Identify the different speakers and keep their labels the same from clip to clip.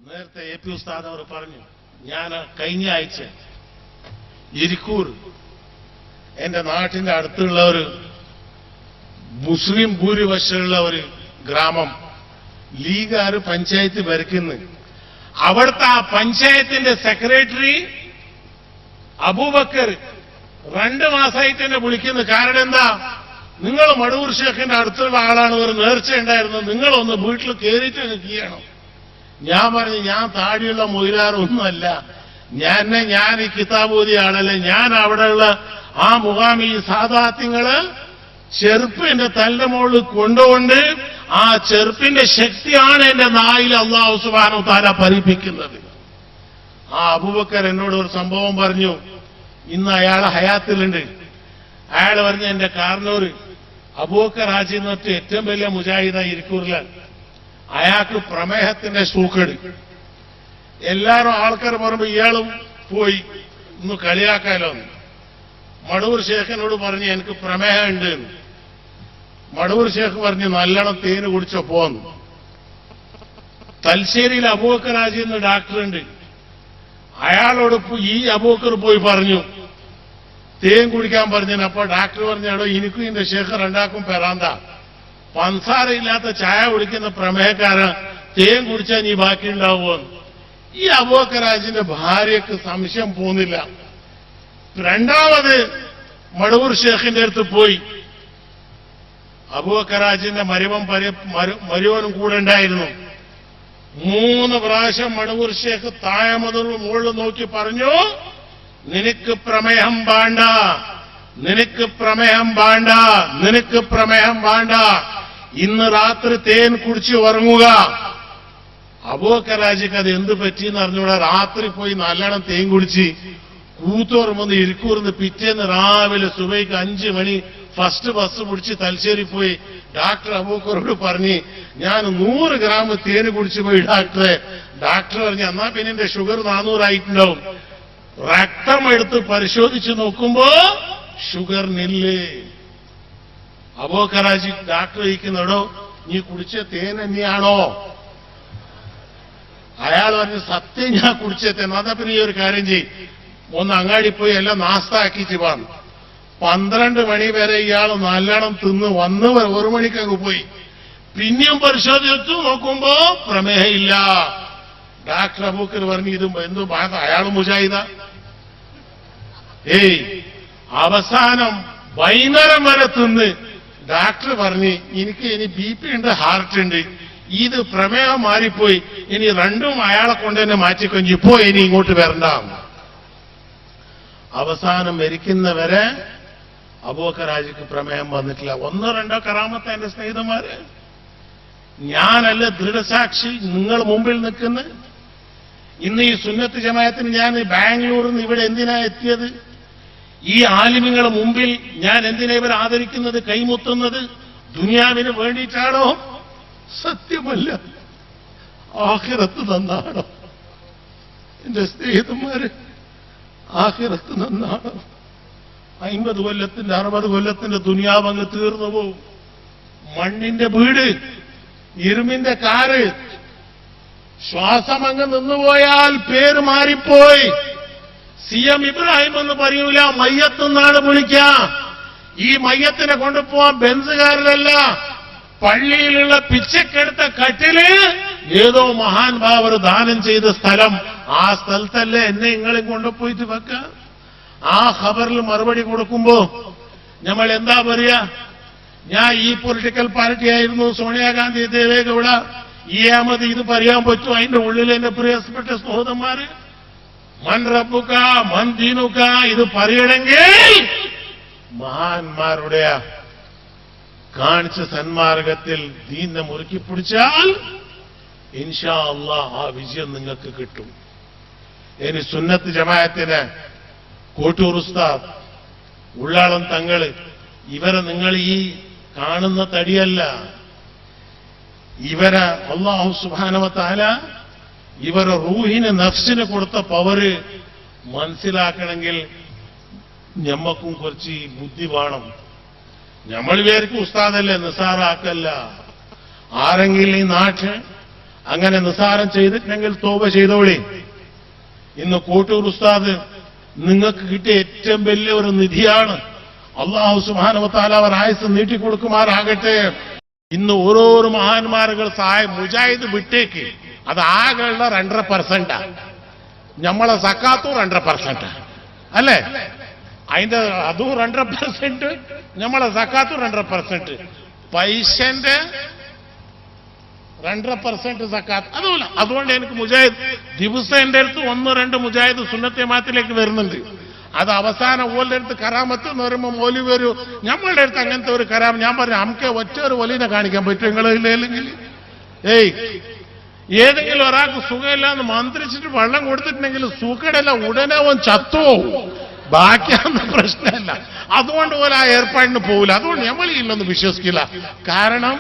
Speaker 1: നേരത്തെ A P ഉസ്താദ് അവർ പറഞ്ഞു, ഞാൻ കഴിഞ്ഞ ആഴ്ച ഇരിക്കൂർ എന്റെ നാട്ടിന്റെ അടുത്തുള്ള ഒരു മുസ്ലിം ഭൂരിപക്ഷമുള്ള ഒരു ഗ്രാമം ലീഗുകാർ പഞ്ചായത്ത് ഭരിക്കുന്നു. അവിടുത്തെ ആ പഞ്ചായത്തിന്റെ സെക്രട്ടറി അബൂബക്കർ 2 മാസമായിട്ട് എന്നെ വിളിക്കുന്നു. കാരണം എന്താ, നിങ്ങൾ മടവൂർ ഷേഖിന്റെ അടുത്തുള്ള ആളാണ്, ഒരു നേർച്ച ഉണ്ടായിരുന്നത്, നിങ്ങളൊന്ന് വീട്ടിൽ കയറിയിട്ട് ചെയ്യണം. ഞാൻ പറഞ്ഞു, ഞാൻ താടിയുള്ള മൊയിലാറൊന്നുമല്ല, ഞാൻ ഈ കിതാബ് ഓതിയ ആളല്ല, ഞാൻ അവിടെയുള്ള ആ മുഖാമി സാദാത്യങ്ങള് ചെറുപ്പ് എന്റെ തന്റെ മുകളിൽ കൊണ്ടുകൊണ്ട് ആ ചെറുപ്പിന്റെ ശക്തിയാണ് എന്റെ നായിൽ അല്ലാഹു സുബ്ഹാനഹു തആല പരിപ്പിക്കുന്നത്. ആ അബൂബക്കർ എന്നോട് ഒരു സംഭവം പറഞ്ഞു. ഇന്ന് അയാളെ ഹയാത്തിലുണ്ട്. അയാൾ പറഞ്ഞ എന്റെ കാർന്നൂർ അബൂബക്കർ ഹാജി എന്ന് പറഞ്ഞ ഏറ്റവും വലിയ മുജാഹിദ ഇരിക്കൂറില്, അയാൾക്ക് പ്രമേഹത്തിന്റെ സൂക്കേട്. എല്ലാരും ആൾക്കാർ പറയുമ്പോ ഇയാളും പോയി ഒന്ന് കളിയാക്കാലോ. മടവൂർ ഷേഖിനോട് പറഞ്ഞു, എനിക്ക് പ്രമേഹം ഉണ്ട്. മടവൂർ ഷേഖ് പറഞ്ഞു, നല്ലോണം തേന് കുടിച്ചോ പോന്നു. തലശ്ശേരിയിൽ അബൂബക്കർ ഹാജി എന്ന് ഡോക്ടറുണ്ട്. അയാളോട് ഈ അബൂബക്കർ പോയി പറഞ്ഞു, തേൻ കുടിക്കാൻ പറഞ്ഞു. അപ്പൊ ഡോക്ടർ പറഞ്ഞാടോ, എനിക്കും ഇതിന്റെ ഷേഖ് രണ്ടാക്കും പെറാന്ത, പൻസാരയില്ലാത്ത ചായ കുടിക്കുന്ന പ്രമേഹക്കാരൻ തേൻ കുടിച്ചാൽ നീ ബാക്കി ഉണ്ടാവുമോ? ഈ അബൂബക്കർ ഹാജിന്റെ ഭാര്യക്ക് സംശയം പോന്നില്ല. രണ്ടാമത് മടവൂർ ഷേഖിന്റെ അടുത്ത് പോയി. അബൂബക്കർ ഹാജിന്റെ മരുവനും കൂടെ ഉണ്ടായിരുന്നു. 3 പ്രാവശ്യം മടവൂർ ഷേഖ് താഴെ മുതൽ മുകളിൽ നോക്കി പറഞ്ഞു, നിനക്ക് പ്രമേഹം വേണ്ട, നിനക്ക് പ്രമേഹം വേണ്ട, നിനക്ക് പ്രമേഹം വേണ്ട, ഇന്ന് രാത്രി തേൻ കുടിച്ച് ഉറങ്ങുക. അബൂബക്കർ ഹാജിക്ക് അത് എന്ത് പറ്റിയെന്ന് അറിഞ്ഞൂടാ. രാത്രി പോയി നല്ലോണം തേൻ കുടിച്ച് കൂത്തോറുമ്പ് ഇരിക്കൂർന്ന് പിറ്റേന്ന് രാവിലെ സുബൈക്ക് 5 മണി ഫസ്റ്റ് ബസ് പിടിച്ച് തലശ്ശേരി പോയി. ഡോക്ടർ അബൂബക്കറോട് പറഞ്ഞ്, ഞാൻ 100 ഗ്രാം തേന് കുടിച്ചു പോയി ഡോക്ടറെ. ഡോക്ടർ പറഞ്ഞു, എന്നാ പിന്നെ എന്റെ ഷുഗർ 400 ആയിട്ടുണ്ടാവും. രക്തം എടുത്ത് പരിശോധിച്ച് നോക്കുമ്പോ ഷുഗർ നില്ല്. അബൂബക്കർ ഹാജി ഡോക്ടർ ചോദിക്കുന്നടോ, നീ കുടിച്ച തേൻ തന്നെയാണോ? അയാൾ പറഞ്ഞു, സത്യം ഞാൻ കുടിച്ച തേൻ. അതാ പിന്നെ ഈ ഒരു കാര്യം ചെയ്യും, ഒന്ന് അങ്ങാടി പോയി എല്ലാം നാസ്താക്കിച്ച് വന്നു. 12 മണി വരെ ഇയാൾ നല്ലോണം തിന്ന് വന്ന് 1 മണിക്കങ്ങ് പോയി. പിന്നെയും പരിശോധിച്ചു നോക്കുമ്പോ പ്രമേഹം ഇല്ല. ഡോക്ടർ അബൂബക്കർ പറഞ്ഞു, ഇത് എന്തോ അയാൾ മുജാഹിദ. അവസാനം വൈകുന്നേരം വരെ തിന്ന് ഡോക്ടർ പറഞ്ഞ്, എനിക്ക് ഇനി BP ഉണ്ട്, ഹാർട്ട് ഉണ്ട്, ഇത് പ്രമേഹം മാറിപ്പോയി, ഇനി രണ്ടും അയാളെ കൊണ്ട് തന്നെ മാറ്റിക്കൊഞ്ചി ഇപ്പോ ഇനി ഇങ്ങോട്ട് വരണ്ട. അവസാനം മരിക്കുന്നവരെ അബൂബക്കർ ഹാജിക്ക് പ്രമേഹം വന്നിട്ടില്ല. 1-2 കറാമത്ത എന്റെ സ്നേഹിതന്മാര്. ഞാനല്ല ദൃഢസാക്ഷി, നിങ്ങൾ മുമ്പിൽ നിൽക്കുന്ന. ഇന്ന് ഈ സുന്നത്ത് ജമാഅത്തിന് ഞാൻ ബാംഗ്ലൂരിൽ നിന്ന് ഇവിടെ എന്തിനാ എത്തിയത്? ഈ ആലിമിങ്ങളെ മുമ്പിൽ ഞാൻ എന്തിനാ ഇവർ ആദരിക്കുന്നത്, കൈമുത്തുന്നത്? ദുനിയാവിന് വേണ്ടിയിട്ടാണോ? സത്യമല്ല, ആഖിറത്ത് നന്നാണോ എന്റെ സ്നേഹിതന്മാര്? ആഖിറത്ത് നന്നാണോ? 50 കൊല്ലത്തിന്റെ 60 കൊല്ലത്തിന്റെ ദുനിയാവങ്ങ് തീർന്നു പോവും. മണ്ണിന്റെ വീട്, ഇരുമ്പിന്റെ കാറ്, ശ്വാസമങ്ങ് നിന്നുപോയാൽ പേര് മാറിപ്പോയി. CM ഇബ്രാഹിം എന്ന് പറയൂല, മയ്യത്തെന്നാണ് വിളിക്കുക. ഈ മയ്യത്തിനെ കൊണ്ടുപോവാൻ ബെൻസുകാരിലല്ല, പള്ളിയിലുള്ള പിച്ചക്കെടുത്ത കട്ടില് ഏതോ മഹാൻ ഭാവർ ദാനം ചെയ്ത സ്ഥലം, ആ സ്ഥലത്തല്ലേ എന്നെ ഇങ്ങളെ കൊണ്ടുപോയിട്ട് വെക്ക. ആ ഖബറിൽ മറുപടി കൊടുക്കുമ്പോ നമ്മൾ എന്താ പറയാ? ഞാൻ ഈ പൊളിറ്റിക്കൽ പാർട്ടി ആയിരുന്നു, സോണിയാഗാന്ധി, ദേവേഗൌഡ, അഹമ്മദ്, ഇത് പറയാൻ പറ്റും? അതിന്റെ ഉള്ളിൽ എന്റെ പ്രിയപ്പെട്ട സഹോദരന്മാര്, മൻ റബ്ബുക മൻ ദീനുക, ഇത് പറയണമെങ്കിൽ മഹാന്മാരുടെ കാണിച്ച സന്മാർഗത്തിൽ ദീനെ മുറുക്കി പിടിച്ചാൽ ഇൻഷാ അല്ലാഹ് ആ വിജയം നിങ്ങൾക്ക് കിട്ടും. ഇനി സുന്നത്ത് ജമാഅത്തിന് കോട്ടൂർ ഉസ്താദ്, ഉള്ളാളം തങ്ങള്, ഇവരെ നിങ്ങൾ ഈ കാണുന്ന തടിയല്ല, ഇവരെ അല്ലാഹു സുബ്ഹാനഹു വ തആല ഇവരെ റൂഹിന് നഫ്സിന് കൊടുത്ത പവറ് മനസ്സിലാക്കണമെങ്കിൽ ഞമ്മക്കും കുറച്ച് ബുദ്ധി വേണം. നമ്മൾ വിചാരിക്കും ഉസ്താദല്ലേ, നിസാറാക്കല്ല. ആരെങ്കിലും ഈ നാട്ടിൽ അങ്ങനെ നിസ്സാരം ചെയ്തിട്ടുണ്ടെങ്കിൽ തോപ ചെയ്തോളി. ഇന്ന് കോട്ടൂർ ഉസ്താദ് നിങ്ങൾക്ക് കിട്ടിയ ഏറ്റവും വലിയ ഒരു നിധിയാണ്. അല്ലാഹു സുബ്ഹാനഹു വ തആല അവർ ആയുസ് നീട്ടിക്കൊടുക്കുമാറാകട്ടെ. ഇന്ന് ഓരോരോ മഹാന്മാരുകൾ സഹായം മുജാഹിദ് വിട്ടേക്ക്, അത് ആകെയുള്ള 2.5%. നമ്മളെ സക്കാത്തും 2% അല്ലേ? അതിന്റെ അതും 2%, നമ്മളെ സക്കാത്തും 2%. പൈസന്റെ 2% സക്കാത്ത് അതുമില്ല. അതുകൊണ്ട് എനിക്ക് മുജാഹിദ് ദിവസം എന്റെ അടുത്ത് 1-2 മുജാഹിദ് സുന്നത്തെ ജമാഅത്തിലേക്ക് വരുന്നുണ്ട്. അത് അവസാനം ഓലിന്റെ അടുത്ത് കറാമത്ത് എന്ന് പറയുമ്പോൾ മൗലവി വരൂ, നമ്മളുടെ അടുത്ത് അങ്ങനത്തെ ഒരു കരാം. ഞാൻ പറഞ്ഞു നമുക്ക് ഒറ്റ ഒരു ഒലിനെ കാണിക്കാൻ പറ്റും നിങ്ങളില്ലെങ്കിൽ? ഏതെങ്കിലും ഒരാൾക്ക് സുഖമില്ലാന്ന് മന്ത്രിച്ചിട്ട് വെള്ളം കൊടുത്തിട്ടുണ്ടെങ്കിൽ സുഖടല്ല, ഉടനെ അവൻ ചത്തുപോകും. ബാക്കിയാവുന്ന പ്രശ്നമല്ല. അതുകൊണ്ട് പോലെ ആ ഏർപ്പാടിന് പോകില്ല. അതുകൊണ്ട് നമ്മൾ ഇല്ലൊന്നും വിശ്വസിക്കില്ല. കാരണം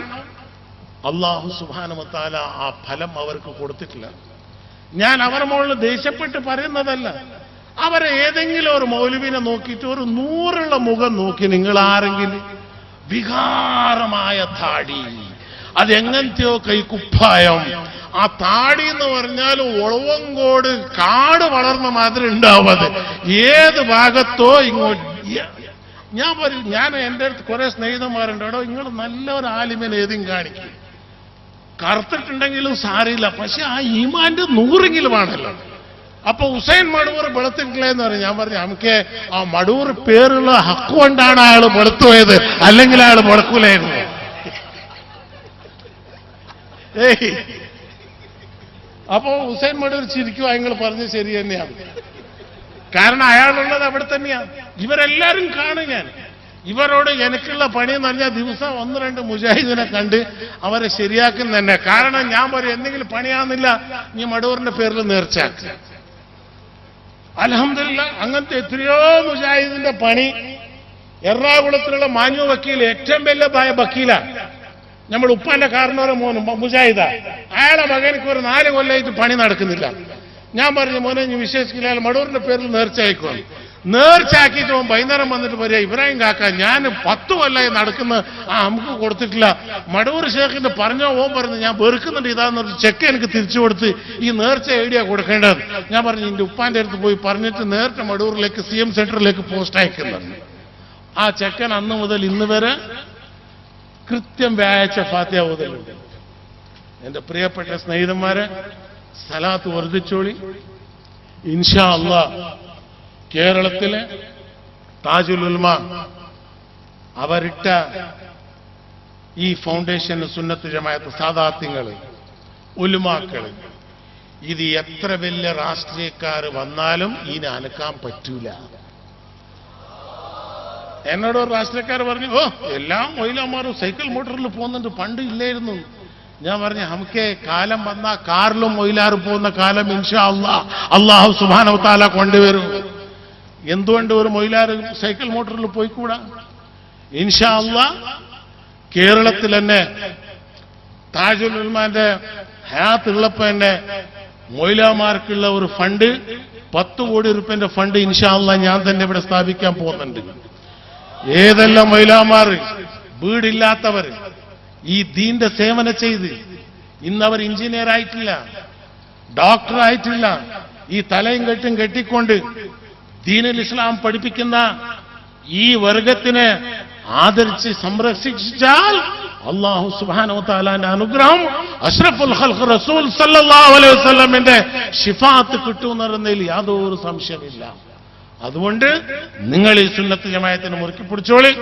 Speaker 1: അല്ലാഹു സുബ്ഹാനഹു വ തആല ആ ഫലം അവർക്ക് കൊടുത്തിട്ടില്ല. ഞാൻ അവരുടെ മുകളിൽ ദേഷ്യപ്പെട്ട് പറയുന്നതല്ല. അവരെ ഏതെങ്കിലും ഒരു മൗലവിനെ നോക്കിയിട്ട് ഒരു 100 മുഖം നോക്കി നിങ്ങൾ ആരെങ്കിലും വികാരമായ താടി, അതെങ്ങനത്തെയോ കൈക്കുപ്പായം, ആ താടി എന്ന് പറഞ്ഞാൽ ഒളവങ്കോട് കാട് വളർന്ന മാതിരി ഉണ്ടാവുന്നത്. ഏത് ഭാഗത്തോ ഇങ്ങോട്ട് ഞാൻ പറയും, ഞാൻ എൻ്റെ അടുത്ത് കുറെ സ്നേഹിതന്മാരുണ്ട്, എടോ നിങ്ങൾ നല്ലൊരു ആലിമനെ ഏതും കാണിക്കും, കറുത്തിട്ടുണ്ടെങ്കിലും സാരിയില്ല, പക്ഷെ ആ ഈമാന്റെ 100 ആണല്ലോ. അപ്പൊ ഹുസൈൻ മടൂർ വെളുത്തിട്ടില്ലെന്ന് പറഞ്ഞു. ഞാൻ പറഞ്ഞു നമുക്ക് ആ മടൂർ പേരുള്ള ഹക്ക് കൊണ്ടാണ് അയാൾ വെളുത്തു പോയത്, അല്ലെങ്കിൽ അയാൾ വെളുക്കൂലായിരുന്നു. അപ്പോ ഹുസൈൻ മടൂർ ചിരിക്കുക, നിങ്ങൾ പറഞ്ഞ് ശരി തന്നെയാണ്. കാരണം അയാളുള്ളത് അവിടെ തന്നെയാണ്. ഇവരെല്ലാരും കാണും. ഞാൻ ഇവരോട് എനിക്കുള്ള പണി എന്ന് പറഞ്ഞാൽ ദിവസം 1-2 മുജാഹിദിനെ കണ്ട് അവരെ ശരിയാക്കുന്ന തന്നെ. കാരണം ഞാൻ പറയും എന്തെങ്കിലും പണിയാകുന്നില്ല, നീ മടൂറിന്റെ പേരിൽ നേർച്ചാക്ക. അൽഹംദുലില്ലാ അങ്ങനത്തെ എത്രയോ മുജാഹിദിന്റെ പണി. എറണാകുളത്തിലുള്ള മാഞ്ഞു വക്കീൽ ഏറ്റവും വലിയ വക്കീല, നമ്മൾ ഉപ്പാന്റെ കാരണവരെ മോനും മുജാഹിദ. അയാളെ മകനിക്ക് ഒരു 4 കൊല്ലമായിട്ട് പണി നടക്കുന്നില്ല. ഞാൻ പറഞ്ഞു മോനെ നീ വിശ്വസിക്കില്ല, അയാൾ മടൂറിന്റെ പേരിൽ നേർച്ചയായിക്കോ. നേർച്ചയാക്കിയിട്ട് വൈകുന്നേരം വന്നിട്ട് പറയാ, ഇബ്രാഹിം കാക്ക ഞാൻ 10 കൊല്ലമായി നടക്കുന്ന നമുക്ക് കൊടുത്തിട്ടില്ല. മടൂർ ഷേഖിന്റെ പറഞ്ഞോ ഓൻ പറഞ്ഞു ഞാൻ വെറുക്കുന്നുണ്ട്, ഇതാന്ന് ചെക്ക് എനിക്ക് തിരിച്ചു കൊടുത്ത് ഈ നേർച്ച ഐഡിയ കൊടുക്കേണ്ടത്. ഞാൻ പറഞ്ഞു എന്റെ ഉപ്പാന്റെ അടുത്ത് പോയി പറഞ്ഞിട്ട് നേരത്തെ മടൂറിലേക്ക് CM സെന്ററിലേക്ക് പോസ്റ്റ് അയക്കുന്നത്. ആ ചെക്കൻ അന്ന് മുതൽ ഇന്ന് വരെ കൃത്യം വ്യാഴാഴ്ച ഫാത്തിഹ ഓതലുണ്ട്. എന്റെ പ്രിയപ്പെട്ട സ്നേഹിതന്മാരെ, സലാത്ത് വർദ്ധിച്ചോളി. ഇൻഷാ അല്ലാഹ് കേരളത്തിലെ താജുൽ ഉലമ അവരിട്ട ഈ ഫൗണ്ടേഷൻ സുന്നത്ത് ജമാഅത്ത് സാദാത്യങ്ങള് ഉലമാക്കള്, ഇത് എത്ര വലിയ രാഷ്ട്രീയക്കാർ വന്നാലും ഇതിനെ അനക്കാൻ പറ്റൂല. എന്നോട് ഒരു രാഷ്ട്രീയക്കാർ പറഞ്ഞു, ഓ എല്ലാ മൊയിലന്മാരും സൈക്കിൾ മോട്ടറിൽ പോകുന്നുണ്ട്, പണ്ട് ഇല്ലായിരുന്നു. ഞാൻ പറഞ്ഞു നമുക്ക് കാലം വന്നാ കാറിലും മൊയിലാറ് പോകുന്ന കാലം ഇൻഷാ അല്ലാഹ് അല്ലാഹു സുബ്ഹാനഹു വ തആല കൊണ്ടുവരും. എന്തുകൊണ്ട് ഒരു മൊയിലാറ് സൈക്കിൾ മോട്ടറിൽ പോയിക്കൂടാ? ഇൻഷാ അല്ലാഹ് കേരളത്തിൽ തന്നെ താജുൽ ഉലമാന്റെ ഹയാത്ത് ഉള്ളപ്പോ തന്നെ മൊയിലാമാർക്കുള്ള ഒരു ഫണ്ട് 10 കോടി രൂപന്റെ ഫണ്ട് ഇൻഷാ അല്ലാഹ് ഞാൻ തന്നെ ഇവിടെ സ്ഥാപിക്കാൻ പോകുന്നുണ്ട്. ഏതെല്ലാം മൊയിലാമാർ വീടില്ലാത്തവർ ഈ ദീന്റെ സേവനം ചെയ്ത് ഇന്നവർ എഞ്ചിനീയർ ആയിട്ടില്ല, ഡോക്ടർ ആയിട്ടില്ല, ഈ തലയും കെട്ടും കെട്ടിക്കൊണ്ട് ദീനുൽ ഇസ്ലാം പഠിപ്പിക്കുന്ന ഈ വർഗത്തിനെ ആദരിച്ച് സംരക്ഷിച്ചാൽ അല്ലാഹു സുബ്ഹാനഹു വ തആലാന്റെ അനുഗ്രഹം അഷ്റഫുൽ ഖൽഖ് റസൂൽ സല്ലല്ലാഹു അലൈഹി വസല്ലമിന്റെ ശിഫാഅത്ത് കിട്ടുമെന്നതിൽ യാതൊരു സംശയമില്ല. അതുകൊണ്ട് നിങ്ങൾ ഈ സുന്നത്ത് ജമാഅത്തിനെ മുറുക്കി പിടിച്ചോളി.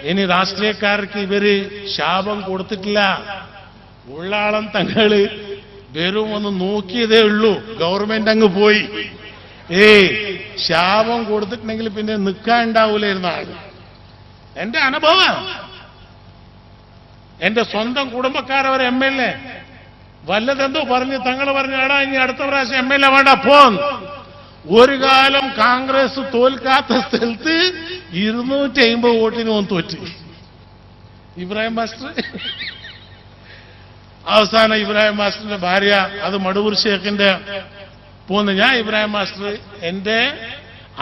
Speaker 1: ഇനി രാഷ്ട്രീയക്കാർക്ക് ഇവര് ശാപം കൊടുത്തിട്ടില്ല. ഉള്ളാളം തങ്ങള് വെറും ഒന്ന് നോക്കിയതേ ഉള്ളൂ, ഗവൺമെന്റ് അങ്ങ് പോയി. ശാപം കൊടുത്തിട്ടുണ്ടെങ്കിൽ പിന്നെ നിൽക്കാൻ ഉണ്ടാവൂലായിരുന്ന ആള്. എന്റെ അനുഭവം, എന്റെ സ്വന്തം കുടുംബക്കാരവരെ MLA വല്ലതെന്തോ പറഞ്ഞ് തങ്ങൾ പറഞ്ഞു, എടാ ഇനി അടുത്ത പ്രാവശ്യം MLA വേണ്ട പോന്ന്. ഒരു കാലം കോൺഗ്രസ് തോൽക്കാത്ത സ്ഥലത്ത് 250 വോട്ടിന് ഒന്ന് തോറ്റ് ഇബ്രാഹിം മാസ്റ്റർ. അവസാനം ഇബ്രാഹിം മാസ്റ്ററിന്റെ ഭാര്യ അത് മടൂർ ഷേഖിന്റെ പോന്ന്. ഞാൻ ഇബ്രാഹിം മാസ്റ്റർ എന്റെ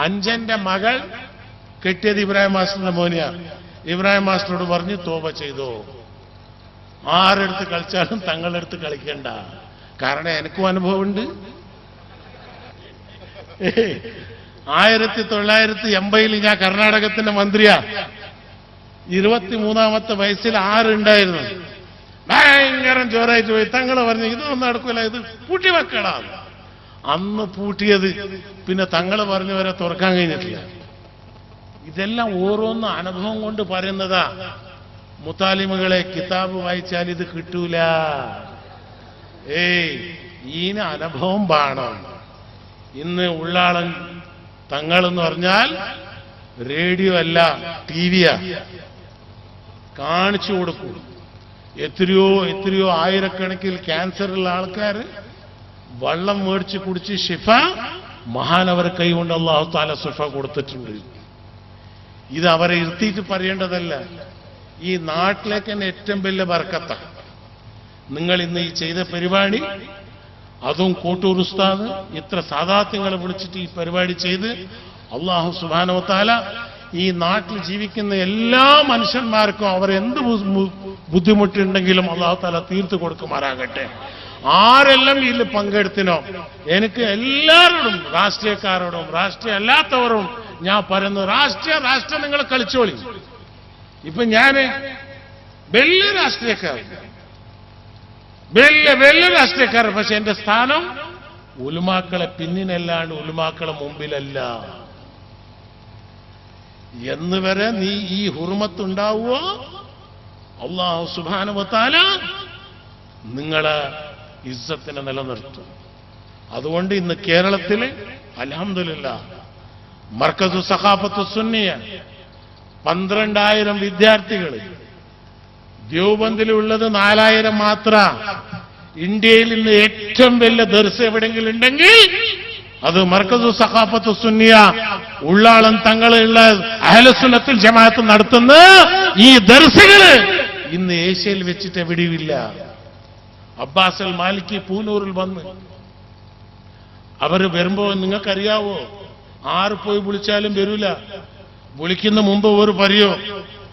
Speaker 1: അഞ്ചന്റെ മകൾ കെട്ടിയത് ഇബ്രാഹിം മാസ്റ്ററിന്റെ മോനിയാ. ഇബ്രാഹിം മാസ്റ്ററോട് പറഞ്ഞ് തോപ ചെയ്തോ, ആരെടുത്ത് കളിച്ചാലും തങ്ങളുടെ അടുത്ത് കളിക്കണ്ട, കാരണം എനിക്കും അനുഭവമുണ്ട്. 1980 ഞാൻ കർണാടകത്തിന്റെ മന്ത്രിയാ. 23-ാമത്തെ വയസ്സിൽ 6 ഉണ്ടായിരുന്നു. ഭയങ്കരം ജോറായിട്ട് പോയി. തങ്ങൾ പറഞ്ഞു ഇതൊന്നും നടക്കൂല, ഇത് പൂട്ടി വെക്കടാ. അന്ന് പൂട്ടിയത് പിന്നെ തങ്ങൾ പറഞ്ഞവരെ തുറക്കാൻ കഴിഞ്ഞിട്ടില്ല. ഇതെല്ലാം ഓരോന്ന് അനുഭവം കൊണ്ട് പറയുന്നതാ. മുത്താലിമുകളെ കിതാബ് വായിച്ചാൽ ഇത് കിട്ടൂല. ഈന് അനുഭവം വേണം. ഇന്ന് ഉള്ളാളൻ തങ്ങളെന്ന് പറഞ്ഞാൽ റേഡിയോ അല്ല, ടിവിയാ. കാണിച്ചു കൊടുക്കൂ. എത്രയോ ആയിരക്കണക്കിൽ ക്യാൻസറുള്ള ആൾക്കാർ വെള്ളം മേടിച്ച് കുടിച്ച് ഷിഫ, മഹാനവർ കൈകൊണ്ട് അല്ലാഹു തആല ഷിഫ കൊടുത്തിട്ടുണ്ട്. ഇത് അവരെ ഇരുത്തിയിട്ട് പറയേണ്ടതല്ല. ഈ നാട്ടിലേക്ക് തന്നെ ഏറ്റവും വലിയ ബർക്കത്ത നിങ്ങൾ ഇന്ന് ഈ ചെയ്ത പരിപാടി. അതും കോട്ടൂർ ഉസ്താദ് ഇത്ര സാദാത്യങ്ങളെ വിളിച്ചിട്ട് ഈ പരിപാടി ചെയ്ത് അല്ലാഹു സുബ്ഹാനഹു വ തആല ഈ നാട്ടിൽ ജീവിക്കുന്ന എല്ലാ മനുഷ്യന്മാർക്കും അവരെന്ത് ബുദ്ധിമുട്ടുണ്ടെങ്കിലും അല്ലാഹു തആല തീർത്തു കൊടുക്കുമാറാകട്ടെ. ആരെല്ലാം ഇതിൽ പങ്കെടുത്തിനോ എനിക്ക് എല്ലാവരോടും, രാഷ്ട്രീയക്കാരോടും രാഷ്ട്രീയ അല്ലാത്തവരും ഞാൻ പറയുന്നു, രാഷ്ട്രീയം നിങ്ങൾ കളിച്ചോളി. ഇപ്പൊ ഞാന് വലിയ രാഷ്ട്രീയക്കാരൻ, പക്ഷെ എന്റെ സ്ഥാനം ഉലമാക്കളെ പിന്നിലല്ലാണ്ട് ഉലമാക്കളെ മുമ്പിലല്ല എന്ന് വരെ നീ ഈ ഹുർമത്തുണ്ടാവുമോ അല്ലാഹു സുബ്ഹാനഹു വ തആല നിങ്ങളെ ഇസ്സത്തിനെ നിലനിർത്തും. അതുകൊണ്ട് ഇന്ന് കേരളത്തിൽ അൽഹംദുലില്ലാഹ് മർക്കസു സഖാഫത്തു സുന്നിയ 12,000 വിദ്യാർത്ഥികൾ, ദ്യോബന്ദിലുള്ളത് 4,000 മാത്ര. ഇന്ത്യയിൽ ഇന്ന് ഏറ്റവും വലിയ ദർസ് എവിടെയെങ്കിലും ഉണ്ടെങ്കിൽ അത് മർക്കസു സഖാഫത്തു സുന്നിയ ഉള്ളാളം തങ്ങളുള്ള അഹ്ലുസുന്നത്തുൽ ജമാഅത്ത് നടത്തുന്ന ഈ ദർസുകള് ഇന്ന് ഏഷ്യയിൽ വെച്ചിട്ട് എവിടെയുമില്ല. അബ്ബാസ് അൽ മാലിക്കി പൂനൂറിൽ വന്ന് അവർ വരുമ്പോ നിങ്ങൾക്കറിയാവോ, ആര് പോയി വിളിച്ചാലും വരൂല. വിളിക്കുന്ന മുമ്പ് ഒരു പറയോ,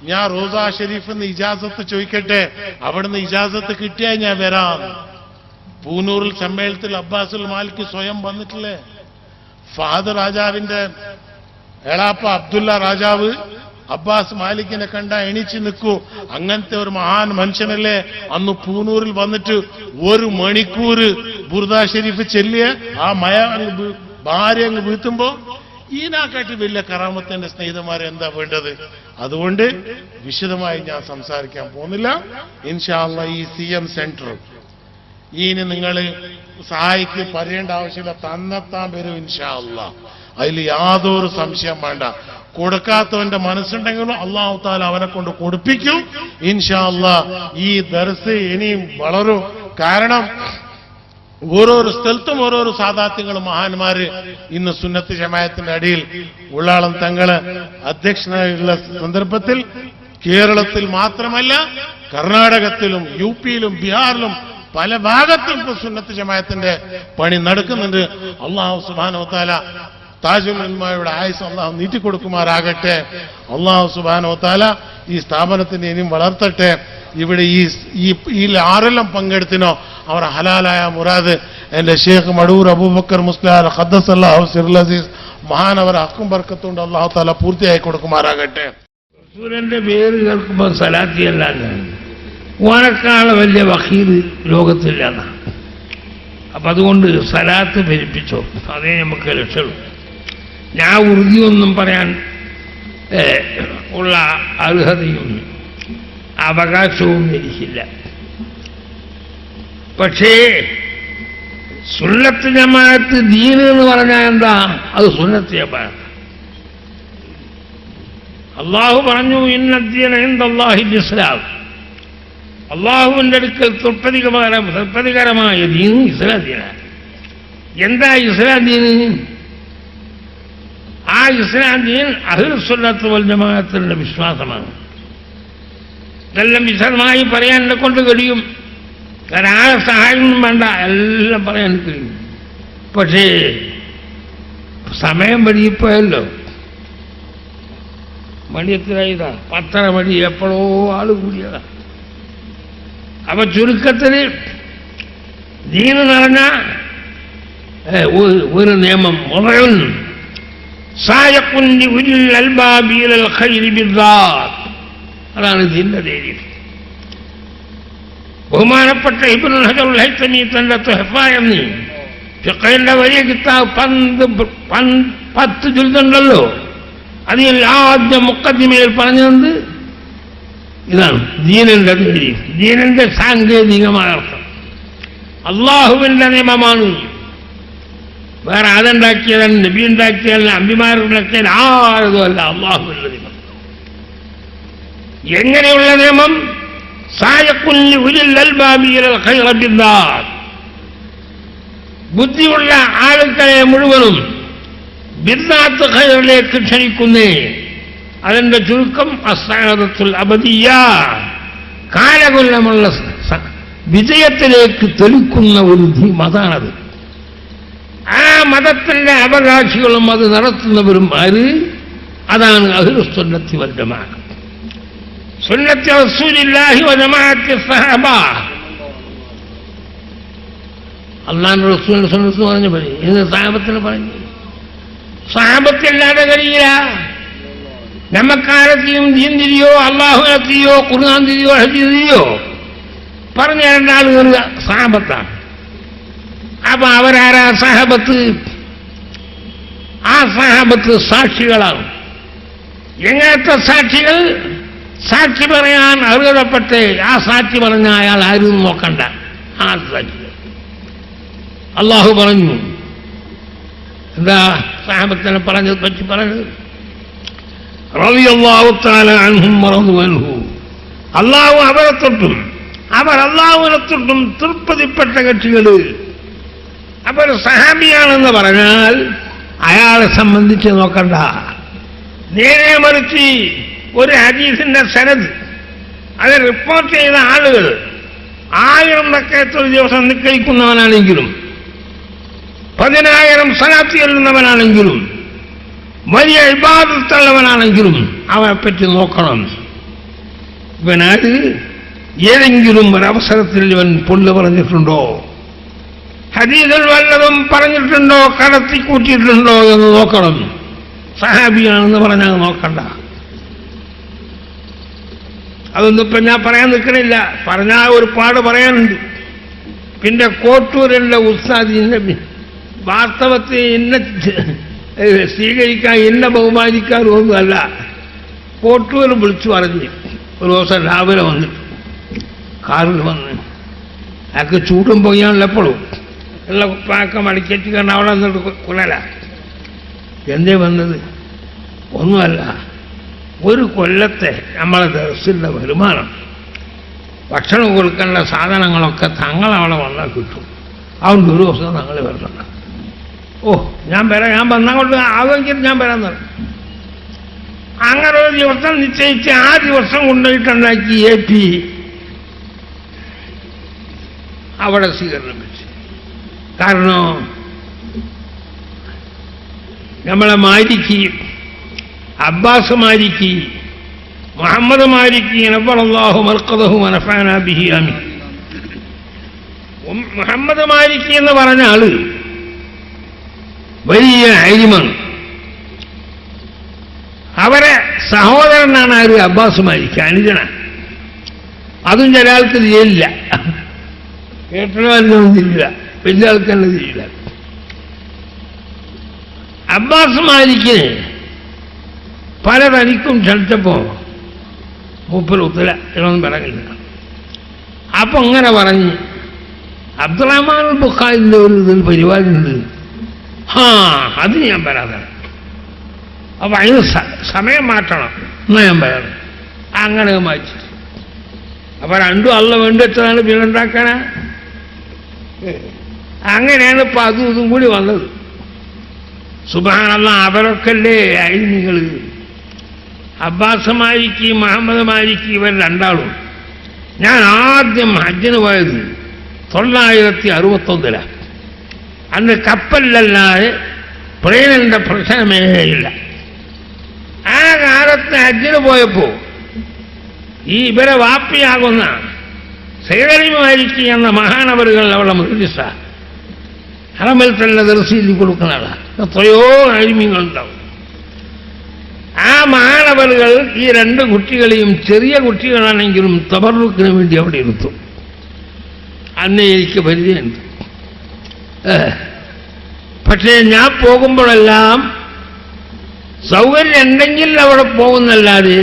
Speaker 1: ഞാൻ റോസ ഷെരീഫിന്ന് ഇജാസത്ത് ചോദിക്കട്ടെ, അവിടുന്ന് ഇജാസത്ത് കിട്ടിയാൽ ഞാൻ വരാം. പൂനൂറിൽ സമ്മേളനത്തിൽ അബ്ബാസുൽ മാലിക്ക് സ്വയം വന്നിട്ടില്ലേ? ഫഹദ് രാജാവിന്റെ എളാപ്പ അബ്ദുള്ള രാജാവ് അബ്ബാസ് മാലിക്കിനെ കണ്ട എണീച്ച് നിൽക്കൂ. അങ്ങനത്തെ ഒരു മഹാൻ മനുഷ്യനല്ലേ അന്ന് പൂനൂറിൽ വന്നിട്ട് 1 മണിക്കൂർ ബുർദ ഷെരീഫ് ചെല്ലിയ ആ ഭാര്യ അങ്ങ് വീഴ്ത്തുമ്പോ ഈനാക്കാട്ടി വലിയ കറാമത്തിന്റെ സ്നേഹിതന്മാരെ എന്താ വേണ്ടത്? അതുകൊണ്ട് വിശദമായി ഞാൻ സംസാരിക്കാൻ പോകുന്നില്ല. ഇൻഷാ അല്ലാഹ് ഈ CM സെന്റർ ഈന് നിങ്ങൾ സഹായിക്ക് പറയേണ്ട ആവശ്യമില്ല, തന്നെത്താൻ വരും ഇൻഷാ അല്ലാഹ്. അതിൽ യാതൊരു സംശയം വേണ്ട. കൊടുക്കാത്തവന്റെ മനസ്സുണ്ടെങ്കിലും അല്ലാഹു തആല അവനെ കൊണ്ട് കൊടുപ്പിക്കും ഇൻഷാ അല്ലാഹ്. ഈ ദർസ് ഇനിയും വളരും. കാരണം ഓരോരോ സ്ഥലത്തും ഓരോരോ സാദാത്യങ്ങളും മഹാന്മാര് ഇന്ന് സുന്നത്ത് ജമാഅത്തിന്റെ അടിയിൽ ഉള്ളാളം തങ്ങള് അധ്യക്ഷനായുള്ള സന്ദർഭത്തിൽ കേരളത്തിൽ മാത്രമല്ല കർണാടകത്തിലും UP-യിലും ബീഹാറിലും പല ഭാഗത്തും സുന്നത്ത് ജമാഅത്തിന്റെ പണി നടക്കുന്നുണ്ട്. അല്ലാഹു സുബ്ഹാനഹു വ തആല താജുൽ ഉലമായുടെ ആയുസ് അല്ലാഹു നീട്ടിക്കൊടുക്കുമാറാകട്ടെ. അല്ലാഹു സുബ്ഹാനഹു വ തആല ഈ സ്ഥാപനത്തിന് ഇനിയും വളർത്തട്ടെ. ഇവിടെ ഈ ആരെല്ലാം പങ്കെടുത്തിനോ അവർ ഹലാലായ മുറാദ് എന്റെ ഷേഖ് മടൂർ അബൂബക്കർ മുസ്ലിയാർ ഖദ്ദസല്ലാഹു സിറുൽ അസീസ് മഹാനവർ ഹക്കും ബർക്കത്തുണ്ട് അല്ലാഹു തആല പൂർത്തിയായി കൊടുക്കുമാറാകട്ടെ.
Speaker 2: റസൂലിന്റെ പേര് കേൾക്കുമ്പോൾ സലാത്തിയല്ലാതെ ഓനക്കാളെ വലിയ വഖീൽ ലോകത്തില്ല. അപ്പൊ അതുകൊണ്ട് സലാത്ത് ഭരിപ്പിച്ചോ, അതേ നമുക്ക് ലക്ഷ്യമുള്ളൂ. ഞാൻ ഉറുദിയൊന്നും പറയാൻ ഉള്ള അർഹതയും അവകാശവും എനിക്കില്ല. പക്ഷേ സുന്നത്ത് ജമാഅത്ത് ദീൻ എന്ന് പറഞ്ഞാൽ എന്താ? അത് സുന്നത്ത് ജമാഅത്ത്. അള്ളാഹു പറഞ്ഞു, ഇന്നദ്ദീന ഇൻദല്ലാഹിൽ ഇസ്ലാം. അള്ളാഹുവിന്റെ അടുക്കൽ തൃപ്തികരമായ ദീൻ ഇസ്ലാം ദീനാണ്. എന്താ ഇസ്ലാം ദീന്? ആ ഇസ്ലാം ദീൻ അഹ്ലുസുന്നത്ത് വൽ ജമാഅത്തിന്റെ വിശ്വാസമാണ്. ഇതെല്ലാം വിശദമായി പറയാൻ എന്നെ കൊണ്ട് കഴിയും. കാരണം ആരെ സഹായമൊന്നും വേണ്ട, എല്ലാം പറയാൻ കഴിയും. പക്ഷേ സമയം വഴിയിപ്പോയല്ലോ. മണി എത്രയായതാ? 10:30 മണി. എപ്പോഴോ ആള് കൂടിയതാ. അപ്പൊ ചുരുക്കത്തിൽ ദീൻ എന്ന് പറഞ്ഞ ഒരു നിയമം അതാണ് ദീന്റെ ധൈര്യം. ബഹുമാനപ്പെട്ട ഇബ്നുൽ ഹജറുൽ ഹൈതമി തന്റെ തുഹഫ എന്നീ ഫിഖഹിന്റെ വലിയ കിതാബ് 10 ജുൽദുണ്ടല്ലോ, അതിൽ ആദ്യ മുഖദ്ദിമയിൽ പറഞ്ഞത് ഇതാണ് ദീനിന്റെ ധൈര്യം, ദീനിന്റെ സാങ്കേതികമായ അർത്ഥം. അള്ളാഹുവിന്റെ നിയമമാണ്, വേറെ അതുണ്ടാക്കിയതല്ല, നബി ഉണ്ടാക്കിയതല്ല, അമ്പിമാരുണ്ടാക്കിയതല്ല, ആരതുമല്ല, അള്ളാഹുവിന്റെ നിയമം. എങ്ങനെയുള്ള നിയമം? ബുദ്ധിയുള്ള ആളുകളെ മുഴുവനും ബിദ്അത്ത് ഖൈറിലേക്ക് ക്ഷണിക്കുന്നേ. അതിന്റെ ചുരുക്കം അസ്സാദത്തുൽ അബദിയ്യ, കാലകൊല്ലമുള്ള വിജയത്തിലേക്ക് തെളിക്കുന്ന ഒരു മതാണത്. ആ മതത്തിന്റെ അവകാശികളും അത് നടത്തുന്നവരും ആര്? അതാണ് അഹ്ലുസുന്നത്തി വൽ ജമാഅ. സുന്നത്തി റസൂലില്ലാഹി വ ജമാഅത്തി സ്വഹാബ. അല്ലാഹുവിന്റെ റസൂലിന്റെ സുന്നത്ത് പറഞ്ഞു പോലെ ഇത് സഹാബത്തിന് പറഞ്ഞു. സഹാബത്തില്ലാതെ കഴിയില്ല. നമുക്കാരത്തെയും ദീൻ തിരിയോ അള്ളാഹുവിനെ തിരിയോ ഖുർആൻ തിരിയോ ഹദീസ് തിരിയോ പറഞ്ഞ രണ്ടാളുകൾ സഹാബത്താണ്. അപ്പൊ അവരാരാ സഹാബത്ത്? ആ സഹാബത്ത് സാക്ഷികളാണ്. എങ്ങനത്തെ സാക്ഷികൾ? സാക്ഷി പറയാൻ അർഹതപ്പെട്ട് ആ സാക്ഷി പറഞ്ഞ അയാൾ ആരും നോക്കണ്ട. ആ സാക്ഷികൾ അള്ളാഹു പറഞ്ഞു. എന്താ സഹാബത്തിനെ പറഞ്ഞത് പറ്റി പറഞ്ഞത്? റളിയല്ലാഹു തആല അൻഹും വറദു അൻഹു. അള്ളാഹു അവരെ തൊട്ടും അവർ അള്ളാഹുവിനെ തൊട്ടും തൃപ്തിപ്പെട്ട കക്ഷികൾ. അവർ സഹാബിയാണെന്ന് പറഞ്ഞാൽ അയാളെ സംബന്ധിച്ച് നോക്കണ്ട. നേരെ മറിച്ച് ഒരു ഹദീസിന്റെ സനദ് അത് റിപ്പോർട്ട് ചെയ്ത ആളുകൾ 1000 റക്അത്ത് ഒരു ദിവസം നിസ്കരിക്കുന്നവനാണെങ്കിലും 10,000 സ്വലാത്ത് ചൊല്ലുന്നവനാണെങ്കിലും വലിയ ഇബാദത്തുള്ളവനാണെങ്കിലും അവനെപ്പറ്റി നോക്കണം. ഇവനാര് ഏതെങ്കിലും ഒരവസരത്തിൽ ഇവൻ പൊള്ളു പറഞ്ഞിട്ടുണ്ടോ? ഹദീസിൽ വല്ലതും പറഞ്ഞിട്ടുണ്ടോ? കടത്തിക്കൂട്ടിയിട്ടുണ്ടോ എന്ന് നോക്കണം. സഹാബിയാണെന്ന് പറഞ്ഞാൽ നോക്കണ്ട. അതൊന്നും ഇപ്പം ഞാൻ പറയാൻ നിൽക്കണില്ല. പറഞ്ഞാൽ ഒരുപാട് പറയാനുണ്ട്. പിന്നെ കോട്ടൂരിൻ്റെ ഉസ്താദിന്റെ വാസ്തവത്തിൽ എന്നെ സ്വീകരിക്കാൻ എന്നെ ബഹുമാനിക്കാറൊന്നുമല്ല. കോട്ടൂർ വിളിച്ചു പറഞ്ഞ് ഒരു ദിവസം രാവിലെ വന്നിട്ട് കാറിൽ വന്ന് അയാൾക്ക് ചൂടും പൊയ്യാനുള്ളപ്പോഴും ഉള്ള കുപ്പാക്ക മടിക്കറ്റി കണ്ട് അവിടെ വന്നിട്ട് കുലല. എന്തേ വന്നത്? ഒന്നുമല്ല, ഒരു കൊല്ലത്തെ നമ്മളെ ദർസിൻ്റെ വരുമാനം ഭക്ഷണം കൊടുക്കേണ്ട സാധനങ്ങളൊക്കെ തങ്ങളവിടെ വന്നാൽ കിട്ടും. അതുകൊണ്ട് ഒരു ദിവസം തങ്ങൾ വരണം. ഓ ഞാൻ വരാം, ഞാൻ വന്നാൽ കൊണ്ട് ആവെങ്കിൽ ഞാൻ വരാൻ പറഞ്ഞു. അങ്ങനെ ഒരു ദിവസം നിശ്ചയിച്ച് ആ ദിവസം കൊണ്ടുപോയിട്ടുണ്ടാക്കി AP അവിടെ സ്വീകരണം വെച്ച്. കാരണം നമ്മളെ മാലിക്ക്, അബ്ബാസ് മാലിക്ക്, മുഹമ്മദ് മാലിക്ക് നബ്ബറല്ലാഹു മർഖദഹു വനഫഅനാ ബിഹി ആമീൻ. മുഹമ്മദ് മാലിക്ക് എന്ന് പറഞ്ഞ ആള് വലിയ അരിമാണ്. അവരെ സഹോദരനാണ് ആര്? അബ്ബാസ് മാലിക്ക്, അനുജനാണ്. അതും ചില ആൾക്ക് ചെയ്യില്ല, കേട്ടൊന്നും ചെയ്യില്ല, വലിയ ആൾക്കെല്ലാം ചെയ്യില്ല. അബ്ബാസ് മാലിക്ക് പല തനിക്കും ക്ഷണിച്ചപ്പോ മൂപ്പർ ഉത്തര ഇതൊന്നും പറഞ്ഞില്ല. അപ്പൊ അങ്ങനെ പറഞ്ഞ് അബ്ദുറഹ്മാൻ ബുഖാരിന്റെ ഒരു ഇതിൽ പരിപാടി ഉണ്ട്, അത് ഞാൻ വരാതെ. അപ്പൊ അതിന് സമയം മാറ്റണം എന്നാ ഞാൻ പറയാറ്. അങ്ങനെ മാറ്റി. അപ്പൊ രണ്ടും അള്ള വേണ്ടെത്താണ് വീടുണ്ടാക്കാനാ. അങ്ങനെയാണ് ഇപ്പൊ അതും ഇതും കൂടി വന്നത്. സുബ്ഹാനല്ലാഹ്, അവരൊക്കെ അല്ലേ അയിനികൾ. അബ്ബാസ് മാലിക്ക്, മുഹമ്മദ് മാലിക്ക്, ഇവർ രണ്ടാളും. ഞാൻ ആദ്യം ഹജ്ജിന് പോയത് 961. അന്ന് കപ്പലിലല്ലാതെ പ്ലെയിനിന്റെ പ്രശ്നമേ ഇല്ല. ആ കാലത്ത് ഹജ്ജിന് പോയപ്പോ ഈ ഇവരെ വാപ്പിയാകുന്ന സൈദലി മാലിക്കി എന്ന മഹാനവറുകൾ അവിടെ മദ്രസ ഹറമിൽ തന്നെ ദർസ് എഴുതി കൊടുക്കുന്ന ആളാണ്. എത്രയോ അഴിമീങ്ങളുണ്ടാവും. ആ മഹാനവറുകൾ ഈ രണ്ട് കുട്ടികളെയും, ചെറിയ കുട്ടികളാണെങ്കിലും തബറുക്കിന് വേണ്ടി അവിടെ എടുത്തു. അന്ന് എനിക്ക് പരിചയമുണ്ട്. പക്ഷേ ഞാൻ പോകുമ്പോഴെല്ലാം സൗകര്യം ഉണ്ടെങ്കിൽ അവിടെ പോകുന്നല്ലാതെ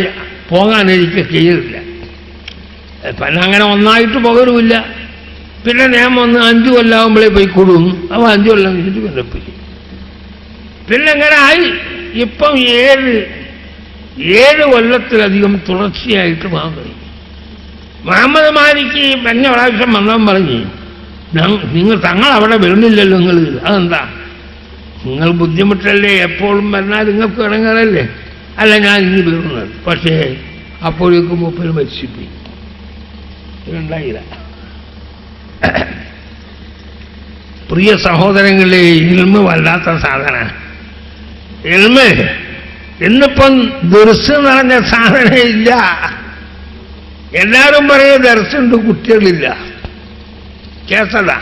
Speaker 2: പോകാൻ എനിക്ക് കഴിയില്ല. പിന്നെ അങ്ങനെ ഒന്നായിട്ട് പോകരുമില്ല. പിന്നെ ഞാൻ ഒന്ന് 5 കൊല്ലാകുമ്പോഴേ പോയി കൊടുക്കും. അപ്പോൾ 5 കൊല്ലം കഴിഞ്ഞിട്ട് പിന്നെ പോയി. പിന്നെ അങ്ങനെ ആയി. ഇപ്പം 7 കൊല്ലത്തിലധികം തുടർച്ചയായിട്ട് വാങ്ങി. മുഹമ്മദ് മാലിക്ക് കഴിഞ്ഞ പ്രാവശ്യം വന്നവൻ പറഞ്ഞു, നിങ്ങൾ തങ്ങൾ അവിടെ വരുന്നില്ലല്ലോ. നിങ്ങൾ അതെന്താ? നിങ്ങൾ ബുദ്ധിമുട്ടല്ലേ, എപ്പോഴും വന്നാൽ നിങ്ങൾക്ക് ഇണങ്ങാറല്ലേ. അല്ല, ഞാൻ ഇനി വരുന്നത്. പക്ഷേ അപ്പോഴേക്കും മൂപ്പര് മരിച്ചുപോയി. ഉണ്ടായില്ല. പ്രിയ സഹോദരങ്ങളെ, ഇൽമ് വല്ലാത്ത സാധനമാണ്. ഇൽമ് ഇന്നിപ്പം ദർസ് നിറഞ്ഞ സാധനം ഇല്ല. എല്ലാവരും പറയും ദർസുണ്ട്, കുട്ടികളില്ല. കേസല്ല,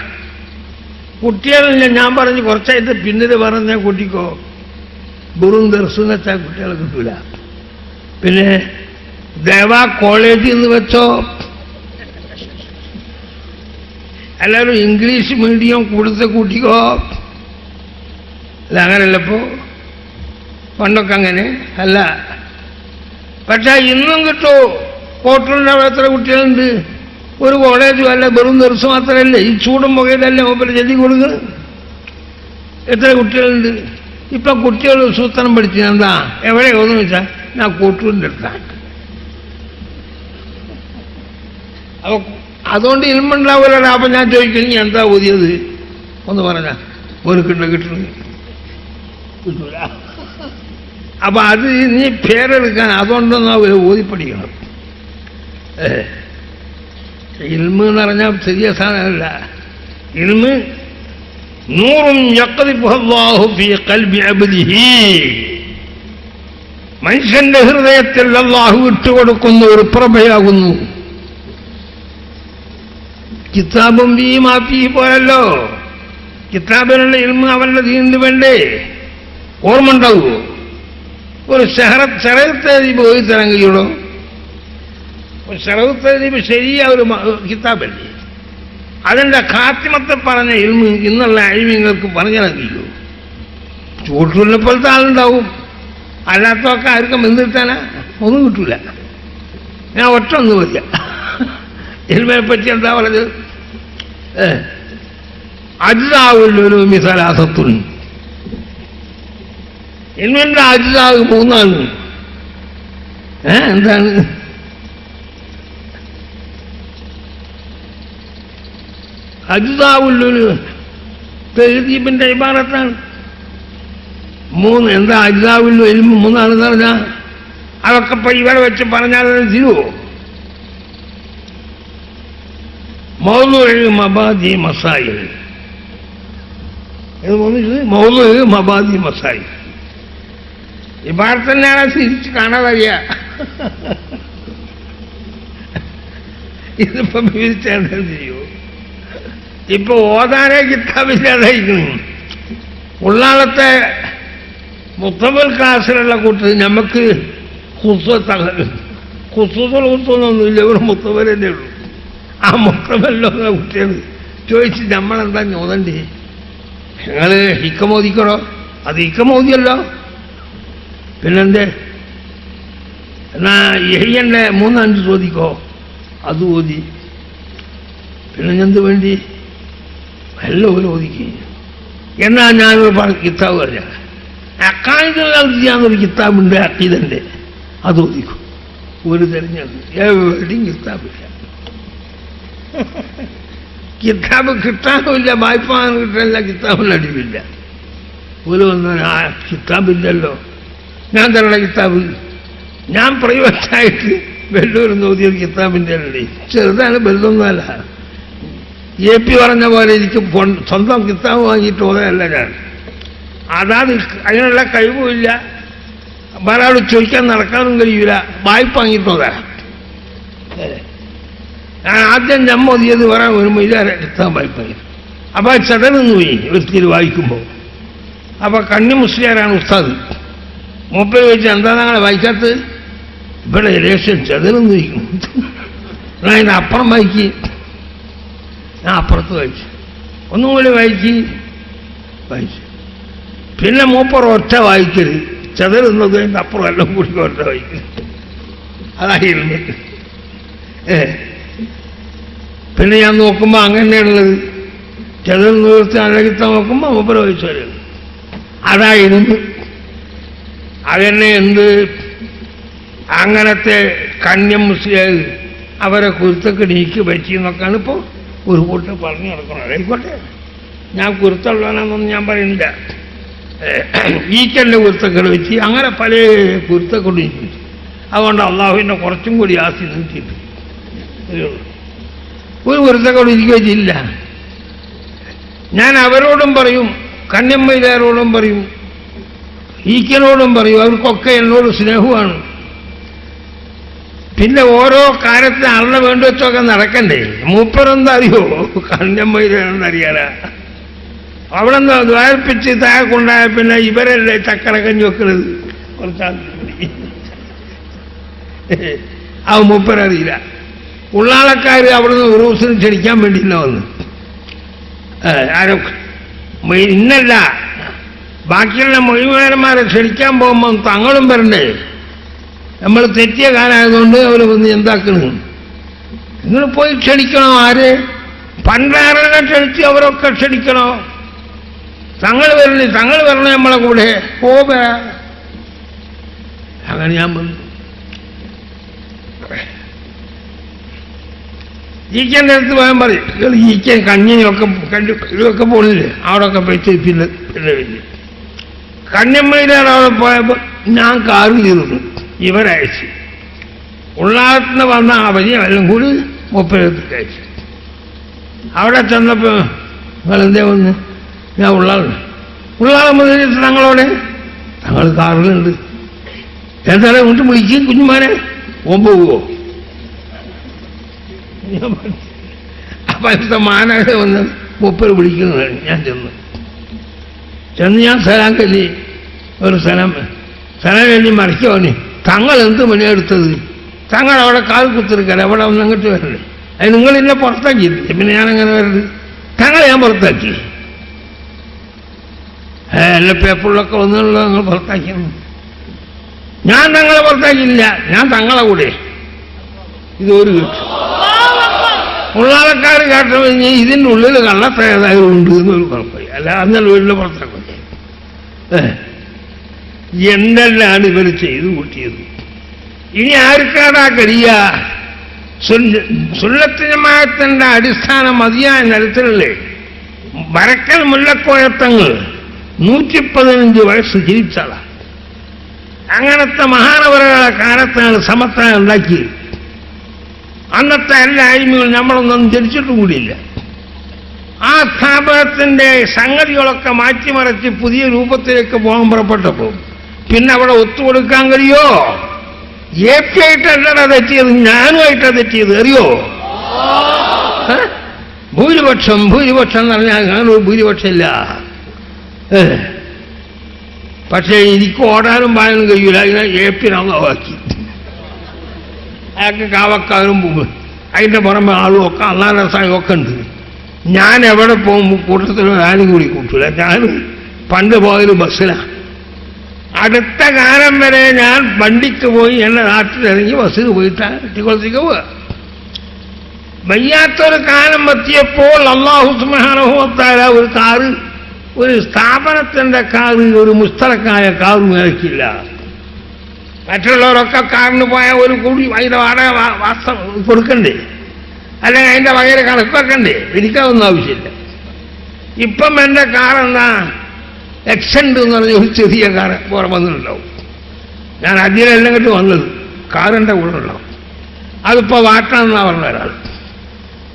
Speaker 2: കുട്ടികളില്ല. ഞാൻ പറഞ്ഞു കുറച്ചായിട്ട് പിന്നീട് പറഞ്ഞ കുട്ടിക്കോ വെറും ദർസെന്ന് വെച്ചാൽ കുട്ടികളെ കിട്ടൂല. പിന്നെ ദേവാ കോളേജിൽ നിന്ന് വെച്ചോ, എല്ലാവരും ഇംഗ്ലീഷ് മീഡിയം കൂടുതൽ കൂട്ടിക്കോ. അല്ല, അങ്ങനല്ലപ്പോ പണ്ടൊക്കെ അങ്ങനെ അല്ല. പക്ഷെ ഇന്നും കിട്ടൂ. കോട്ടൂരിൻ്റെ അവിടെ എത്ര കുട്ടികളുണ്ട്? ഒരു കോളേജും അല്ല, വെറും ദർസ് മാത്രമല്ല. ഈ ചൂടും പുകയിലല്ലേ മൂപ്പര് ചെല്ലി കൊടുക്കുന്നത്. എത്ര കുട്ടികളുണ്ട്? ഇപ്പം കുട്ടികൾ സൂത്രം പഠിച്ചു. എന്താ എവിടെയോന്ന് വെച്ചാൽ ഞാൻ കോട്ടൂരിൻ്റെ അടുത്താണ്. അപ്പൊ അതുകൊണ്ട് ഇൽമുണ്ടാവില്ല. അപ്പൊ ഞാൻ ചോദിക്കുന്നു, എന്താ ഓതിയത് ഒന്ന് പറഞ്ഞാ ഒരു കിട്ടുന്നു കിട്ടൂല. അപ്പൊ അത് നീ പേരെടുക്കാൻ അതുകൊണ്ടൊന്നും അവർ ഓതിപ്പടിക്കണം. ഇൽമ് എന്ന് പറഞ്ഞാൽ ചെറിയ സാധനമല്ല. ഇൽമ് നൂറും യഖ്ദിഫുഹു ഫീ ഖൽബി അബ്ദിഹി, മനുഷ്യന്റെ ഹൃദയത്തിൽ അല്ലാഹു ഇട്ടുകൊടുക്കുന്ന ഒരു പ്രഭയാകുന്നു. കിതാബും ബി മാഫി പോലല്ലോ. കിതാബിനുള്ള ഇൽമ് അവരുടെ ദീനിന് വേണ്ടേ? ഓർമ്മ ഉണ്ടാവുമോ? ഒരു ശരത്തെഴുതി പോയി തരാൻ കഴിയുള്ളൂ. ശരത്തെഴുതി ശരിയാ ഒരു കിതാബല്ലേ. അതിൻ്റെ ഖാത്തിമത്തെ പറഞ്ഞ ഇൽമ് ഇന്നുള്ള അഴിമീങ്ങൾക്ക് പറഞ്ഞു കഴിയൂ. ചൂട്ടുള്ള പോലത്തെ ആളുണ്ടാവും. അല്ലാത്തൊക്കെ ആർക്കും എന്ത് കിട്ടാനാ? ഒന്നും കിട്ടൂല. ഞാൻ ഒറ്റ ഒന്നും വരില്ല. ഇൽമിനെ പറ്റി എന്താ പറഞ്ഞത്? അജ്സാവുള്ളൊരു മിസലാസത്തുൻ. ഇൽമിന്റെ അജ്സാവ് 3 എന്താണ്? അജ്സാവുള്ളൊരു തെഹ്ദീബിന്റെ ഇബാറത്താണ്. 3 എന്താ അജ്സാവുള്ളു? ഇൽമ് 3 പറഞ്ഞാൽ അതൊക്കെ ഇപ്പൊ ഇവിടെ വെച്ച് പറഞ്ഞാൽ തീരുവോ? മൗദൂഇ മബാദി മസായിൽ. മൗദൂഇ മബാദി മസായിൽ ഇബാറത്തന്നെയാണ് തിരിച്ച് കാണാതറിയ. ഇതിപ്പോ വിവരിച്ചെന്താ ചെയ്യൂ? ഇപ്പൊ ഓതാനേ കിതാബില്ലാതായിരിക്കുന്നു. ഉള്ളാളത്തെ മുത്തബൽ ക്ലാസ്സിലുള്ള കൂട്ടർ നമുക്ക് കുത്തൊന്നൊന്നുമില്ല. ഒരു മുത്തബലല്ലേ ഉള്ളൂ. ആ മുത്തബല്ലോ കുട്ടികൾ ചോദിച്ച് നമ്മളെന്താ ഓതണ്ടേ? നിങ്ങൾ ഹിക്കമോദിക്കണോ? അത് ഹിക്കമോദിയല്ലോ. പിന്നെന്തേ? എന്നാ യഹിയൻ്റെ 3-5 ചോദിക്കോ? അത് ഓതി. പിന്നെ എന്ത് വേണ്ടി? എല്ലാം ഓദിക്കുക. എന്നാ ഞാനൊരു കിതാബ് പറഞ്ഞ അക്കായിന്നൊരു കിതാബുണ്ട്, അക്കീദൻ്റെ. അത് ഓദിക്കും. ഒരു തെരഞ്ഞത് എവിടെയും കിതാബില്ല. കിതാബ് കിട്ടാനുമില്ല, വായ്പാൻ കിട്ടാനില്ല, കിതാബിൽ അടിവില്ല. ഒരു വന്നാൽ ആ കിതാബില്ലല്ലോ, ഞാൻ തരണ കിതാബ്. ഞാൻ പ്രൈവറ്റായിട്ട് വെല്ലൂർ നോക്കിയ കിതാബിൻ്റെ അല്ലേ. ചെറുതാണ്, വലുതൊന്നുമല്ല. AP പറഞ്ഞ പോലെ എനിക്ക് സ്വന്തം കിതാബ് വാങ്ങിയിട്ട് ഓതല്ല ഞാൻ. അതാണ് അതിനുള്ള കഴിവുമില്ല. ഒരാൾ ചോദിക്കാൻ നടക്കാനും കഴിയൂല. വായ്പ വാങ്ങിയിട്ട് ഓതാ. ഞാൻ ആദ്യം ജമ്മതിയത് പറയാൻ വരുമ്പോൾ ഇതെടുത്താൻ വായിപ്പത്. അപ്പോൾ ചെതലെന്ന് പോയി ഒരിക്കൽ വായിക്കുമ്പോൾ. അപ്പോൾ കണ്ണി മുസ്ലിയാരാണ് ഉസ്താദ്. മൂപ്പര് ചോദിച്ചാൽ എന്താ ഞങ്ങളെ വായിക്കാത്തത്? ഇവിടെ രേഷൻ ചെതലെന്ന് വയ്ക്കും. ഞാൻ അതിൻ്റെ അപ്പുറം വായിക്ക്. ഞാൻ അപ്പുറത്ത് വായിച്ചു. ഒന്നും കൂടി വായിച്ചു. പിന്നെ മൂപ്പർ ഒറ്റ വായിക്കരുത്, ചെതലുന്നത് അതിൻ്റെ അപ്പുറം എല്ലാം കൂടി ഒറ്റ വായിക്കരുത്. അതായിരുന്നു. പിന്നെ ഞാൻ നോക്കുമ്പോൾ അങ്ങനെയുള്ളത് ചെതൽ നിർത്തി അഴകിത്ത നോക്കുമ്പോൾ മൂപ്പർ വായിച്ചു വരുന്നത് അതായിരുന്നു. അതന്നെ എന്ത് അങ്ങനത്തെ കന്യം മുസ്ലിം അവരെ കുരുത്തൊക്കെ നീക്കി പറ്റിയെന്നൊക്കെയാണ് ഇപ്പോൾ ഒരു കൂട്ടം പറഞ്ഞു നടക്കുന്നത്. ആയിക്കോട്ടെ, ഞാൻ കുരുത്തുള്ളവനാണെന്നൊന്നും ഞാൻ പറയുന്നില്ല. ഈക്കൻ്റെ കുരുത്തക്കൾ വെച്ച് അങ്ങനെ പല കുരുത്തക്കൊണ്ട് നീക്കി. അതുകൊണ്ട് അള്ളാഹുവിനെ കുറച്ചും കൂടി ആസ്തി നീട്ടിയിട്ട് ഒരു കുരുത്തക്കൊണ്ട് എനിക്ക് വെച്ചില്ല. ഞാൻ അവരോടും പറയും, കന്യമ്മയിലാരോടും പറയും, ഈക്കനോടും പറയും, അവർക്കൊക്കെ എന്നോട് സ്നേഹമാണ്. പിന്നെ ഓരോ കാര്യത്തിന് അള്ള വേണ്ടി വെച്ചൊക്കെ നടക്കണ്ടേ. മൂപ്പരെന്താ അറിയോ? കന്യമ്മയിലെന്നറിയാല. അവിടെ നിന്ന് ദ്വാരപ്പിച്ച് താഴെ കൊണ്ടായ പിന്നെ ഇവരല്ലേ ചക്കരക്കഞ്ഞി വെക്കുന്നത്. കുറച്ചാൽ അത് മൂപ്പരറിയില്ല. ഉള്ളാളക്കാർ അവിടുന്ന് ഒരു ദിവസം ക്ഷണിക്കാൻ വേണ്ടിയില്ല വന്ന്. ആരൊക്കെ ഇന്നല്ല, ബാക്കിയുള്ള മൊഴിമാരന്മാരെ ക്ഷണിക്കാൻ പോകുമ്പം തങ്ങളും വരണ്ടേ. നമ്മൾ തെറ്റിയ കാലമായതുകൊണ്ട് അവർ വന്ന് എന്താക്കണ്, നിങ്ങൾ പോയി ക്ഷണിക്കണോ? ആര്? പണ്ടാരനെ ക്ഷണിച്ച് അവരൊക്കെ ക്ഷണിക്കണോ? തങ്ങൾ വരണേ, തങ്ങൾ വരണേ നമ്മളെ കൂടെ. അങ്ങനെ ഞാൻ വന്നു. ഈക്കൻ്റെ അടുത്ത് പോയാൻ പറയും, ഈക്കൻ കഞ്ഞിനൊക്കെ കണ്ടു ഇതൊക്കെ പോണില്ലേ, അവിടെയൊക്കെ പോയി പിന്നെ വലിയ കന്യമ്മയിലാണ്. അവിടെ പോയപ്പോൾ ഞാൻ കാറ് തീർന്നു. ഇവരയച്ചു. ഉള്ളാളത്തിന് വന്ന അവധി എല്ലാം കൂടി 30 അയച്ചു. അവിടെ ചെന്നപ്പോൾ നിങ്ങളെന്തേ വന്ന്? ഞാൻ ഉള്ളാളം മുതൽ തങ്ങളോടെ തങ്ങൾ കാറിലുണ്ട്. എന്തായാലും കൊണ്ട് വിളിക്കും കുഞ്ഞുമാനെ പോവോ? അപ്പം അടുത്ത മാനകത വന്ന് 30 വിളിക്കുന്നതാണ്. ഞാൻ ചെന്ന് ഞാൻ സ്ഥലം കല്ലി ഒരു സ്ഥലം കല്ലി മറിക്കുവാണ്. തങ്ങൾ എന്ത് പണിയെടുത്തത്? തങ്ങൾ അവിടെ കാൽ കുത്തിരിക്കല, അവിടെ ഒന്ന് അങ്ങോട്ട് വരണ്ടേ. അത് നിങ്ങൾ എന്നെ പുറത്താക്കിയില്ല. പിന്നെ ഞാനങ്ങനെ വരരുത്. തങ്ങളെ ഞാൻ പുറത്താക്കി. എല്ലാ പേപ്പറിലൊക്കെ വന്നുള്ള നിങ്ങൾ പുറത്താക്കിയാണ്. ഞാൻ തങ്ങളെ പുറത്താക്കിയില്ല, ഞാൻ തങ്ങളെ കൂടെ. ഇതൊരു ഉള്ളാളക്കാർ കേട്ട ഇതിൻ്റെ ഉള്ളിൽ കള്ളത്തേതായതുണ്ട് എന്നൊരു കുഴപ്പമില്ല. അല്ല അന്നല്ല വീട്ടിൽ പുറത്താക്കി. എന്തെല്ലാം ഇവർ ചെയ്തു കൂട്ടിയത്. ഇനി ആർക്കാടാ കഴിയ? സുന്നത്ത് ജമാഅത്തിന്റെ അടിസ്ഥാനം മതിയായ നിലത്തിലല്ലേ. ബരക്കൽ മുല്ലക്കോയത്തങ്ങൾ 115 വയസ്സ് ജീവിച്ചതാണ്. അങ്ങനത്തെ മഹാനവറുകളുടെ കാലത്താണ് സമത്വം ഉണ്ടാക്കിയത്. അന്നത്തെ എല്ലാ അഴിമകളും നമ്മളൊന്നും ജനിച്ചിട്ടും കൂടിയില്ല. ആ സ്ഥാപനത്തിന്റെ സംഗതികളൊക്കെ മാറ്റിമറിച്ച് പുതിയ രൂപത്തിലേക്ക് പോകാൻ പുറപ്പെട്ടപ്പോൾ പിന്നെ അവിടെ ഒത്തുകൊടുക്കാൻ കഴിയോ? AP ആയിട്ടല്ലടാ തെറ്റിയത്, ഞാനുമായിട്ടാണ് തെറ്റിയത്. അറിയോ? ഭൂരിപക്ഷം എന്ന് പറഞ്ഞാൽ ഞാനൊരു ഭൂരിപക്ഷമില്ല. പക്ഷേ എനിക്ക് ഓടാനും പായാനും കഴിയൂല. അതിനെ AP ആക്കി അയാൾക്ക് കാവക്കാരും പോകും. അതിൻ്റെ പുറമെ ആളും ഒക്കെ അന്നാ രസായും ഒക്കെ ഉണ്ട്. ഞാൻ എവിടെ പോകുമ്പോൾ കൂട്ടത്തിൽ ഞാനും കൂടി കൂട്ടില്ല. ഞാൻ പണ്ട് പോയൊരു ബസ്സിലാണ്. അടുത്ത കാലം വരെ ഞാൻ വണ്ടിക്ക് പോയി എൻ്റെ നാട്ടിലിറങ്ങി ബസ്സിന് പോയിട്ടാണ് കുട്ടിക്കുളത്തേക്ക് പോവുക. വയ്യാത്തൊരു കാലം എത്തിയപ്പോൾ അല്ലാഹു സുബ്ഹാനഹു വ തആല ഒരു കാറ്, ഒരു സ്ഥാപനത്തിൻ്റെ കാറ്, ഒരു മുസ്തറക്കായ കാറ് മേടിക്കില്ല. മറ്റുള്ളവരൊക്കെ കാറിന് പോയാൽ ഒരു കൂടി അതിൻ്റെ വാടക കൊടുക്കണ്ടേ, അല്ലെങ്കിൽ അതിൻ്റെ വകയിൽ കണക്ക് വെക്കണ്ടേ. എനിക്കതൊന്നും ആവശ്യമില്ല. ഇപ്പം എൻ്റെ കാറെന്നാ എക്സെൻഡ് എന്ന് പറഞ്ഞ ഒരു ചെറിയ കാർ പുറ വന്നിട്ടുണ്ടാവും. ഞാൻ അതിലെല്ലാം കിട്ടി വന്നത് കാറിൻ്റെ കൂടെ ഉണ്ടാവും. അതിപ്പോൾ മാറ്റണമെന്നാണ് പറഞ്ഞ ഒരാൾ.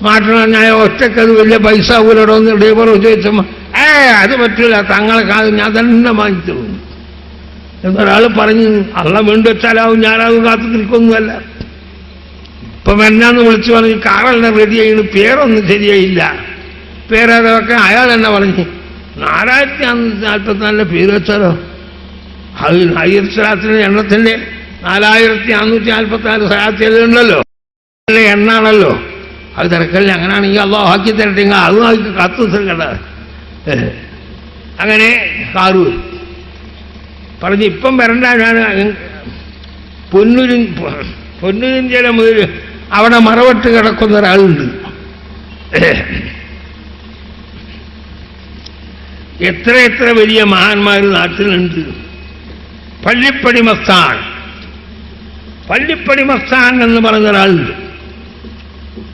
Speaker 2: മാറ്റണം ഞാൻ ഒറ്റക്കത് വലിയ പൈസ കൂലോടൊന്ന് ഡ്രൈവർ ചോദിച്ചപ്പോൾ അത് പറ്റില്ല, തങ്ങളെ കാത് ഞാൻ തന്നെ വാങ്ങിച്ചുള്ളൂ എന്നൊരാൾ പറഞ്ഞു. അള്ള വേണ്ടി വെച്ചാലാവും, ഞാനത് കാത്തു നിൽക്കൊന്നുമല്ല. ഇപ്പൊ മെന്നാന്ന് വിളിച്ചു പറഞ്ഞ് കാറെല്ലാം റെഡിയായി, പേരൊന്നും ശരിയായില്ല, പേരതൊക്കെ അയാൾ തന്നെ പറഞ്ഞു 4444 പേര് വെച്ചാലോ. അത് ഹയ്യത്തിൻ്റെ എണ്ണത്തിൻ്റെ 4444 സഹായത്തിലുണ്ടല്ലോ, എണ്ണാണല്ലോ. അത് തിരക്കല്ല. അങ്ങനെയാണെങ്കിൽ അള്ളാഹു ആക്കി തരട്ടെ, അതും ആക്കി കത്ത് കണ്ട. അങ്ങനെ കാറ് പറഞ്ഞ് ഇപ്പം വരണ്ട, ഞാൻ പൊന്നുരിഞ്ചല മുതൽ അവിടെ മറവട്ട് കിടക്കുന്ന ഒരാളുണ്ട്. എത്ര വലിയ മഹാന്മാർ നാട്ടിലുണ്ട്. പള്ളിപ്പടി മസ്താൻ എന്ന് പറഞ്ഞ ഒരാളുണ്ട്.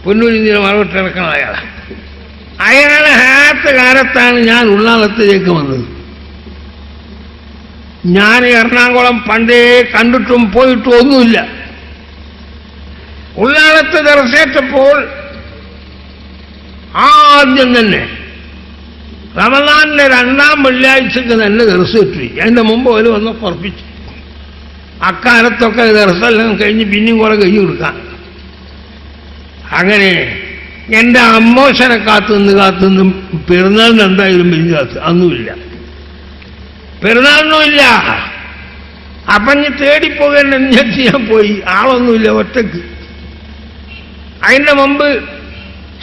Speaker 2: പൊന്നൂരിഞ്ചിന് മറവിട്ട് കിടക്കണ അയാളെ ഹാത്ത കാലത്താണ് ഞാൻ ഉള്ളാളത്തിലേക്ക് വന്നത്. ഞാൻ എറണാകുളം പണ്ടേ കണ്ടിട്ടും പോയിട്ടും ഒന്നുമില്ല. ഉള്ളാളത്ത് ദർശിച്ചപ്പോൾ ആദ്യം തന്നെ റമദാനിലെ 2ാം വെള്ളിയാഴ്ചക്ക് തന്നെ ദർശിച്ചു. അതിൻ്റെ മുമ്പ് ഒരു വന്ന് ഉറപ്പിച്ചു. അക്കാലത്തൊക്കെ ദർശനം കഴിഞ്ഞ് പിന്നെയും കുറെ കൈ കൊടുക്കാം. അങ്ങനെ എൻ്റെ അമ്മോശനെ കാത്തുനിന്ന് പെരുന്നാളിന് എന്തായാലും പിരിഞ്ഞു കാത്ത് അന്നുമില്ല, പെരുന്നാളിനുമില്ല. അപ്പം ഞാൻ തേടിപ്പോകേണ്ട ഞാൻ പോയി, ആളൊന്നുമില്ല, ഒറ്റക്ക്. അതിൻ്റെ മുമ്പ്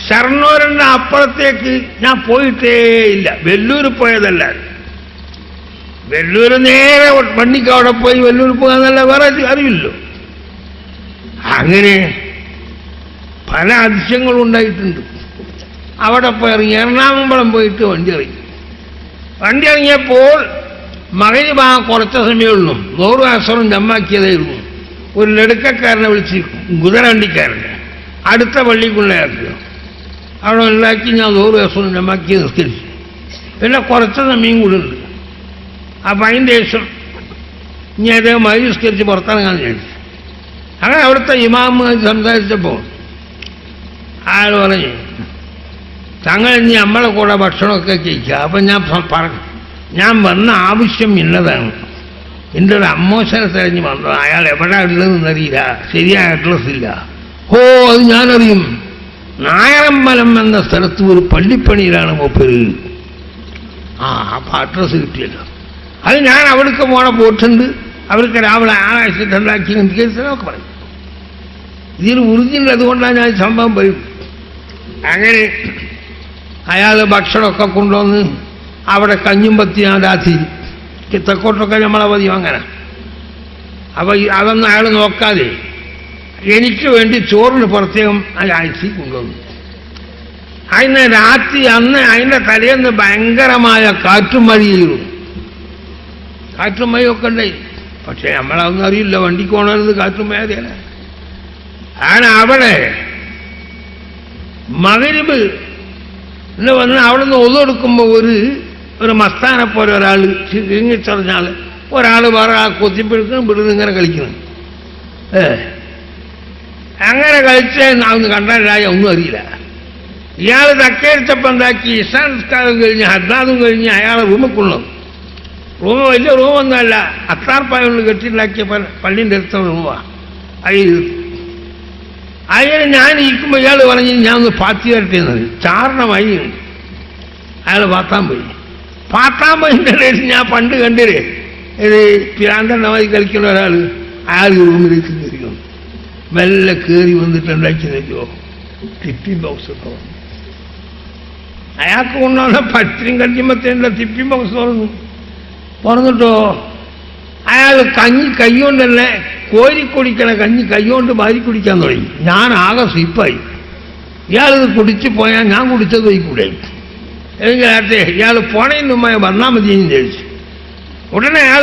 Speaker 2: ഷർണൂരിൻ്റെ അപ്പുറത്തേക്ക് ഞാൻ പോയിട്ടേയില്ല. വെല്ലൂർ പോയതല്ല. വെല്ലൂർ നേരെ വണ്ടിക്ക് അവിടെ പോയി വെല്ലൂർ പോകാന്നല്ല വേറെ അറിയില്ലോ. അങ്ങനെ പല അതിശയങ്ങളും ഉണ്ടായിട്ടുണ്ട്. അവിടെ പോയി ഇറങ്ങി എറണാകുളം പോയിട്ട് വണ്ടി ഇറങ്ങിയപ്പോൾ മകരീബ് കുറച്ച സമയമുള്ളൂ. 100 അസറും ജമ്മാക്കിയതായിരുന്നു. ഒരു ലടുക്കക്കാരനെ വിളിച്ച്, കുതിരവണ്ടിക്കാരനെ അടുത്ത പള്ളിക്കുള്ളയാക്കുക. അവിടെ ഉണ്ടാക്കി ഞാൻ 100 അസറും ജമ്മാക്കി നിസ്കരിച്ചു. പിന്നെ കുറച്ച സമയം കൂടെ ഉണ്ട്. അപ്പം അതിൻ്റെ ശേഷം ഇനി അദ്ദേഹം മരിസ്കരിച്ച് പുറത്തിറങ്ങാൻ ചോദിച്ചു. അങ്ങനെ അവിടുത്തെ ഇമാമുമായി സംസാരിച്ചപ്പോൾ അയാൾ പറഞ്ഞു, തങ്ങൾ ഇനി നമ്മളെ കൂടെ ഭക്ഷണമൊക്കെ കഴിക്കുക. അപ്പം ഞാൻ വന്ന ആവശ്യം ഇന്നതാണ്. എൻ്റെ ഒരു അമ്മോശനെ തിരഞ്ഞ് വന്നത്. അയാൾ എവിടെ ഉള്ളതെന്നറിയില്ല, ശരിയായ അഡ്രസ് ഇല്ല. ഓ, അത് ഞാനറിയും. നായരമ്പലം എന്ന സ്ഥലത്ത് ഒരു പള്ളിപ്പണിയിലാണ് മൂപ്പര്. അപ്പം അഡ്രസ് കിട്ടിയല്ലോ. അത് ഞാൻ അവിടേക്ക് പോയിട്ടുണ്ട്. അവർക്ക് രാവിലെ ആളാഴ്ചണ്ടാക്കി കേസൊക്കെ പറയും. ഇതിന് ഉറുതിയുണ്ട്, അതുകൊണ്ടാണ് ഞാൻ സംഭവം പറയും. അങ്ങനെ അയാൾ ഭക്ഷണമൊക്കെ കൊണ്ടുവന്ന് അവിടെ കഞ്ഞും പത്തി ആദാത്തി തെക്കോട്ടൊക്കെ നമ്മളെ പതിയും അങ്ങനെ. അപ്പം അതൊന്നും അയാൾ നോക്കാതെ എനിക്ക് വേണ്ടി ചോറിന് പ്രത്യേകം അയാഴ്ച കൊണ്ടുവന്നു. അതിന് രാത്രി അതിൻ്റെ തലേന്ന് ഭയങ്കരമായ കാറ്റും മഴയും ഉണ്ടായി. പക്ഷെ നമ്മളതൊന്നും അറിയില്ല, വണ്ടിക്ക് പോകണത് കാറ്റും മഴ അറിയാല. അങ്ങനെ അവിടെ മഗ്‌രിബ് വന്ന് അവിടെ നിന്ന് ഒതുകൊടുക്കുമ്പോൾ ഒരു മസ്താനെ പോലെ ഒരാൾ ഇങ്ങിച്ചറിഞ്ഞാൽ ഒരാൾ വേറെ കൊത്തിപ്പിടിക്കണം, വിടുന്ന് ഇങ്ങനെ കളിക്കണം. അങ്ങനെ കളിച്ച് അതൊന്ന് കണ്ടാലായ ഒന്നും അറിയില്ല. ഇയാൾ തക്കേരിച്ചപ്പം എന്താക്കി, ഇശാ നിസ്കാരം കഴിഞ്ഞ് ഹദ്ദാദും കഴിഞ്ഞ് അയാളെ റൂമിൽ കൊള്ളും. റൂമ് വലിയ റൂമൊന്നുമല്ല, അത്താർപ്പായുള്ള കെട്ടിണ്ടാക്കിയ പള്ളിൻ്റെ അടുത്തുള്ള റൂമാണ്. അതിന് ഞാൻ ഇരിക്കുമ്പോൾ ഇയാൾ പറഞ്ഞ് ഞാൻ ഒന്ന് പാത്തി വരട്ടെ എന്നത്. ചാരണമായി അയാൾ പാത്താൻ പോയിൻ്റെ ഇടയിൽ ഞാൻ പണ്ട് കണ്ടിരേ ഇത് പിരാന്തണ്ണമായി കളിക്കുന്ന ഒരാൾ അയാൾ റൂമിലേക്ക് കയറിയോ, മെല്ലെ കയറി വന്നിട്ട് ഉണ്ടാക്കി നോക്കിയോ ടിപ്പിംഗ് ബോക്സൊക്കെ വന്നു. അയാൾക്ക് കൊണ്ടുവന്ന പട്ടിയും കടിക്കുമ്പോഴത്തേണ്ട ടിപ്പിംഗ് ബോക്സ് തുറന്നിട്ടോ അയാൾ കഞ്ഞി കൈകൊണ്ട് തന്നെ കോരിക്കുടിക്കണ കഞ്ഞി കൈകൊണ്ട് വാരി കുടിക്കാൻ തുടങ്ങി. ഞാൻ ആകെ സ്ലിപ്പായി. ഇയാളിത് കുടിച്ച് പോയാൽ ഞാൻ കുടിച്ചത് പോയിക്കൂടെ, എനിക്കേ ഇയാൾ പോണതിന് മുമ്പ് വന്നാൽ മതി എന്ന് ചോദിച്ചു. ഉടനെ അയാൾ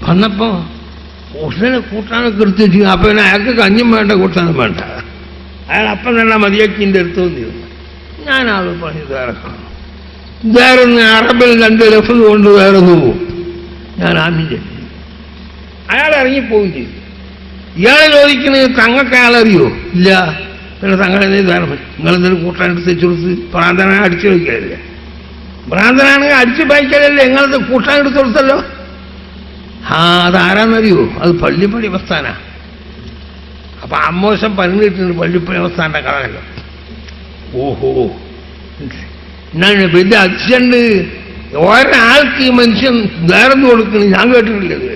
Speaker 2: വന്നപ്പോൾ ഉടനെ കൂട്ടാനൊക്കെ എടുത്ത് വെച്ചു. അപ്പം പിന്നെ അയാൾക്ക് കഞ്ഞും വേണ്ട കൂട്ടാനും വേണ്ട. അയാൾ അപ്പം തന്നെ മതിയാക്കിൻ്റെ അടുത്ത് വന്നിരുന്നു. ഞാൻ ആൾ പണി വേറെ അറബിൽ 2 ലഫ്സ് കൊണ്ട് വേറെ പോകും. ഞാൻ ആമീൻ ചെയ്തു. അയാൾ ഇറങ്ങിപ്പോവുകയും ചെയ്തു. ഇയാൾ ചോദിക്കുന്നത് തങ്ങൾക്ക് അയാളറിയോ? ഇല്ല. പിന്നെ തങ്ങളെ വേറെ നിങ്ങളെന്തെങ്കിലും കൂട്ടാനെടുത്ത് വെച്ചു കൊടുത്ത് ഭ്രാന്തനാണ് അടിച്ചു വയ്ക്കലല്ലേ? ഭ്രാന്തനാണെങ്കിൽ അടിച്ചു വായിക്കലല്ലേ? നിങ്ങളത് കൂട്ടാനെടുത്ത് കൊടുത്തല്ലോ. അതാരാന്നറിയോ? അത് പള്ളിപ്പടി പ്രസ്ഥാന. അപ്പൊ അമ്മോശം പറഞ്ഞിട്ടുണ്ട് പള്ളിപ്പുഴസ്ഥാന്റെ കടകല്ലോ. ഓഹോ, ഞാൻ വലിയ അതിശയുണ്ട്. ഒരാൾക്ക് ഈ മനുഷ്യൻ ധാരം കൊടുക്കണം ഞാൻ കേട്ടിട്ടില്ലത്.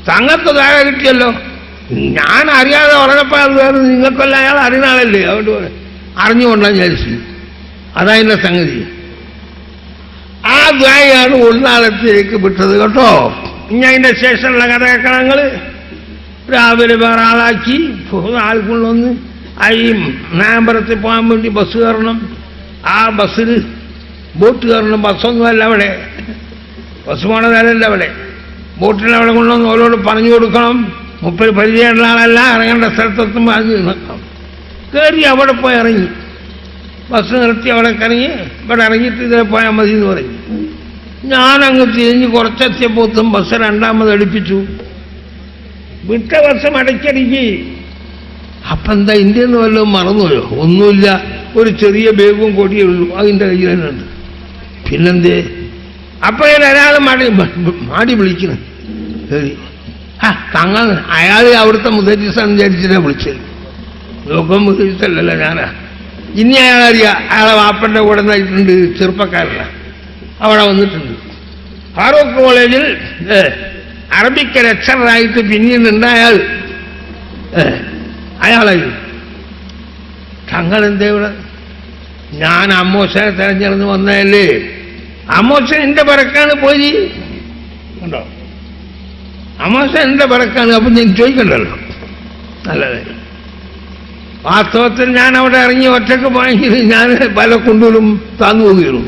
Speaker 2: തങ്ങൾക്ക് ധാര കിട്ടിയല്ലോ. ഞാൻ അറിയാതെ പറഞ്ഞപ്പോൾ അത് വേറെ നിങ്ങൾക്കല്ല, അയാൾ അറിയുന്ന ആളല്ലേ, അതുകൊണ്ട് അറിഞ്ഞുകൊണ്ടാണ് വിചാരിച്ചു. അതതിൻ്റെ സംഗതി. ആ ദ്വായാണ് ഉൾനാളത്തേക്ക് വിട്ടത് കേട്ടോ. ഇനി അതിൻ്റെ ശേഷമുള്ള കഥ കേൾക്കണം നിങ്ങൾ. രാവിലെ വേറെ ആളാക്കി ആൾക്കൊള്ളൊന്ന് ഈ നാമ്പറത്തിൽ പോകാൻ വേണ്ടി ബസ് കയറണം. ആ ബസ്സിൽ ബോട്ട് കയറണം. ബസ്സൊന്നുമല്ല അവിടെ, ബസ് പോണതല്ല അവിടെ. ബോട്ടിലവിടെ കൊണ്ടുവന്ന് ഓരോട് പറഞ്ഞു കൊടുക്കണം. മുപ്പത് പരിചയമുള്ള ആളല്ല. ഇറങ്ങേണ്ട സ്ഥലത്തെത്തുമ്പോൾ അത് നിൽക്കണം. കയറി അവിടെ പോയി ഇറങ്ങി. ബസ് നിർത്തി അവിടെ ഇറങ്ങി. ഇവിടെ ഇറങ്ങിയിട്ട് ഇതിൽ പോയാൽ മതി എന്ന് പറഞ്ഞു. ഞാനങ്ങ് തിരിഞ്ഞ് കുറച്ചെത്തിയപ്പോത്തും ബസ് രണ്ടാമത് അടുപ്പിച്ചു. വിട്ട ബസ് മടക്കടിക്ക്. അപ്പം എന്താ ഇന്ത്യയിൽ നിന്ന് വല്ലതും മറന്നുപോയോ? ഒന്നുമില്ല, ഒരു ചെറിയ ബേഗും കൊടിയേ ഉള്ളൂ, അതിൻ്റെ കയ്യിൽ തന്നെ ഉണ്ട്. പിന്നെന്തേ? അപ്പോഴൊരാൾ മാടി വിളിക്കണം. ശരി, തങ്ങൾ അയാൾ അവിടുത്തെ മുദരിസാണ് വിചാരിച്ചിട്ടാണ് വിളിച്ചത്. ലോകം മുദരിസല്ലല്ലോ ഞാനാ. ഇനി അയാളറിയാം, അയാളെ വാപ്പൻ്റെ കൂടെ നിന്നിട്ടുണ്ട്, ചെറുപ്പക്കാരനാണ്, അവിടെ വന്നിട്ടുണ്ട്. ഫാറൂഖ് കോളേജിൽ അറബിക്ക് ലെക്ചറായിട്ട് പിന്നീടുണ്ട് അയാളായി. തങ്ങളെന്തേ ഇവിടെ? ഞാൻ അമ്മോശനെ തെരഞ്ഞെടുന്ന് വന്നതല്ലേ. അമ്മോശൻ എൻ്റെ പിറക്കാണ് പോയി ഉണ്ടോ? അമ്മോശൻ എൻ്റെ പിറക്കാണ്. അപ്പം ഞാൻ ചോദിക്കണ്ടല്ലോ. നല്ലത്. വാസ്തവത്തിൽ ഞാൻ അവിടെ ഇറങ്ങി ഒറ്റക്ക് പോയെങ്കിൽ ഞാൻ പല കുണ്ടിലും താന്നു പോകുകയുള്ളൂ.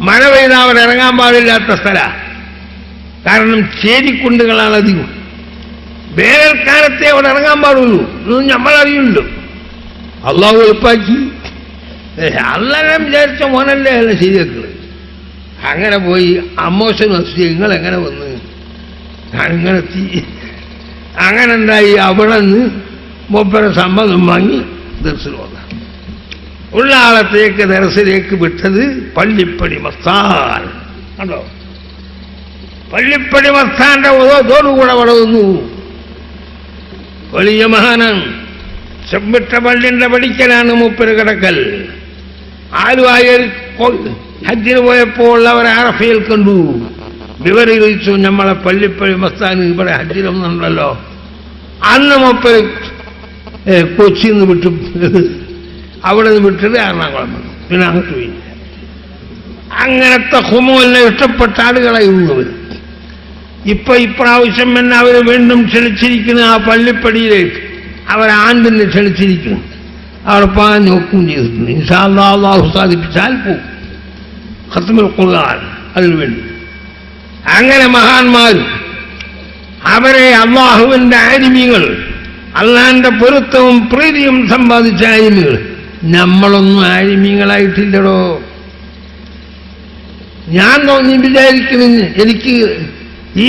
Speaker 2: മഴ പെയ്താൽ അവിടെ ഇറങ്ങാൻ പാടില്ലാത്ത സ്ഥലമാണ്. കാരണം ചേരിക്കുണ്ടുകളാണ് അധികം. വേനൽക്കാലത്തെ അവിടെ ഇറങ്ങാൻ പാടുള്ളൂ. ഇതൊന്നും നമ്മളറിയുള്ളൂ. അള്ളാഹു എളുപ്പാക്കി. അള്ളാഹ് വിചാരിച്ച മോനല്ലേ അല്ല ശരിയാക്കുന്നത്. അങ്ങനെ പോയി അമ്മോശൻ വസ്തു നിങ്ങളെങ്ങനെ വന്ന്? ഞാനിങ്ങനെ എത്തി. അങ്ങനെ ഉണ്ടായി. അവിടെ നിന്ന് മൂപ്പരെ സമ്മതം വാങ്ങി ദർശനം വന്ന ഉള്ള ആളത്തേക്ക് ദർശനേക്ക് വിട്ടത് പള്ളിപ്പടി മസ്താൻ കണ്ടോ. പള്ളിപ്പടി മസ്താന്റെ ഓതോടുകൂടെ അവിടെ വന്നു. വലിയ മഹാനാണ്. ചെമ്പിട്ട പള്ളിന്റെ പഠിക്കലാണ് മൂപ്പര് കിടക്കൽ. ആലുവായ ഹജ്ജിന് പോയപ്പോൾ അവർ അറഫയിൽ കണ്ടു. വിവരിച്ചു, നമ്മളെ പള്ളിപ്പടി മസ്താൻ ഇവിടെ ഹജ്ജിലൊന്നുണ്ടല്ലോ. അന്ന് മൂപ്പര് കൊച്ചിയിൽ നിന്ന് വിട്ടു, അവിടെ നിന്ന് വിട്ടിട്ട് എറണാകുളം വന്നു. പിന്നെ അങ്ങോട്ട് പോയി. അങ്ങനത്തെ ഹുമെല്ലാം ഇഷ്ടപ്പെട്ട ആളുകളായിരുന്നവർ. ഇപ്രാവശ്യം തന്നെ അവർ വീണ്ടും ക്ഷണിച്ചിരിക്കുന്നു ആ പള്ളിപ്പടിയിലേക്ക്. അവർ ആണ്ടിനെ ക്ഷണിച്ചിരിക്കുന്നു. അവിടെ പോകാൻ നോക്കുകയും ചെയ്തിട്ടുണ്ട്. ഇൻഷാ അല്ലാഹ് അല്ലാഹു സാധിപ്പിച്ചാൽ പോകും. ഖത്മുൽ ഖുർആൻ അതിനു വേണ്ടി. അങ്ങനെ മഹാന്മാർ, അവരെ അള്ളാഹുവിൻ്റെ ആലിമീങ്ങൾ, അള്ളാഹിന്റെ പൊരുത്തവും പ്രീതിയും സമ്പാദിച്ച ആലിമീങ്ങൾ. നമ്മളൊന്നും ആലിമീങ്ങളായിട്ടില്ലടോ. ഞാൻ തോന്നി വിചാരിക്കുന്നു, എനിക്ക് ഈ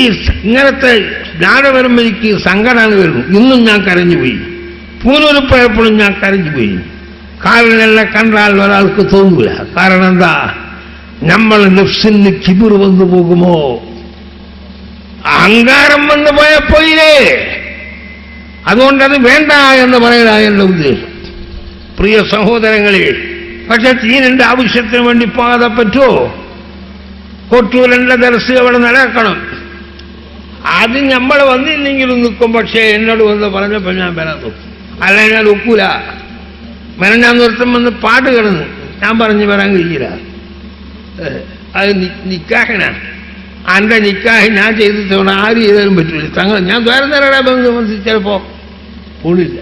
Speaker 2: ഇങ്ങനത്തെ ജ്ഞാനം വരുമ്പോൾ എനിക്ക് സങ്കടമാണ് വരുന്നു. ഇന്നും ഞാൻ കരഞ്ഞുപോയി. പൂനൂര് പോയപ്പോഴും ഞാൻ കരഞ്ഞുപോയി. കാലിനെല്ലാം കണ്ടാൽ ഒരാൾക്ക് തോന്നൂല. കാരണം എന്താ? നമ്മൾ നഫ്സിന് കിബിർ വന്നു പോകുമോ? അഹങ്കാരം വന്നു പോയപ്പോയില്ലേ. അതുകൊണ്ടത് വേണ്ട എന്ന് പറയാനാണ് എൻ്റെ ഉദ്ദേശം. പ്രിയ സഹോദരങ്ങളെ, പക്ഷെ ദീനിന്റെ ആവശ്യത്തിന് വേണ്ടി പോകാതെ പറ്റുമോ? കൊട്ടൂരന്റെ ദർസ് അവിടെ നടക്കണം. അത് നമ്മൾ വന്നില്ലെങ്കിലും നിൽക്കും. പക്ഷേ എന്നോട് വന്ന് പറഞ്ഞപ്പോൾ ഞാൻ വരാൻ നോക്കും. അല്ല ഞാൻ ഒക്കൂല. ഞാൻ നിർത്തം വന്ന് പാട്ട് കിടന്ന് ഞാൻ പറഞ്ഞു വരാൻ കഴിയില്ല. അത് നിക്കാഹിനാണ്. എൻ്റെ നിക്കാഹ് ഞാൻ ചെയ്തിട്ട് ആര് ചെയ്താലും പറ്റില്ല. തങ്ങൾ ഞാൻ വേറെ നേരം ചിലപ്പോൾ പോണില്ല.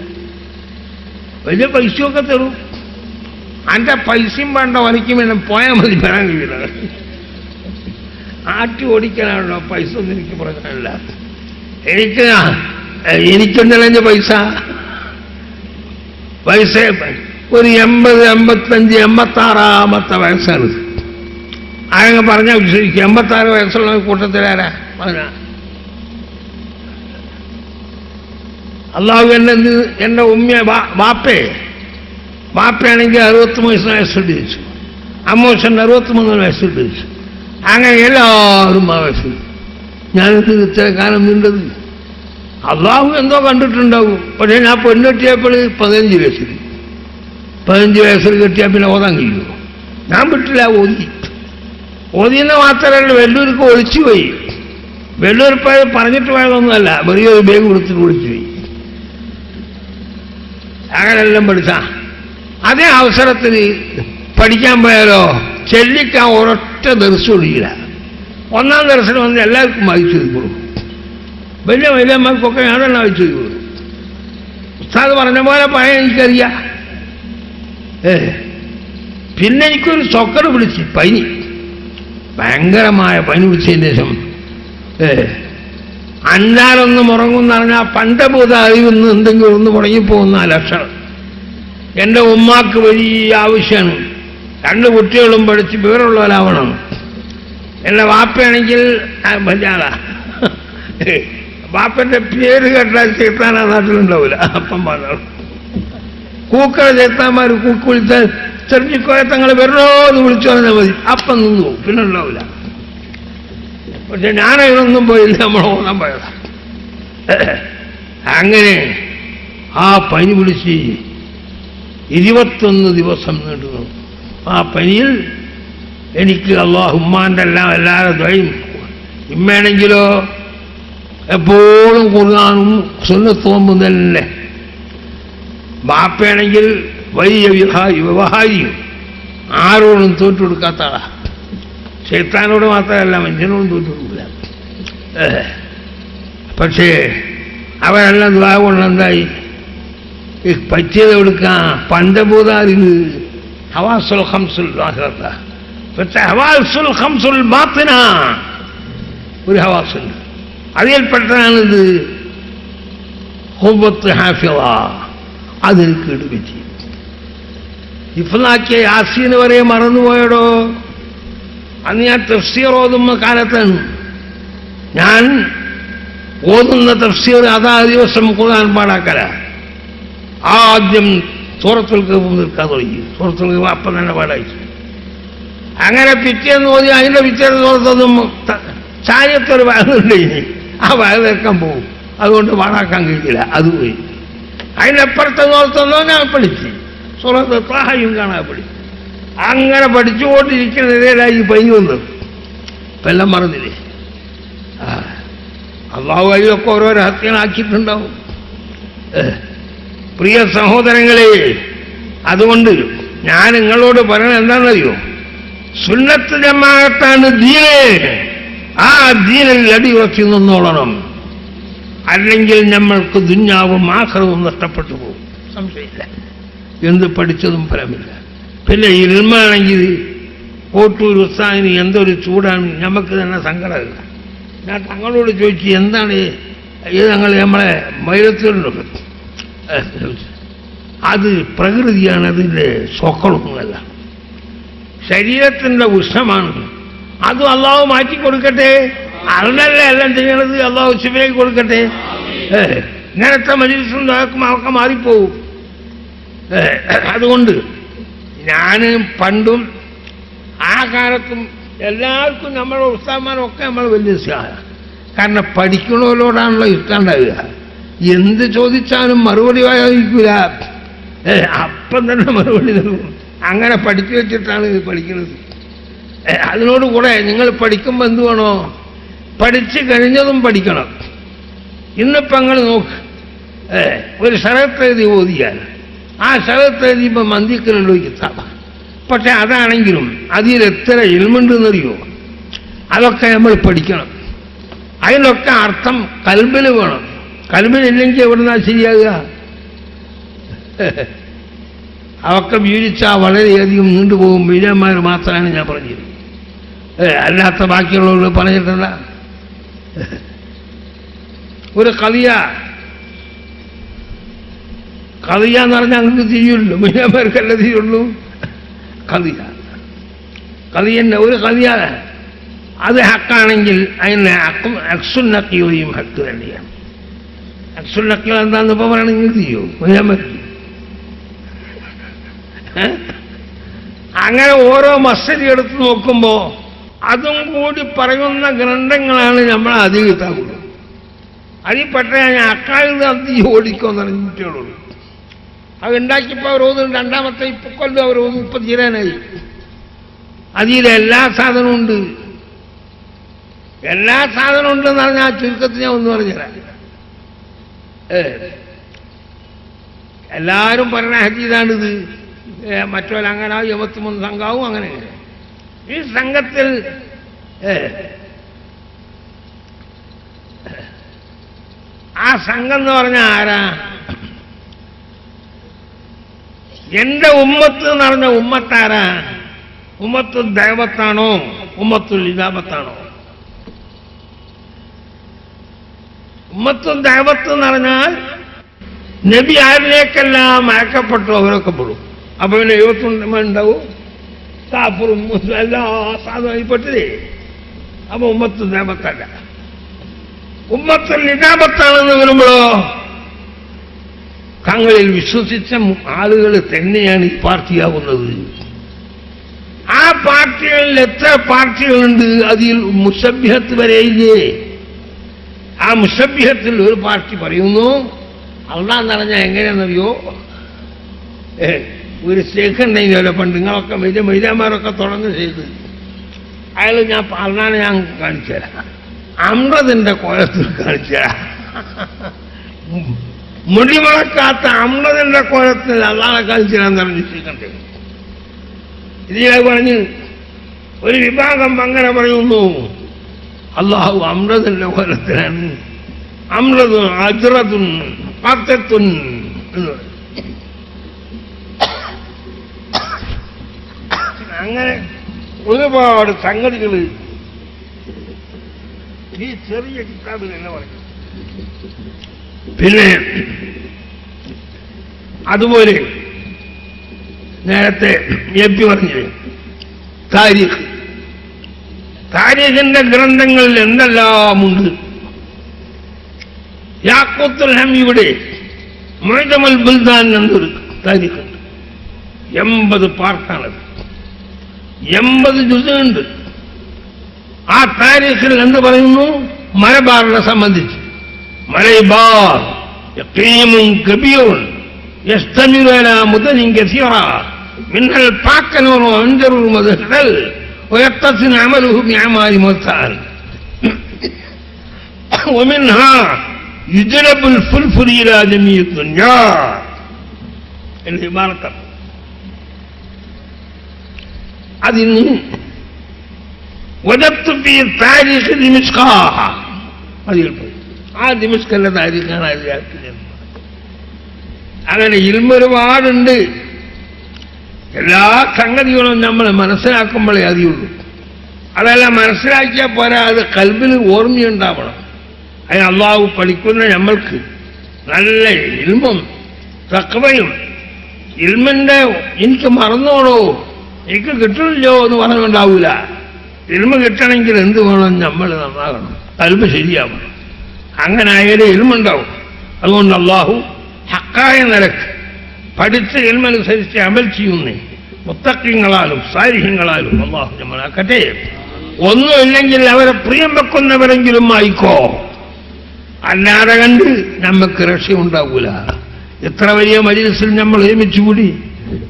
Speaker 2: വലിയ പൈസയൊക്കെ തരും. എൻ്റെ പൈസയും വേണ്ട, വനിക്കും വേണം, പോയാൽ മതി, വരാൻ കഴിയില്ല. ആട്ടി ഓടിക്കാനാണോ പൈസ ഒന്നും എനിക്ക് പറയാനില്ല. എനിക്കെന്നല്ല പൈസ ഒരു 80, 85, 86 വയസ്സാണ്. ആരെങ്കിലും പറഞ്ഞാൽ വിശ്വസിക്കും. 86 വയസ്സുള്ള കൂട്ടത്തിലാരാ പറഞ്ഞ? അള്ളാഹു എൻ്റെ ഉമ്മ ബാപ്പയാണെങ്കിൽ 63 വയസ്സുണ്ട് ചോദിച്ചു. അമ്മോശൻ 63 വയസ്സുണ്ട് ചോദിച്ചു. അങ്ങനെ എല്ലാവരും ആ വയസ്സ്. ഞാനിത് ഇത്ര കാലം നീണ്ടത് അള്ളാഹു എന്തോ കണ്ടിട്ടുണ്ടാവും. പക്ഷേ ഞാൻ പെണ്ണെട്ടിയപ്പോൾ 15 വയസ്സിൽ കെട്ടിയാൽ പിന്നെ ഓതാൻ കഴിയുമോ? ഞാൻ വിട്ടില്ല, ഓതിയെന്ന് മാത്രമല്ല വെല്ലൂർക്ക് ഒളിച്ചു പോയി. വെല്ലൂർ പോയത് പറഞ്ഞിട്ട് പോയതൊന്നുമല്ല, വെറിയ ഒരു ബാഗ് കൊടുത്തിട്ട് ഒളിച്ചു പോയി. അങ്ങനെല്ലാം പഠിച്ച അതേ അവസരത്തിൽ പഠിക്കാൻ പോയാലോ ചെല്ലിക്കാൻ ഒരൊറ്റ ദർശനം ഒഴിയില്ല. ഒന്നാം ദർശനം വന്ന് എല്ലാവർക്കും വായിച്ചു കൊടുക്കും. വലിയമ്മക്കൊക്കെ ഞാൻ തന്നെ വായിച്ചു കൊടുക്കും. ഉസ്താദ് പറഞ്ഞ പോലെ പറയാൻ എനിക്കറിയാം. പിന്നെ എനിക്കൊരു ചൊക്കട് പിടിച്ച് പനി, ഭയങ്കരമായ പനി പിടിച്ചതിന് ശേഷം അഞ്ചാറൊന്ന് മുറങ്ങുന്ന പറഞ്ഞാൽ പഞ്ചഭൂത അറിവെന്ന് എന്തെങ്കിലും ഒന്ന് മുടങ്ങിപ്പോകുന്ന ലക്ഷണം. എൻ്റെ ഉമ്മാക്ക് വലിയ ആവശ്യമാണ്. 2 കുട്ടികളും പഠിച്ച് വിവരമുള്ളവരാവണം. എൻ്റെ വാപ്പയാണെങ്കിൽ വലിയ ആളാ. വാപ്പൻ്റെ പേര് കേട്ടാൽ ചേത്താൻ ആ നാട്ടിലുണ്ടാവില്ല. അപ്പം പറഞ്ഞു കൂക്കള ചേത്താന്മാർ കൂക്ക് വിളിച്ചാൽ ചെറിഞ്ഞിക്കോയ തങ്ങൾ വരണോ എന്ന് വിളിച്ചു പറഞ്ഞാൽ മതി, അപ്പം നിന്നു, പിന്നെ ഉണ്ടാവില്ല. പക്ഷെ ഞാനതിനൊന്നും പോയില്ല, നമ്മൾ ഓടാൻ പോയതാ. അങ്ങനെ ആ പനി പിടിച്ച് 21 ദിവസം നീണ്ടു. ആ പനിയിൽ എനിക്ക് അള്ളാഹു ഉമ്മാൻ്റെ എല്ലാവരും ദ്വയും. ഇമ്മയാണെങ്കിലോ എപ്പോഴും ഖുർആനും സുന്നത്തും തന്നെ. ബാപ്പയാണെങ്കിൽ വലിയ വ്യവഹാരിയും, ആരോടും തോറ്റുകൊടുക്കാത്ത ആളാ. ശൈത്താനോട് മാത്രമല്ല മനുഷ്യനോടും തോറ്റുകൊടുക്കില്ല. പക്ഷേ അവരെല്ലാം ദ്വാ കൊണ്ടെന്തായി പറ്റിയത് കൊടുക്കാൻ പഞ്ചഭൂതാരിൽ ഹവാസുൽ ഖംസുൽ ലാഹിറത്ത. പക്ഷേ ഹവാസുൽ ഖംസുൽ ബാത്തിന ഒരു ഹവാസുണ്ട്, അതിൽപ്പെട്ടതാണിത്. ഹുബത്ത് ഹാഫിള, അതിന് കേടുപറ്റി. ഇഫ്ലാക്കിയ യാസീന് വരെ മറന്നുപോയടോ. അന്ന് ഞാൻ തഫ്സീർ ഓതുന്ന കാലത്താണ്. ഞാൻ ഓതുന്ന തഫ്സീർ അതാ ദിവസം ഖുർആൻ പാടാക്കല. ആദ്യം സൂറത്തുൽ കഹ്ഫ് നിൽക്കാൻ തുടങ്ങി. സൂറത്തുൽ കഹ്ഫ് അപ്പം തന്നെ പാടായിച്ചു. അങ്ങനെ പിറ്റേന്ന് ഓതി അതിൻ്റെ പിറ്റേന്ന് സൂറത്തൊന്നും ചായത്തൊരു ഭാഗമുണ്ട്. ഇനി ആ ഭാഗം കേൾക്കാൻ പോകും, അതുകൊണ്ട് പാടാക്കാൻ കഴിയില്ല, അത് പോയി. അതിനപ്പുറത്തെ സൂറത്തൊന്നോ ഞാൻ പഠിച്ചു. സൂറത്ത് ത്വാഹയും കാണാൻ പഠിച്ചു. അങ്ങനെ പഠിച്ചുകൊണ്ടിരിക്കുന്നതിനായി പനി വന്നു. ഇപ്പം എല്ലാം മറന്നില്ലേ? അള്ളാഹു അതിലൊക്കെ ഓരോ രഹസ്യങ്ങളാക്കിയിട്ടുണ്ടാവും. പ്രിയ സഹോദരങ്ങളെ, അതുകൊണ്ട് ഞാൻ നിങ്ങളോട് പറയണത് എന്താണെന്നറിയോ? സുന്നത്ത് ജമാഅത്താണ് ദീന്. ആ ദീനിൽ അടിയുറച്ചു നിന്നോളണം. അല്ലെങ്കിൽ നമ്മൾക്ക് ദുന്യാവും ആഖിറവും നഷ്ടപ്പെട്ടു പോകും, സംശയമില്ല. എന്ത് പഠിച്ചതും ഫലമില്ല. പിന്നെ ഇൽമാണെങ്കിൽ കോട്ടൂർ ഉസ്താദിന് എന്തൊരു ചൂടാണ്, നമുക്ക് തന്നെ സങ്കടമില്ല. ഞാൻ തങ്ങളോട് ചോദിച്ചു, എന്താണ് ഇത് നമ്മളെ മൈലത്തിലുണ്ട്? അത് പ്രകൃതിയാണ്, അതിൻ്റെ സ്വക്കളൊന്നുമല്ല, ശരീരത്തിൻ്റെ ഉഷ്ണമാണ്. അതും അള്ളാഹു മാറ്റിക്കൊടുക്കട്ടെ. അതിനല്ലേ എല്ലാം ചെയ്യണത്. അള്ളാഹു ശിവയ്ക്ക് കൊടുക്കട്ടെ. ഇങ്ങനത്തെ മനുഷ്യൻ ഒക്കെ മാറിപ്പോവും. അതുകൊണ്ട് ഞാൻ പണ്ടും ആ കാലത്തും എല്ലാവർക്കും നമ്മുടെ ഉസ്താദന്മാരൊക്കെ നമ്മൾ വലിയ ഇഷ്ടമാണ്. കാരണം പഠിക്കണവരോടാണല്ലോ ഇഷ്ടം ഉണ്ടാവുക. എന്ത് ചോദിച്ചാലും മറുപടി വായിക്കൂല, അപ്പം തന്നെ മറുപടി നൽകും. അങ്ങനെ പഠിച്ചു വെച്ചിട്ടാണ് ഇത് പഠിക്കുന്നത്. അതിനോടുകൂടെ നിങ്ങൾ പഠിക്കുമ്പോൾ എന്ത് വേണോ, പഠിച്ചു കഴിഞ്ഞതും പഠിക്കണം. ഇന്നിപ്പോൾ നിങ്ങൾ നോക്ക്, ഒരു സ്ഥലത്ത് എഴുതി ഓതിയാൽ ആ സ്ഥലത്ത് എഴുതിയപ്പോൾ മന്ദിക്കലുണ്ടോ കിതാബ്. പക്ഷെ അതാണെങ്കിലും അതിൽ എത്ര ഇൽമുണ്ടെന്നറിയോ? അതൊക്കെ നമ്മൾ പഠിക്കണം. അതിനൊക്കെ അർത്ഥം കൽബിൽ വേണം. കൽബിലില്ലെങ്കിൽ എവിടുന്നാ ശരിയാകുക? അതൊക്കെ വീഴ്ചാൽ വളരെയധികം നീണ്ടുപോകും. വീരന്മാർ മാത്രമാണ് ഞാൻ പറഞ്ഞത്, അല്ലാത്ത ബാക്കിയുള്ളവർ പറഞ്ഞിട്ടില്ല. ഒരു കവിയ എന്ന് പറഞ്ഞാൽ അങ്ങ് തിരിയുള്ളൂ, വീരന്മാർക്കല്ല തിരിയുള്ളൂ. കവിയന്നെ ഒരു കവിയ അത് ഹക്കാണെങ്കിൽ അതിന് അക്സുൽ നക്കിയും ഹക്ക് തന്നെയാണ്. അക്സുൽ നക്കിൽ എന്താണെന്ന് ഇപ്പൊ പറയണെങ്കിൽ ചെയ്യോ വീരന്മാർക്ക്? അങ്ങനെ ഓരോ മസ്സരി എടുത്ത് നോക്കുമ്പോൾ അതും കൂടി പറയുന്ന ഗ്രന്ഥങ്ങളാണ് നമ്മൾ അധികത്താകുള്ളൂ. അതിൽപ്പെട്ട ഞാൻ അക്കാലിൽ നടത്തി ഓടിക്കുമെന്ന് പറഞ്ഞിട്ടുള്ളൂ. അത് ഉണ്ടാക്കിയപ്പോൾ അവർ ഓതുന്നു. രണ്ടാമത്തെ ഇപ്പൊ കൊല്ലം അവർ ഓതുന്നു. ഇപ്പൊ തീരാനായി. അതിലെല്ലാ സാധനവും ഉണ്ട്. എല്ലാ സാധനവും ഉണ്ടെന്ന് പറഞ്ഞാൽ ആ ചുരുക്കത്തിൽ ഞാൻ ഒന്ന് പറഞ്ഞുതരാം. എല്ലാവരും പറഞ്ഞ ഹദീസാണിത്. മറ്റൊരു അങ്ങനെ 73 സംഘാവും അങ്ങനെ. ഈ സംഘത്തിൽ ആ സംഘം എന്ന് പറഞ്ഞാൽ ആരാ? എന്റെ ഉമ്മത്ത് എന്ന് പറഞ്ഞ ഉമ്മത്താരാ? ഉമ്മത്തുൽ ദഅവത്താണോ ഉമ്മത്തുൽ ഇജാബത്താണോ? ഉമ്മത്തുൽ ദഅവത്ത് എന്ന് പറഞ്ഞാൽ നബി ആരിലേക്കെല്ലാം അയക്കപ്പെട്ടു അവരൊക്കെ പെടും. അപ്പൊ പിന്നെ 71 ഉണ്ടാവും. കാഫറും എല്ലാ സാധനവും പെട്ടതേ. അപ്പൊ ഉമ്മത്തുൽ ദഅവത്തല്ല. ഉമ്മത്തുൽ ഇജാബത്താണെന്ന് വരുമ്പോഴോ തങ്ങളിൽ വിശ്വസിച്ച ആളുകൾ തന്നെയാണ് ഈ പാർട്ടിയാവുന്നത്. ആ പാർട്ടികളിൽ എത്ര പാർട്ടികളുണ്ട്? അതിൽ മുസബ്ബിഹത്ത് വരെയില്ലേ? ആ മുസബ്ബിഹത്തിൽ ഒരു പാർട്ടി പറയുന്നു അള്ളാഹ് പറഞ്ഞാൽ എങ്ങനെയാണെന്നറിയോ? ഒരു ശേഖുണ്ടെങ്കിലോ പണ്ട് നിങ്ങളൊക്കെ മൈദാമാരൊക്കെ തുടർന്ന് ചെയ്ത് അയാൾ അള്ളാനെ ഞാൻ കാണിച്ചു തരാം. അമ്രതിന്റെ കോലത്തിൽ കാണിച്ചു തരാം. മുടിമളക്കാത്ത അമ്രതിന്റെ കോലത്തിൽ അള്ളാനെ കാണിച്ചു തരാൻ പറഞ്ഞിട്ടുണ്ട്. ഇതിലെ പറഞ്ഞ് ഒരു വിഭാഗം അങ്ങനെ പറയുന്നു അള്ളാഹു അമ്രതിന്റെ കോലത്തിലാണ്. അമ്രതും അജ്റതും പത്തത്തും എന്ന് പറയും. അങ്ങനെ ഒരുപാട് സംഗതികൾ ഈ ചെറിയ കിതാബിൽ തന്നെ പറയും. പിന്നെ അതുപോലെ നേരത്തെ എപ്പി പറഞ്ഞത് താരീഖിന്റെ ഗ്രന്ഥങ്ങളിൽ എന്തെല്ലാമുണ്ട്. യാഖൂത്തുൽ ഹമീദിയുടെ മുഅ്ജമുൽ ബുൽദാൻ എന്നൊരു താരീഖുണ്ട്. 80 പാർട്ടാണത്. 80 ജുസുണ്ട്. ആ താരീഖിൽ എന്ത് പറയുന്നു? മലബാറിനെ സംബന്ധിച്ച് മലബാർ യഖീമുൻ കബീറുൻ യസ്തമിറു അലാ മുദനിൻ കസീറ മിനൽ പാക്കനൂർ വഅൻജറുൽ മദ്ഹൽ വയത്തസിൻ അമലുഹു ബിഅമാലി മുത്താൻ വമിൻഹാ യുജ്ലബുൽ ഫുൽഫുൽ ഇലാ ജമീഇ ദുനിയാ എന്ന് ഇബാറത്ത്. അതിന് وجدت في تاريخ دمشق ആ ദിമഷ്കല്ല താരീഖാണ് അതിലാക്കിയത്. അങ്ങനെ ഇൽമ ഒരുപാടുണ്ട്. എല്ലാ സംഗതികളും നമ്മൾ മനസ്സിലാക്കുമ്പോഴേ അറിയുള്ളൂ. അതെല്ലാം മനസ്സിലാക്കിയാൽ പോരാ, അത് കൽബിൽ ഓർമ്മയുണ്ടാവണം. അതിന് അള്ളാഹു പഠിക്കുന്ന നമ്മൾക്ക് നല്ല ഇൽമും തഖ്വയും. ഇൽമിന്റെ എനിക്ക് മറന്നോളൂ, എനിക്ക് കിട്ടണില്ലോ എന്ന് പറഞ്ഞുണ്ടാവൂല. ഇൽമ കിട്ടണമെങ്കിൽ എന്ത് വേണം? നമ്മൾ നന്നാകണം, കൽബ് ശരിയാവണം. അങ്ങനെ ആയാലും ഇൽമുണ്ടാവും. അതുകൊണ്ട് അള്ളാഹു ഹക്കായ നിലക്ക് പഠിച്ച ഇൽമനുസരിച്ച് അമൽ ചെയ്യുന്നേ മുത്തഖീങ്ങളാലും സാലിഹീങ്ങളാലും അള്ളാഹു നമ്മളാക്കട്ടെ. ഒന്നുമില്ലെങ്കിൽ അവരെ പ്രിയം വെക്കുന്നവരെങ്കിലും ആയിക്കോ. അല്ലാതെ കണ്ട് നമുക്ക് രക്ഷയുണ്ടാവൂല. എത്ര വലിയ മജ്‌ലിസിൽ നമ്മൾ ഒരുമിച്ചുകൂടി,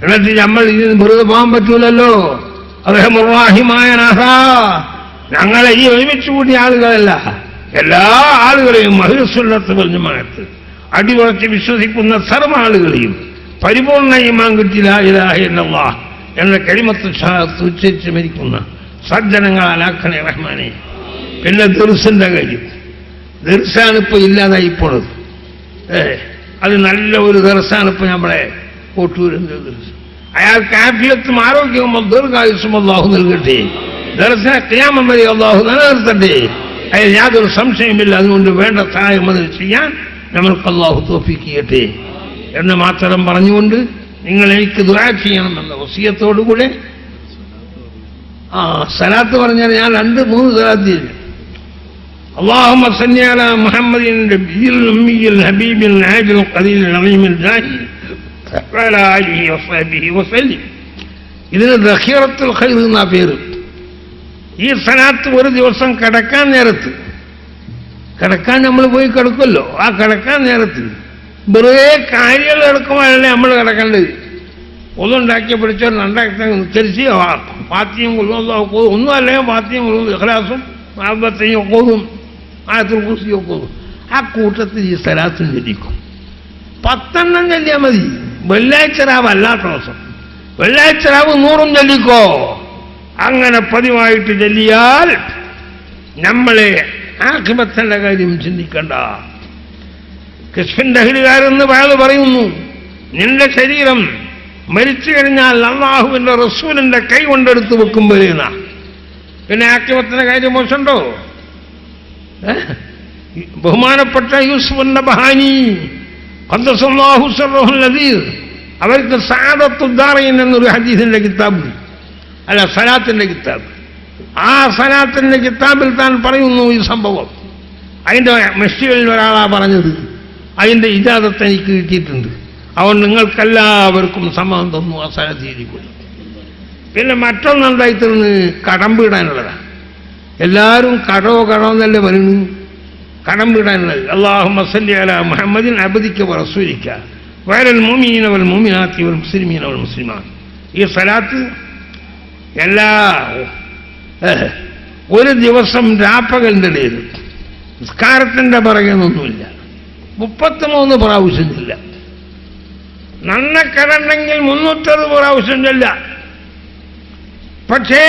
Speaker 2: എന്നിട്ട് നമ്മൾ ഇതിന് വെറുതെ പോകാൻ പറ്റൂലല്ലോ. റഹ്മാനുറഹീമായ നാഥ, ഞങ്ങളെ ഈ ഒരുമിച്ചുകൂടിയ ആളുകളല്ല, എല്ലാ ആളുകളെയും അഹ്ലുസുന്നത്ത് വൽ ജമാഅത്ത് അടിയുറച്ച് വിശ്വസിക്കുന്ന സർവ്വ ആളുകളെയും പരിപൂർണ്ണ ഈമാൻ കിട്ടി ലാ ഇലാഹ ഇല്ലല്ലാഹ് എന്ന കലിമത്ത് ഷഹാദത്ത് ഉച്ചരിച്ച് മരിക്കുന്ന സജ്ജനങ്ങളാലാക്കണേ റഹ്മാനെ. പിന്നെ ദർസിന്റെ കാര്യം, ദർസാണ് ഇപ്പൊ ഇല്ലാതായിപ്പോണത്. അത് നല്ല ഒരു ദർസാണ് ഇപ്പൊ നമ്മളെ കോട്ടൂരിന്റെ ദർസ്. അയാൾക്ക് ആഫിയത്തും ആരോഗ്യവും ദീർഘായുസ്സും അല്ലാഹു നൽകട്ടെ. ദർസിനെ ഖിയാമം വരെ അല്ലാഹു നിലനിർത്തട്ടെ. അതിൽ യാതൊരു സംശയമില്ല. അതുകൊണ്ട് വേണ്ട സഹായം അതിൽ ചെയ്യാൻ നമ്മൾക്ക് അല്ലാഹു തൗഫീഖ് ചെയ്യട്ടെ എന്ന് മാത്രം പറഞ്ഞുകൊണ്ട് നിങ്ങൾ എനിക്ക് ദുആ ചെയ്യണമെന്ന വസിയത്തോടുകൂടെ സലാത്ത് പറഞ്ഞാൽ ഞാൻ 2-3 സലാത്ത് ചെയ്തു. اللهم صل على محمد النبي الأمي الحبيب العاجل القليل العظيم الزاهي وعلى آله وصحبه وسلم. ഇതിന് ദഖീറത്തുൽ ഖൈർ എന്നാ പേര്. ഈ സലാത്ത് ഒരു ദിവസം കിടക്കാൻ നേരത്ത് കിടക്കാൻ നമ്മൾ പോയി കിടക്കുമല്ലോ, ആ കിടക്കാൻ നേരത്ത് വെറുതെ കാര്യങ്ങൾ കിടക്കുമ്പോഴല്ലേ നമ്മൾ കിടക്കേണ്ടത്. ഒന്നുണ്ടാക്കി പിടിച്ചോ രണ്ടാക്കി നിസ്കരിച്ച് പാത്തിയും ഒന്നും അല്ലെങ്കിൽ പാത്തിയും ഇഖ്ലാസും ആബത്തെയും ഒക്കെ ഓതും, ആയത്തുൽ കുർസിയും ഒക്കെ ഓതും. ആ കൂട്ടത്തിൽ ഈ സലാത്തും ചൊല്ലിക്കും. 10 ചൊല്ലിയാൽ മതി. വെള്ളിയാഴ്ച രാവ് അല്ലാത്ത ദിവസം, വെള്ളിയാഴ്ച രാവ് 100 ചൊല്ലിക്കോ. അങ്ങനെ പതിവായിട്ട് ചൊല്ലിയാൽ നമ്മളെ ആഖിബത്തിന്റെ കാര്യം ചിന്തിക്കണ്ട. കശ്ഫിന്റെ അഹ്ലുകാരെന്ന് പറയുന്നു, നിന്റെ ശരീരം മരിച്ചു കഴിഞ്ഞാൽ അള്ളാഹുവിന്റെ റസൂലിന്റെ കൈ കൊണ്ടെടുത്ത് വെക്കുമ്പോഴേനാ. പിന്നെ ആഖിബത്തിന്റെ കാര്യം മോശമുണ്ടോ? ബഹുമാനപ്പെട്ട യൂസുഫ് ബഹാനി ഖദ്ദസല്ലാഹു സിർറഹുൽ അസീസ് അവർക്ക് സഅദത്തുദ്ദാറൈൻ എന്നൊരു ഹദീസിന്റെ കിതാബ്, അല്ല സലാത്തിന്റെ കിതാബ്, ആ സലാത്തിന്റെ കിതാബിൽ താൻ പറയുന്നു ഈ സംഭവം. അതിന്റെ മസ്ജിദിൽ ഒരാളാ പറഞ്ഞത്, അതിന്റെ ഇജാസത്ത് എനിക്ക് കിട്ടിയിട്ടുണ്ട്, അവൻ നിങ്ങൾക്കെല്ലാവർക്കും സമ്മതം തന്നു ആ സലാത്ത് ചെയ്തിക്കൊള്ളു. പിന്നെ മറ്റൊന്നുണ്ടായിത്തീർന്ന് കടം വീടാനുള്ളതാണ്. എല്ലാവരും കടോ എന്നല്ലേ പറയുന്നു, കടം വീടാനുള്ളത്. അല്ലാഹുമ്മ സല്ലി അലാ മുഹമ്മദിൻ അബ്ദിക വറസൂലിക വഅലൽ മുഅ്മിനീന വൽ മുഅ്മിനാത്തി വൽ മുസ്ലിമീന വൽ മുസ്ലിമാത്ത്. ഈ സലാത്ത് എല്ലാ ഒരു ദിവസം രാപ്പകലിൻ്റെ ഇടയിൽ നിസ്കാരത്തിൻ്റെ പറയുന്നൊന്നുമില്ല, 33 പ്രാവശ്യം ചെല്ല. നന്നക്കടണ്ടെങ്കിൽ 360 പ്രാവശ്യം ചെല്ല. പക്ഷേ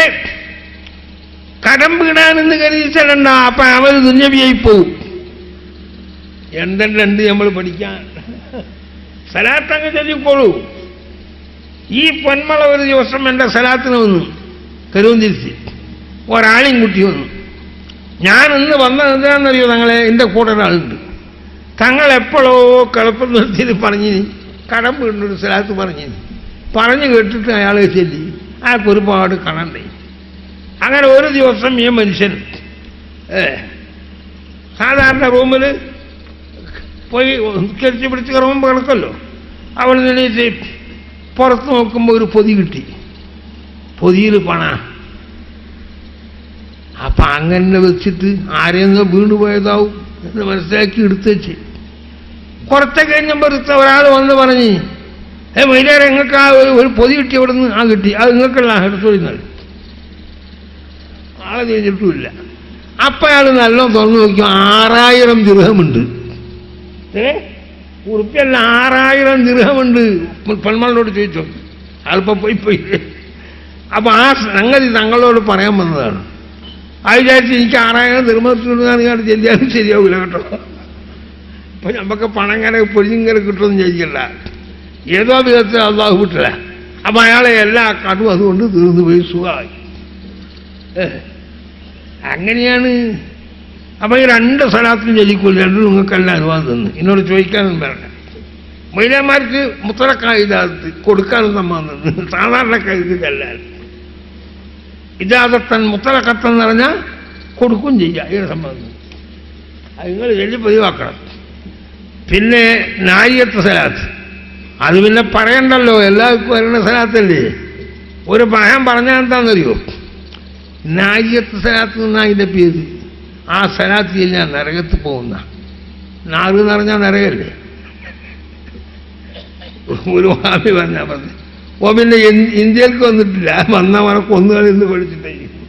Speaker 2: കടം വീടാനെന്ന് കരുതി ചെല്ലണ്ട, അപ്പൊ അവർ ദുന്യവിയായി പോവും. എന്തെല്ലാം നമ്മൾ പഠിക്കാൻ സലാത്തങ്ങ് ചൊല്ലിക്കോളൂ. ഈ പൊന്മള ഒരു ദിവസം എൻ്റെ സലാത്തിന് വന്നു, കരുവന്തിരിച്ച് ഒരാളെയും കുട്ടി വന്നു. ഞാൻ ഇന്ന് വന്നത് എന്താണെന്നറിയോ തങ്ങളെ, എൻ്റെ കൂടെ ഒരാളുണ്ട്. തങ്ങൾ എപ്പോഴോ കിളപ്പം നിർത്തിയത് പറഞ്ഞിനി, കടം വീടിനൊരു സ്ഥലത്ത് പറഞ്ഞു കേട്ടിട്ട് അയാൾ ചെല്ലി, അയാൾക്ക് ഒരുപാട് കടണ്ടേ. അങ്ങനെ ഒരു ദിവസം ഈ മനുഷ്യൻ സാധാരണ റൂമിൽ പോയി കരിച്ച് പിടിച്ച് കിറങ്ങുമ്പോൾ കിടക്കല്ലോ, അവിടെ നിന്നീച്ച് പുറത്ത് നോക്കുമ്പോൾ ഒരു പൊതി കിട്ടി. പൊതിയിൽ പണ. അപ്പം അങ്ങനെ വെച്ചിട്ട് ആരെയെങ്കിലും വീണ്ടുപോയതാവും എന്ന് മനസ്സിലാക്കി എടുത്തു വെച്ച് കുറച്ച് കഴിഞ്ഞപ്പോൾ ഒരാൾ വന്ന് പറഞ്ഞ്, വൈകുന്നേരം നിങ്ങൾക്ക് ആ ഒരു പൊതി കിട്ടി അവിടെ നിന്ന്. ആ കിട്ടി, അത് നിങ്ങൾക്കുള്ള എടുത്തോളിങ്ങൾ. ആളെ ചെയ്തിട്ടുമില്ല. അപ്പം അയാൾ നല്ലോണം തുറന്നു നോക്കിയോ, 6000 ദിർഹമുണ്ട്. ഉറുപ്പിയല്ല, 6000 ദിർഹമുണ്ട്. പെൺമകളോട് ചോദിച്ചോ, അല്പം പോയി. അപ്പം ആ സംഗതി തങ്ങളോട് പറയാൻ വന്നതാണ്. അത് വിചാരിച്ച് എനിക്ക് 6000 ദിർഹത്തിനുള്ളതാണ് ഞാൻ ചെല്ലിയാലും ശരിയാവില്ല കേട്ടോ. അപ്പൊ നമുക്ക് പണം ഇങ്ങനെ പൊരിഞ്ഞിങ്ങനെ കിട്ടുമെന്ന് ചോദിക്കണ്ട, ഏതോ വിധത്തിൽ അള്ളാഹു വിട്ടില്ല. അപ്പൊ അയാളെ എല്ലാ കടും അതുകൊണ്ട് തീർന്നു പോയി, സുഖമായി. അങ്ങനെയാണ്. അപ്പൊ ഈ 2 സലാത്തും ചൊല്ലിക്കൂല, 2 നിങ്ങൾക്കെല്ലാം അനുവാദം തന്നു. എന്നോട് ചോദിക്കാനും വേണ്ട. മൈലന്മാർക്ക് മുത്തലക്കായിതാത്ത് കൊടുക്കാനും സമ്മതം തന്നു, സാധാരണക്കാർക്ക് ചെല്ലാൻ. ഇജാസത്തൻ മുത്തലക്കത്തെന്ന് പറഞ്ഞാൽ കൊടുക്കും ചെയ്യാം, ഇതിന് സമ്മതം. അത് നിങ്ങൾ ചൊല്ലി പതിവാക്കണം. പിന്നെ നാരിയത്ത് സലാത്ത്, അത് പിന്നെ പറയണ്ടല്ലോ, എല്ലാവർക്കും വരുന്ന സലാത്തല്ലേ. ഒരു പഴം പറഞ്ഞാൽ എന്താണെന്നറിയോ, നാരിയത്ത് സലാത്ത് എന്നാ അതിൻ്റെ പേര്. ആ സലാത്ത് ചെല്ലാൻ നരകത്ത് പോകുന്ന. നാറ് എന്ന് പറഞ്ഞാൽ നരകല്ലേ. ഒരു സ്വാമി പറഞ്ഞാൽ പറഞ്ഞു, ഓ പിന്നെ ഇന്ത്യയിലേക്ക് വന്നിട്ടില്ല, വന്നവനെ കൊന്നുകളെന്ന് പഠിച്ചിട്ടായിരിക്കും.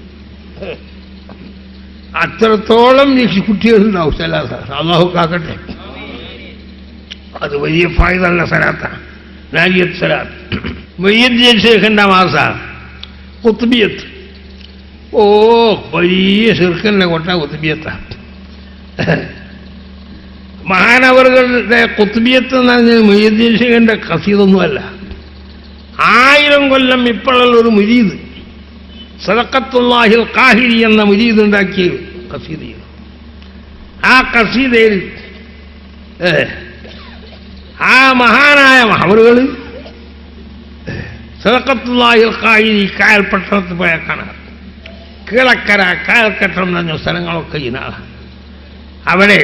Speaker 2: അത്രത്തോളം ഈ കുട്ടികളുണ്ടാവും സലാത്ത്. അള്ളാഹു കാക്കട്ടെ. അത് വലിയ ഫായിദുള്ള സലാത്താണ് നാരിയത്ത് സലാത്ത്. മൊയ്യദ്ദീൻ ശേഖന്റെ മാസ കുത്തുബിയത്ത്. ഓ വലിയ ശിർക്കന്നെ കൊട്ട കുത്തുബിയത്താണ്. മഹാനവറുകളുടെ കുത്തുബിയത്ത് എന്ന് പറഞ്ഞാൽ മൊയ്യദ്ദീൻ ശേഖന്റെ ഖസീദൊന്നുമല്ല. 1000 കൊല്ലം ഇപ്പോഴുള്ള ഒരു മുരീദ് സദഖത്തുല്ലാഹിൽ ഖാഹിരി എന്ന മുരീദ് ഉണ്ടാക്കിയ ഖസീദയാണ്. ആ ഖസീദയിൽ ആ മഹാനായ മഹവറുകൾ സദഖത്തുല്ലാഹിൽ ഖാഹിരി കായൽ പട്ടണത്തിൽ പോയാൽ കാണാം. കീഴക്കര കായൽക്കട്ടം എന്ന് പറഞ്ഞ സ്ഥലങ്ങളൊക്കെ ഇനാണ്. അവിടെ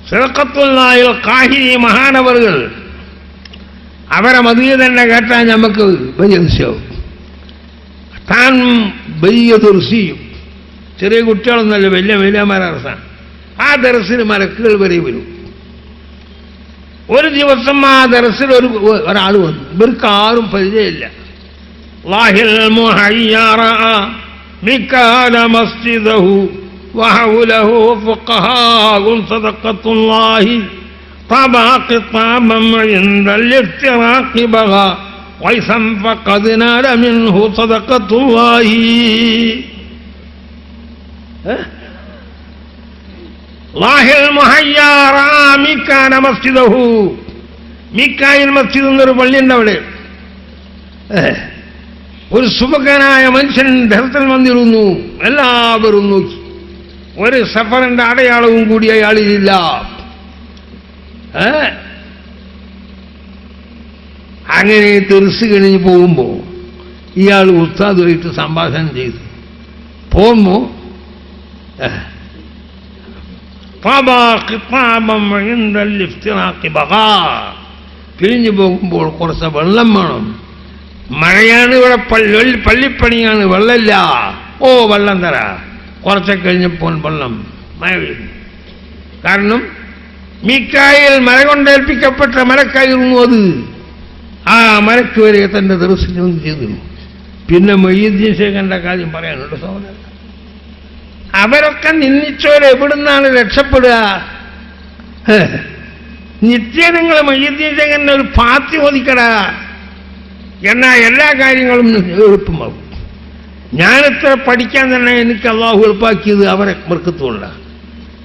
Speaker 2: സദഖത്തുല്ലാഹിൽ ഖാഹിരി മഹാനവറുകൾ അവരെ മദീന തന്നെ കേട്ടാൽ നമുക്ക് വലിയ അതിശയാവും. താൻ വലിയ തുർസിയും ചെറിയ കുട്ടികളൊന്നല്ല, വലിയ വലിയമാരസാണ്. ആ ദർസിന് മലക്കുകൾ വരെ വരും. ഒരു ദിവസം ആ ദർസിൽ ഒരാൾ വന്നു. ഇവർക്ക് ആരും പരിചയമില്ല. ലാഹിൽ മുഹയ്യറ മികാന മസ്ജിദഹു വഹൗലഹു ഫഖഹാഉൻ സദഖത്തുല്ലാഹി طبع قطابا عند الافتراق بغى ويسا فقد نال منه صدقة الله. ലാഹിൽ മുഹയ്യറ മികാന മസ്ജിദഹു. മിക്കായിൽ മസ്ജിദ് എന്നൊരു പള്ളിയുണ്ട് അവിടെ. ഒരു സുബകനായ മനുഷ്യൻ ധർത്തൽ വന്നിരുന്നു. എല്ലാവരും നോക്കി. ഒരു സഫറിന്റെ അടയാളവും കൂടി അയാളിലില്ല. അങ്ങനെ തെറിസ് കഴിഞ്ഞ് പോകുമ്പോ ഇയാൾ ഉസ്താദുമായിട്ട് സംഭാഷണം ചെയ്തു. പോകുമ്പോ പിരിഞ്ഞു പോകുമ്പോൾ കുറച്ച് വെള്ളം വേണം. മഴയാണ്, ഇവിടെ പള്ളിപ്പണിയാണ്, വെള്ളമില്ല. ഓ വെള്ളം തരാ. കുറച്ചൊക്കെ കഴിഞ്ഞപ്പോൾ വെള്ളം മഴ വീഴുന്നു. കാരണം മീക്കായിൽ മഴ കൊണ്ടേൽപ്പിക്കപ്പെട്ട മരക്കായിരുന്നു അത്. ആ മരക്ക് വരെ തന്റെ ദർശനം ചെയ്തു. പിന്നെ മൊയ്യുദ്ദീൻ ശേഖന്റെ കാര്യം പറയാനുണ്ട് സഹോദരൻ. അവരൊക്കെ നിന്ദിച്ചോര് എവിടുന്നാണ് രക്ഷപ്പെടുക? നിത്യങ്ങൾ മൊയ്യുദ്ദീൻ ശേഖരനെ ഒരു പാത്തി ഒതുക്കടാ, എന്നാ എല്ലാ കാര്യങ്ങളും എളുപ്പമാകും. ഞാനിത്ര പഠിക്കാൻ തന്നെ എനിക്ക് അള്ളാഹു എളുപ്പാക്കിയത് അവരെ മർക്കത്തുകൊണ്ട.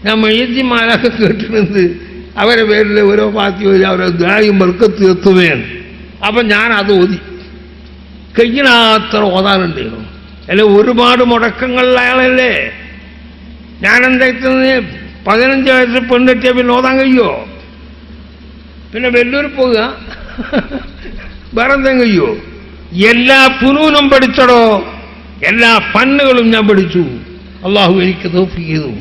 Speaker 2: ഞാൻ മൊയ്യുദ്ദീന്മാരൊക്കെ കേട്ടിട്ടുണ്ട്, അവരെ പേരിൽ ഓരോ പാത്തി വരും, അവരെ ദായും മർക്കത്ത് എത്തുകയാണ്. അപ്പം ഞാൻ അത് ഓതി കഴിയണാത്ര ഓതാറുണ്ട്. അല്ലെ ഒരുപാട് മുടക്കങ്ങളിൽ അയാളല്ലേ. ഞാനെന്താ 15 വയസ്സ് പെണ്ണെത്തിയ പിന്നെ ഓതാൻ കഴിയുമോ? പിന്നെ വെല്ലൂർ പോവുക, വേറെ എന്തെങ്കിലും കഴിയുമോ? എല്ലാ ഫുനൂനും പഠിച്ചടോ, എല്ലാ ഫന്നുകളും ഞാൻ പഠിച്ചു. അള്ളാഹു എനിക്ക് തൗഫീഖ് ചെയ്തു.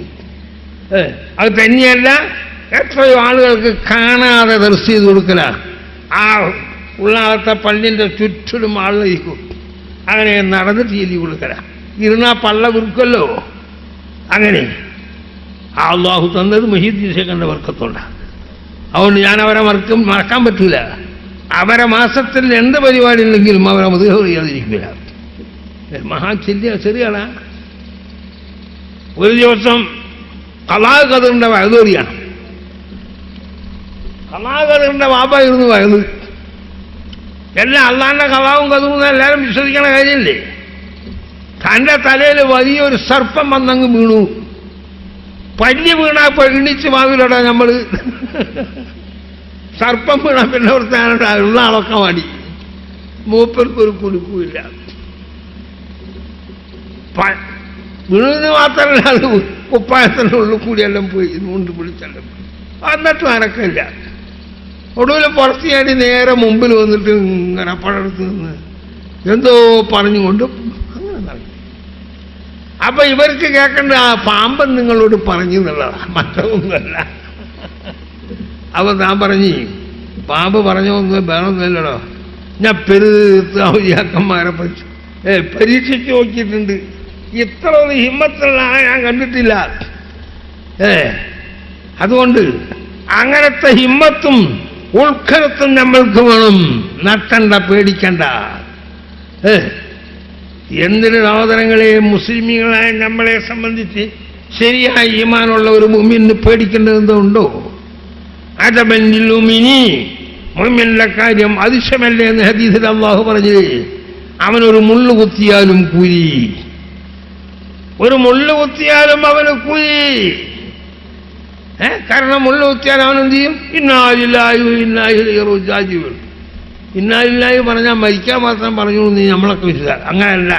Speaker 2: അത് തന്നെയല്ല, എത്രയോ ആളുകൾക്ക് കാണാതെ ദർശ ചെയ്ത് കൊടുക്കല. ആ ഉള്ളാകത്തെ പള്ളിൻ്റെ ചുറ്റിലും ആളിരിക്കും. അങ്ങനെ നടന്നിട്ട് ചെയ്തി കൊടുക്കല. ഇരുന്നാ പള്ള വിൽക്കല്ലോ. അങ്ങനെ ആ അള്ളാഹു തന്നത് മൊയ്യുദ്ദീൻ ശേഖന്റെ വർക്കത്തുണ്ടാണ്. അതുകൊണ്ട് ഞാൻ അവരെ മറക്കാൻ പറ്റില്ല. അവരെ മാസത്തിൽ എന്ത് പരിപാടി ഉണ്ടെങ്കിലും അവരെ മുതുക ചെയ്യാതിരിക്കില്ല. മഹാ ചെറിയാളാ. ഒരു ദിവസം കലാകഥറിന്റെ വയതോറിയാണ്. കലാകഥറിന്റെ വാപ്പായിരുന്നു വയത്. എല്ലാം അള്ളാന്റെ കലാവും കഥവും എല്ലാവരും വിശ്വസിക്കണ കാര്യമില്ലേ? തൻ്റെ തലയിൽ വലിയൊരു സർപ്പം വന്നങ്ങ് വീണു. പല്ലി വീണാ പെണ്ണിച്ച് വാങ്ങിലോടാ നമ്മൾ. സർപ്പം വീണാ പിന്നെ ഓർത്താനോടാ ഉള്ള ആളൊക്കെ വാടി. മൂപ്പർക്കൊരു കുലുക്കുമില്ല. വീണെന്ന് മാത്രമല്ല, അത് കുപ്പായത്തിൻ്റെ ഉള്ളിൽ കൂടിയെല്ലാം പോയി കൊണ്ട് വിളിച്ചെല്ലാം പോയി. എന്നിട്ടും അനക്കമില്ല. ഒടുവിൽ പുറത്ത് ചാടി നേരെ മുമ്പിൽ വന്നിട്ട് ഇങ്ങനെ പഴത്ത് നിന്ന് എന്തോ പറഞ്ഞുകൊണ്ട് അങ്ങനെ നടന്നു. അപ്പൊ ഇവർക്ക് കേൾക്കേണ്ട ആ പാമ്പൻ നിങ്ങളോട് പറഞ്ഞു എന്നുള്ളതാ, മറ്റൊന്നുമല്ല. അപ്പൊ ഞാൻ പറഞ്ഞു, പാമ്പ് പറഞ്ഞൊന്നും വേണമെന്നില്ലടോ, ഞാൻ പെരുത്താക്കന്മാരെ പരീക്ഷിച്ച് നോക്കിയിട്ടുണ്ട്. ഇത്ര ഒരു ഹിമ്മത്തുള്ള ഞാൻ കണ്ടിട്ടില്ല. അതുകൊണ്ട് അങ്ങനത്തെ ഹിമ്മത്തും ഉൾക്കരത്തും നമ്മൾക്ക് വേണം. നട്ടണ്ട, പേടിക്കണ്ട. എന്തിന് സഹോദരങ്ങളെ, മുസ്ലിമീങ്ങളായ നമ്മളെ സംബന്ധിച്ച് ശരിയായ ഈമാനുള്ള ഒരു മുഅ്മിനിന് പേടിക്കേണ്ടതുണ്ടോ? അദബന്നിൽ മുഅ്മിനി, മുഅ്മിന്റെ കാര്യം അതിശയമല്ലേ എന്ന് ഹദീസിൽ അല്ലാഹു പറഞ്ഞു. അവനൊരു മുള്ളു കുത്തിയാലും കൂലി, ഒരു മുള്ളു കുത്തിയാലും അവന് കൂലി. കാരണം മുള്ളു കുത്തിയാൽ അവനെന്ത് ചെയ്യും? ഇന്നാലില്ലാഹി ഇന്നാ ഇലൈഹി റാജിഊൻ. ഇന്നാലില്ലാഹി പറഞ്ഞാൽ മരിക്കാൻ മാത്രം പറഞ്ഞു നീ നമ്മളൊക്കെ വിശ്വസിക്കുക. അങ്ങനെയല്ല,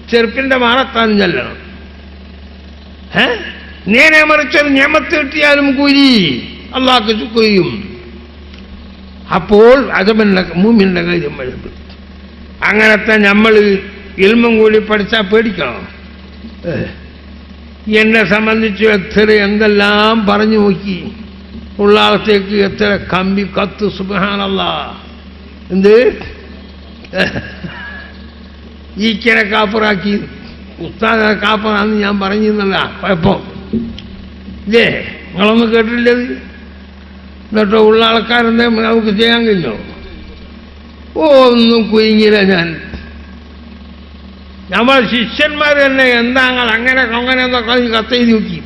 Speaker 2: ചെറുപ്പിന്റെ മാറത്താനും ചെല്ലണം. നേരെ മറിച്ചൊരു നിയമത്ത് കിട്ടിയാലും കൂലി, അള്ളാഹ്ക്ക് ശുക്ർ ചെയ്യും. അപ്പോൾ അദബിന്റെ മുഅ്മിന്റെ കാര്യം വരുമ്പോൾ അങ്ങനത്തെ നമ്മൾ ഇൽമും കൂടി പഠിച്ചാൽ പേടിക്കണം. എന്നെ സംബന്ധിച്ച് എത്ര എന്തെല്ലാം പറഞ്ഞു നോക്കി. ഉള്ളാളത്തേക്ക് എത്ര കമ്പി കത്ത്, സുബ്ഹാനല്ലാഹ്. എന്ത് ഈക്കനെ കാപ്പറാക്കി ഉസ്താദ് കാപ്പറാന്ന് ഞാൻ പറഞ്ഞിരുന്നല്ല കുഴപ്പം ഇല്ലേ? നിങ്ങളൊന്നും കേട്ടില്ലത്? എന്നിട്ടോ ഉള്ള ആൾക്കാരെന്തേ നമുക്ക് ചെയ്യാൻ കഴിഞ്ഞോ? ഒന്നും കുയിങ്ങില്ല. നമ്മളെ ശിഷ്യന്മാർ തന്നെ എന്താ അങ്ങനെ അങ്ങനെ എന്നൊക്കെ കത്തെഴുതി നോക്കി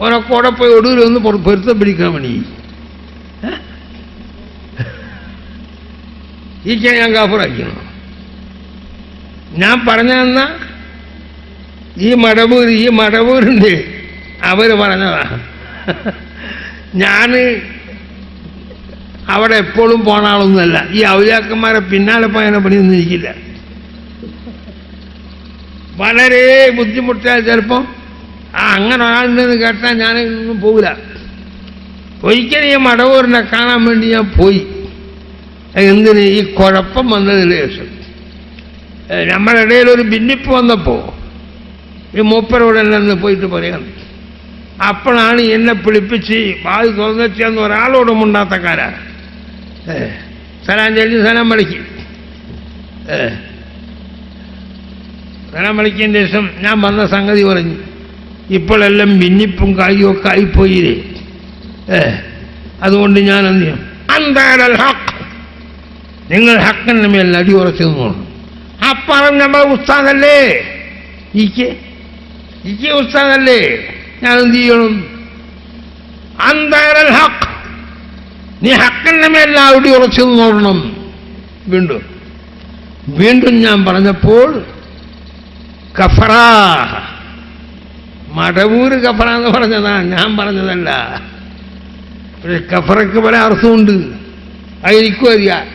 Speaker 2: ഓനൊക്കെ അവിടെ പോയി ഒടുവിലൊന്ന് പൊരുത്തം പിടിക്കാൻ വേണ്ടി ഈക്ക ഞാൻ കാപ്പറാക്കണം. ഞാൻ പറഞ്ഞതെന്നാ ഈ മടവൂരുണ്ട് അവര് പറഞ്ഞതാ. ഞാൻ അവിടെ എപ്പോഴും പോണ ആളൊന്നുമല്ല. ഈ ഔലിയാക്കന്മാരെ പിന്നാലെ പോയതിനെ പണിയൊന്നും ഇരിക്കില്ല. വളരെ ബുദ്ധിമുട്ടിയാൽ ചിലപ്പം അങ്ങനെ ഒരാളുണ്ടെന്ന് കേട്ടാൽ ഞാനൊന്നും പോകില്ല. ഒരിക്കലും ഈ മടവൂരിനെ കാണാൻ വേണ്ടി ഞാൻ പോയി. എന്തിന്? ഈ കുഴപ്പം വന്നതിന് ശേഷം നമ്മുടെ ഇടയിൽ ഒരു ഭിന്നിപ്പ് വന്നപ്പോൾ ഈ മൂപ്പരോടെല്ലാം പോയിട്ട് പറയാൻ, അപ്പോഴാണ് എന്നെ പിടിപ്പിച്ച് വാത് തുറന്നെത്തിയെന്ന് ഒരാളോടും ഉണ്ടാത്തക്കാരാ. സലാം ചൊല്ലി സലാം വിളിക്കും. സലാം വിളിച്ചതിന് ശേഷം ഞാൻ വന്ന സംഗതി പറഞ്ഞു. ഇപ്പോഴെല്ലാം ഭിന്നിപ്പും കായും ഒക്കെ ആയിപ്പോയില്ലേ. അതുകൊണ്ട് ഞാൻ എന്ത് ചെയ്യും? അന്താരൽ ഹക്ക്, നിങ്ങൾ ഹക്കിന്റെ മേൽ അടി ഉറച്ചു നിന്നോളൂ. അപ്പറം നമ്മളെ ഉസ്താദല്ലേ, ഇക്ക് ഉസ്താദല്ലേ, ഞാൻ എന്ത് ചെയ്യണം? അന്താരൽ ഹക്ക്, നീ ഹക്കിന്റെ മേൽ അടി ഉറച്ചു നിന്നോളണം. വീണ്ടും ഞാൻ പറഞ്ഞപ്പോൾ കഫറ, മടവൂര് കഫറ എന്ന് പറഞ്ഞതാ, ഞാൻ പറഞ്ഞതല്ല. പക്ഷെ കഫറയ്ക്ക് പല അർത്ഥമുണ്ട്, അതെനിക്കും അറിയാം.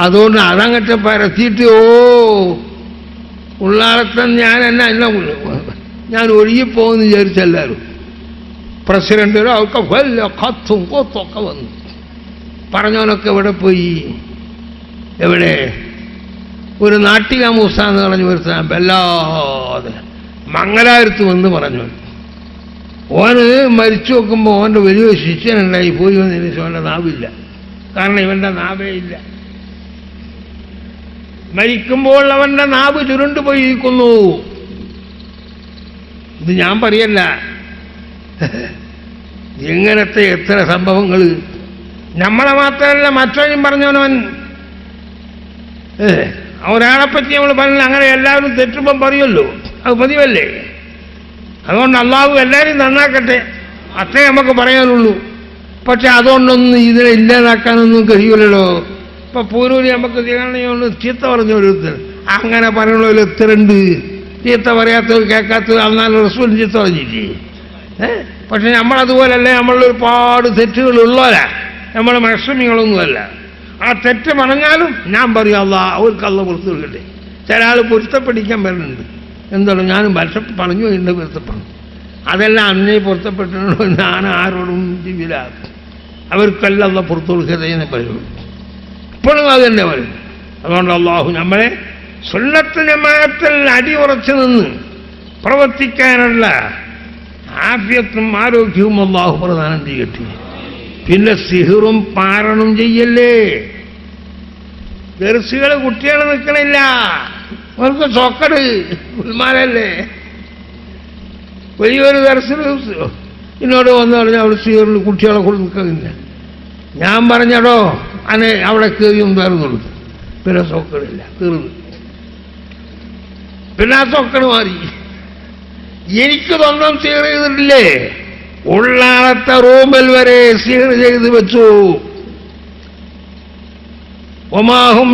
Speaker 2: അതുകൊണ്ട് അതങ്ങട്ട് പരത്തിയിട്ട് ഉള്ളാളത്തെ ഞാൻ ഒഴുകിപ്പോകുമെന്ന് വിചാരിച്ചെല്ലാവരും. പ്രസിഡന്റും അവർക്ക് വല്ല കത്തും കൊത്തൊക്കെ വന്നു. പറഞ്ഞവനൊക്കെ എവിടെ പോയി? എവിടെ? ഒരു നാട്ടിക മൂസ എന്ന് പറഞ്ഞു വരുത്താൻ വല്ലാതെ മംഗലാപുരത്ത് വന്ന് പറഞ്ഞു. ഓന് മരിച്ചു നോക്കുമ്പോൾ ഓൻ്റെ വലിയ ശിഷ്യനുണ്ടായി. പോയി വന്നതിന് ശേഷം അവൻ്റെ നാവില്ല. കാരണം ഇവൻ്റെ നാവേ ഇല്ല. മരിക്കുമ്പോൾ അവൻ്റെ നാവ് ചുരുണ്ടുപോയി ഇരിക്കുന്നു. ഇത് ഞാൻ പറയല്ല, ഇങ്ങനത്തെ എത്ര സംഭവങ്ങൾ. നമ്മളെ മാത്രമല്ല മറ്റൊന്നും പറഞ്ഞവനവൻ. ഒരാളെപ്പറ്റി നമ്മൾ പറഞ്ഞില്ല. അങ്ങനെ എല്ലാവരും തെറ്റുമ്പം പറയുമല്ലോ, അത് പതിവല്ലേ. അതുകൊണ്ട് അള്ളാഹു എല്ലാവരും നന്നാക്കട്ടെ, അത്രേ നമുക്ക് പറയാനുള്ളൂ. പക്ഷെ അതുകൊണ്ടൊന്നും ഇതിനെ ഇല്ലാതാക്കാനൊന്നും കഴിയൂലല്ലോ. ഇപ്പൊ പൂരൂരി നമുക്ക് ചെയ്യണമെന്ന് ചീത്ത പറഞ്ഞു ഒരുത്തർ. അങ്ങനെ പറയണല്ലോ എത്രണ്ട്. ചീത്ത പറയാത്തവർ കേൾക്കാത്തവർ അന്നാലും റസൂൽ ചീത്ത പറഞ്ഞില്ലേ. പക്ഷെ നമ്മളതുപോലല്ലേ, നമ്മളൊരുപാട് തെറ്റുകളുള്ളവരാ, നമ്മൾ മനുഷ്യമികളൊന്നുമല്ല. ആ തെറ്റ് പറഞ്ഞാലും ഞാൻ പറയും അവർക്ക് അള്ള പുറത്തു കൊടുക്കട്ടെ. ചില ആൾ പൊരുത്തപ്പെടിക്കാൻ വരുന്നുണ്ട്. എന്താണ് ഞാനും പറഞ്ഞു എൻ്റെ പൊരുത്തപ്പെടും. അതെല്ലാം അന്നേ പൊരുത്തപ്പെട്ടിട്ടുണ്ടോ? ഞാൻ ആരോടും ജീവില്ല. അവർക്കെല്ലാം അള്ള പുറത്തു കൊടുക്കട്ടെ എന്ന് പറയുള്ളൂ. ഇപ്പോഴും അത് തന്നെ പറയും. അതുകൊണ്ട് അള്ളാഹു നമ്മളെ സുന്നത്ത് ജമാഅത്തിൽ അടിയുറച്ചു നിന്ന് പ്രവർത്തിക്കാനുള്ള ആഫിയത്തും ആരോഗ്യവും അള്ളാഹു പ്രദാനം ചെയ്യട്ടെ. പിന്നെ സിഹിറും പാരണും ചെയ്യല്ലേ. ദർസികൾ കുട്ടികൾ നിൽക്കണില്ല, അവർക്ക് സോക്കട് ഉൽമാനല്ലേ. വലിയൊരു ദർസിൽ എന്നോട് വന്നു പറഞ്ഞാൽ അവിടെ സിഹിറിൽ കുട്ടികളെ കൊണ്ട് നിൽക്കുന്നില്ല. ഞാൻ പറഞ്ഞടോ അനെ അവിടെ കയറിയും തീർന്നുള്ളൂ. പിന്നെ സോക്കടില്ല, തീർന്നു. പിന്നെ ആ സോക്കട് മാറി. എനിക്ക് സ്വന്തം സിഹിർ ചെയ്തിട്ടില്ലേ? ഉള്ളാളത്തെ റൂമിൽ വരെ സിഹിർ ചെയ്ത് വെച്ചു. ഒമാഹും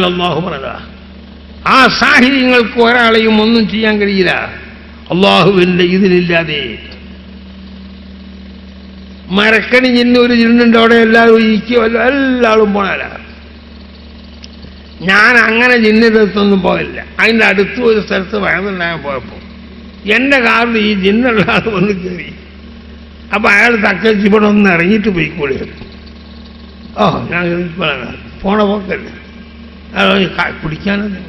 Speaker 2: അല്ലാഹു പറഞ്ഞ ആ സാഹിര്യങ്ങൾക്ക് ഒരാളെയും ഒന്നും ചെയ്യാൻ കഴിയില്ല അള്ളാഹുവിന്റെ ഇതിലില്ലാതെ. മരക്കണി ജിന്ന് ഒരു ജിന്നുണ്ട് അവിടെ, എല്ലാവരും ഇരിക്കുമല്ലോ, എല്ലാവരും പോണാല. ഞാൻ അങ്ങനെ ജിന്നിൻ്റെ അടുത്തൊന്നും പോയില്ല. അതിൻ്റെ അടുത്ത് ഒരു സ്ഥലത്ത് വയറുണ്ടാകാൻ പോയപ്പോൾ എൻ്റെ കാറിൽ ഈ ജിന്നുള്ള ആൾ വന്ന് കയറി. അപ്പം അയാൾ തക്കച്ച് ഇവിടെ ഒന്ന് ഇറങ്ങിയിട്ട് പോയിക്കൂടി. ഞാൻ പോണ പോക്കല്ലേ, അയാൾ കുടിക്കാനത്.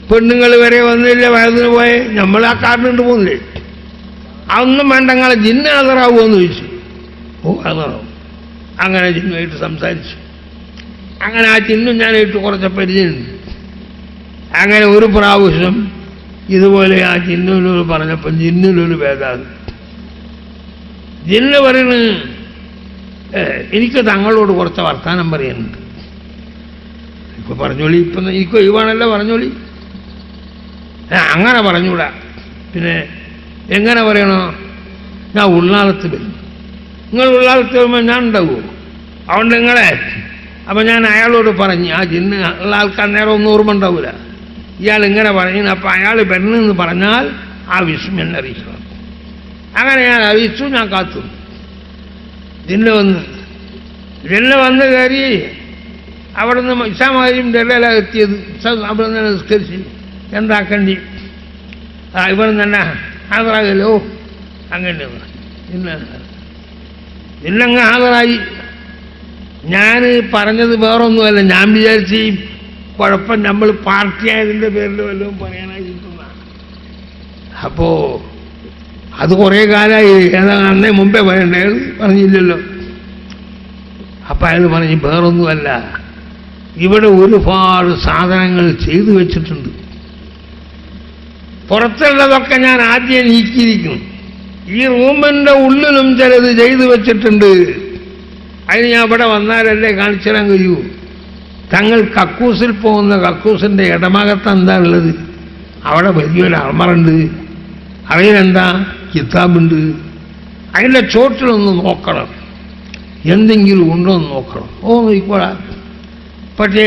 Speaker 2: പെണ്ണുങ്ങൾ വരെ വന്നില്ല, വയറിന് പോയെ. നമ്മൾ ആ കാറിനുണ്ട് പോകുന്നില്ലേ. അതൊന്നും വേണ്ട, നിങ്ങളെ ജിന്ന് അതറാവുമോ എന്ന് ചോദിച്ചു. അതാവും. അങ്ങനെ ജിന്നുമായിട്ട് സംസാരിച്ചു. അങ്ങനെ ആ ചിഹ്നം ഞാനായിട്ട് കുറച്ച് പരിചയമുണ്ട്. അങ്ങനെ ഒരു പ്രാവശ്യം ഇതുപോലെ ആ ജിന്നിനോട് പറഞ്ഞപ്പോൾ ജിന്നിനൊരു ഭേദാണ്. ജിന്ന് പറയുന്നത് എനിക്ക് തങ്ങളോട് കുറച്ച് വർത്താനം പറയാനുണ്ട്. ഇപ്പൊ പറഞ്ഞോളി, ഇപ്പം എനിക്ക് ഒഴിവാണല്ലോ, പറഞ്ഞോളി. അങ്ങനെ പറഞ്ഞൂടാ. പിന്നെ എങ്ങനെ പറയണോ? ഞാൻ ഉള്ളാളത്ത് വരും. നിങ്ങൾ ഉള്ളാളത്ത് വരുമ്പോൾ ഞാൻ ഉണ്ടാവുമോ? അതുകൊണ്ട് നിങ്ങളെ അപ്പം ഞാൻ അയാളോട് പറഞ്ഞു, ആ ജിന്ന് ഉള്ള ആൾക്ക് അന്നേരം ഒന്നും ഓർമ്മ ഉണ്ടാവില്ല. ഇയാൾ ഇങ്ങനെ പറയുന്നു. അപ്പം അയാൾ വരണമെന്ന് പറഞ്ഞാൽ ആ വിഷയം എന്നെ അറിയിക്കണം. അങ്ങനെ ഞാൻ അറിയിച്ചു. ഞാൻ കാത്തു. ജിന്ന് വന്ന് കയറി അവിടുന്ന് ഇസാമാരിയും ഡെല്ലയിലാണ് എത്തിയത്. അവിടെ നിന്ന് നിസ്കരിച്ച് എന്താക്കണ്ടി ഇവിടെ തന്നെ ഹാജരാകല്ലോ. അങ്ങനെ ഇന്നങ്ങ് ഹാജരായി. ഞാൻ പറഞ്ഞത് വേറൊന്നുമല്ല. ഞാൻ വിചാരിച്ച് ഈ കുഴപ്പം നമ്മൾ പാർട്ടി ആയതിൻ്റെ പേരിൽ വല്ലതും പറയാനായിരിക്കുന്നതാണ്. അപ്പോ അത് കുറേ കാലമായി. ഏതാണ് അന്നേ മുമ്പേ പറയണ്ടേ? പറഞ്ഞില്ലല്ലോ. അപ്പം അയാൾ പറഞ്ഞ് വേറൊന്നുമല്ല, ഇവിടെ ഒരുപാട് സാധനങ്ങൾ ചെയ്തു വെച്ചിട്ടുണ്ട്. പുറത്തുള്ളതൊക്കെ ഞാൻ ആദ്യം നീക്കിയിരിക്കുന്നു. ഈ റൂമിൻ്റെ ഉള്ളിലും ചിലത് ചെയ്തു വെച്ചിട്ടുണ്ട്. അതിന് ഞാൻ ഇവിടെ വന്നാലല്ലേ കാണിച്ചു തരാൻ കഴിയൂ. തങ്ങൾ കക്കൂസിൽ പോകുന്ന കക്കൂസിൻ്റെ ഇടമകത്ത് എന്താ ഉള്ളത്? അവിടെ വലിയൊരു അൾമറുണ്ട്. അതിലെന്താ? കിതാബുണ്ട്. അതിൻ്റെ ചോട്ടിലൊന്ന് നോക്കണം, എന്തെങ്കിലും ഉണ്ടോ എന്ന് നോക്കണം. ഓ നോക്കിക്കോളാം. പക്ഷേ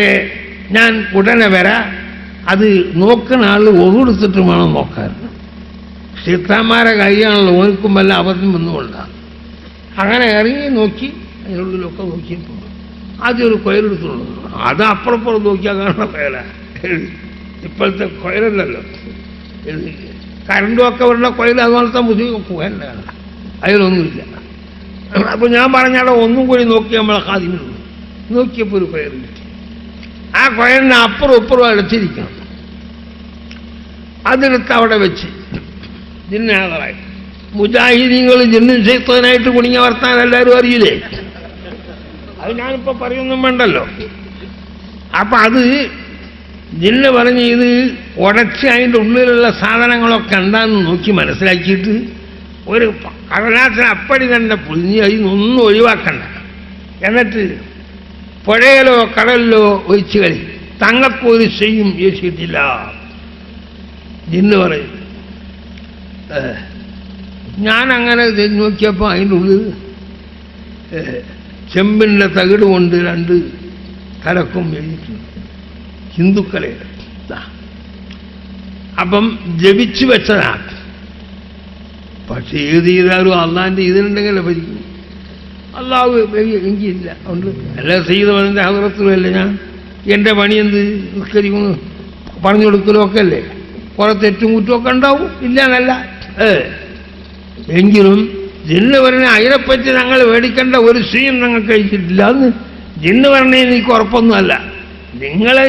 Speaker 2: ഞാൻ ഉടനെ വരാം. അത് നോക്കുന്ന ആൾ ഒതുകൊടുത്തിട്ട് വേണം നോക്കാൻ. സീതാമാരെ കഴിയാണല്ലോ, ഓർക്കും വല്ല അബദ്ധം വന്നുകൊണ്ടാണ്. അങ്ങനെ ഇറങ്ങി നോക്കി. അതിനുള്ളിലൊക്കെ നോക്കിയപ്പോൾ ആദ്യം ഒരു കൊയലെടുത്തുള്ളൂ. അത് അപ്പുറപ്പുറം നോക്കിയാൽ കാണുന്ന കൊയല. ഇപ്പോഴത്തെ കൊയലല്ലല്ലോ, കറണ്ടും ഒക്കെ വരുന്ന കൊയൽ. അതുപോലത്തെ മുസ്ലിം കൊയലാണ്, അതിലൊന്നുമില്ല. അപ്പോൾ ഞാൻ പറഞ്ഞാലോ ഒന്നും കൂടി നോക്കി നമ്മളെ കാതിനുള്ളൂ. നോക്കിയപ്പോൾ ഒരു കൊയൽ കിട്ടി. ആ കൊയലിനെ അപ്പുറം ഇപ്പുറം അടച്ചിരിക്കണം. അതിനൊക്കെ അവിടെ വെച്ച് ജിന്നാളായി മുജാഹിദീങ്ങൾ ജിന്നും ശൈത്താനായിട്ട് കുണിങ്ങ വർത്താൻ എല്ലാവരും അറിയില്ലേ? അത് ഞാനിപ്പോൾ പറയൊന്നും വേണ്ടല്ലോ. അപ്പം അത് ജിന്ന് പറഞ്ഞ് ഇത് ഉടച്ച് അതിൻ്റെ ഉള്ളിലുള്ള സാധനങ്ങളൊക്കെ എന്താണെന്ന് നോക്കി മനസ്സിലാക്കിയിട്ട് ഒരു കടലാസിന് അപ്പടി തന്നെ പൊളിഞ്ഞ് അതിനൊന്നും ഒഴിവാക്കണ്ട. എന്നിട്ട് പുഴയിലോ കടലിലോ ഒഴിച്ച് കളി. തങ്ങൾക്കൊരു ചെയ്യും ഏശിയിട്ടില്ല. ജിന്ന് പറയും. ഞാൻ അങ്ങനെ നോക്കിയപ്പോൾ അതിൻ്റെ ഉള്ളിൽ ചെമ്പിൻ്റെ തകിട് കൊണ്ട് 2 തലക്കും എഴുതിയിട്ടുണ്ട്. ഹിന്ദുക്കളെ അപ്പം ജപിച്ചു വെച്ചതാണ്. പക്ഷെ ഏത് ചെയ്താലും അള്ളാഹിൻ്റെ ഇതിനുണ്ടെങ്കിലേ ഭരിക്കും. അള്ളാഹു എങ്കില്ല. അതുകൊണ്ട് എല്ലാ ചെയ്തവൻ്റെ ഹദ്റത്തിലുമല്ലേ ഞാൻ. എൻ്റെ പണി എന്ത്? നിസ്കരിക്കുന്നു, പറഞ്ഞു കൊടുക്കലും ഒക്കെ അല്ലേ. കുറെ തെറ്റും കുറ്റമൊക്കെ ഉണ്ടാവും, ഇല്ലാന്നല്ല. എങ്കിലും ജിന്ന് പറഞ്ഞ അതിനെപ്പറ്റി ഞങ്ങൾ മേടിക്കേണ്ട ഒരു സീൻ ഞങ്ങൾ കഴിച്ചിട്ടില്ല. അന്ന് ജിന്ന് പറഞ്ഞ എനിക്ക് ഉറപ്പൊന്നുമല്ല. നിങ്ങളെ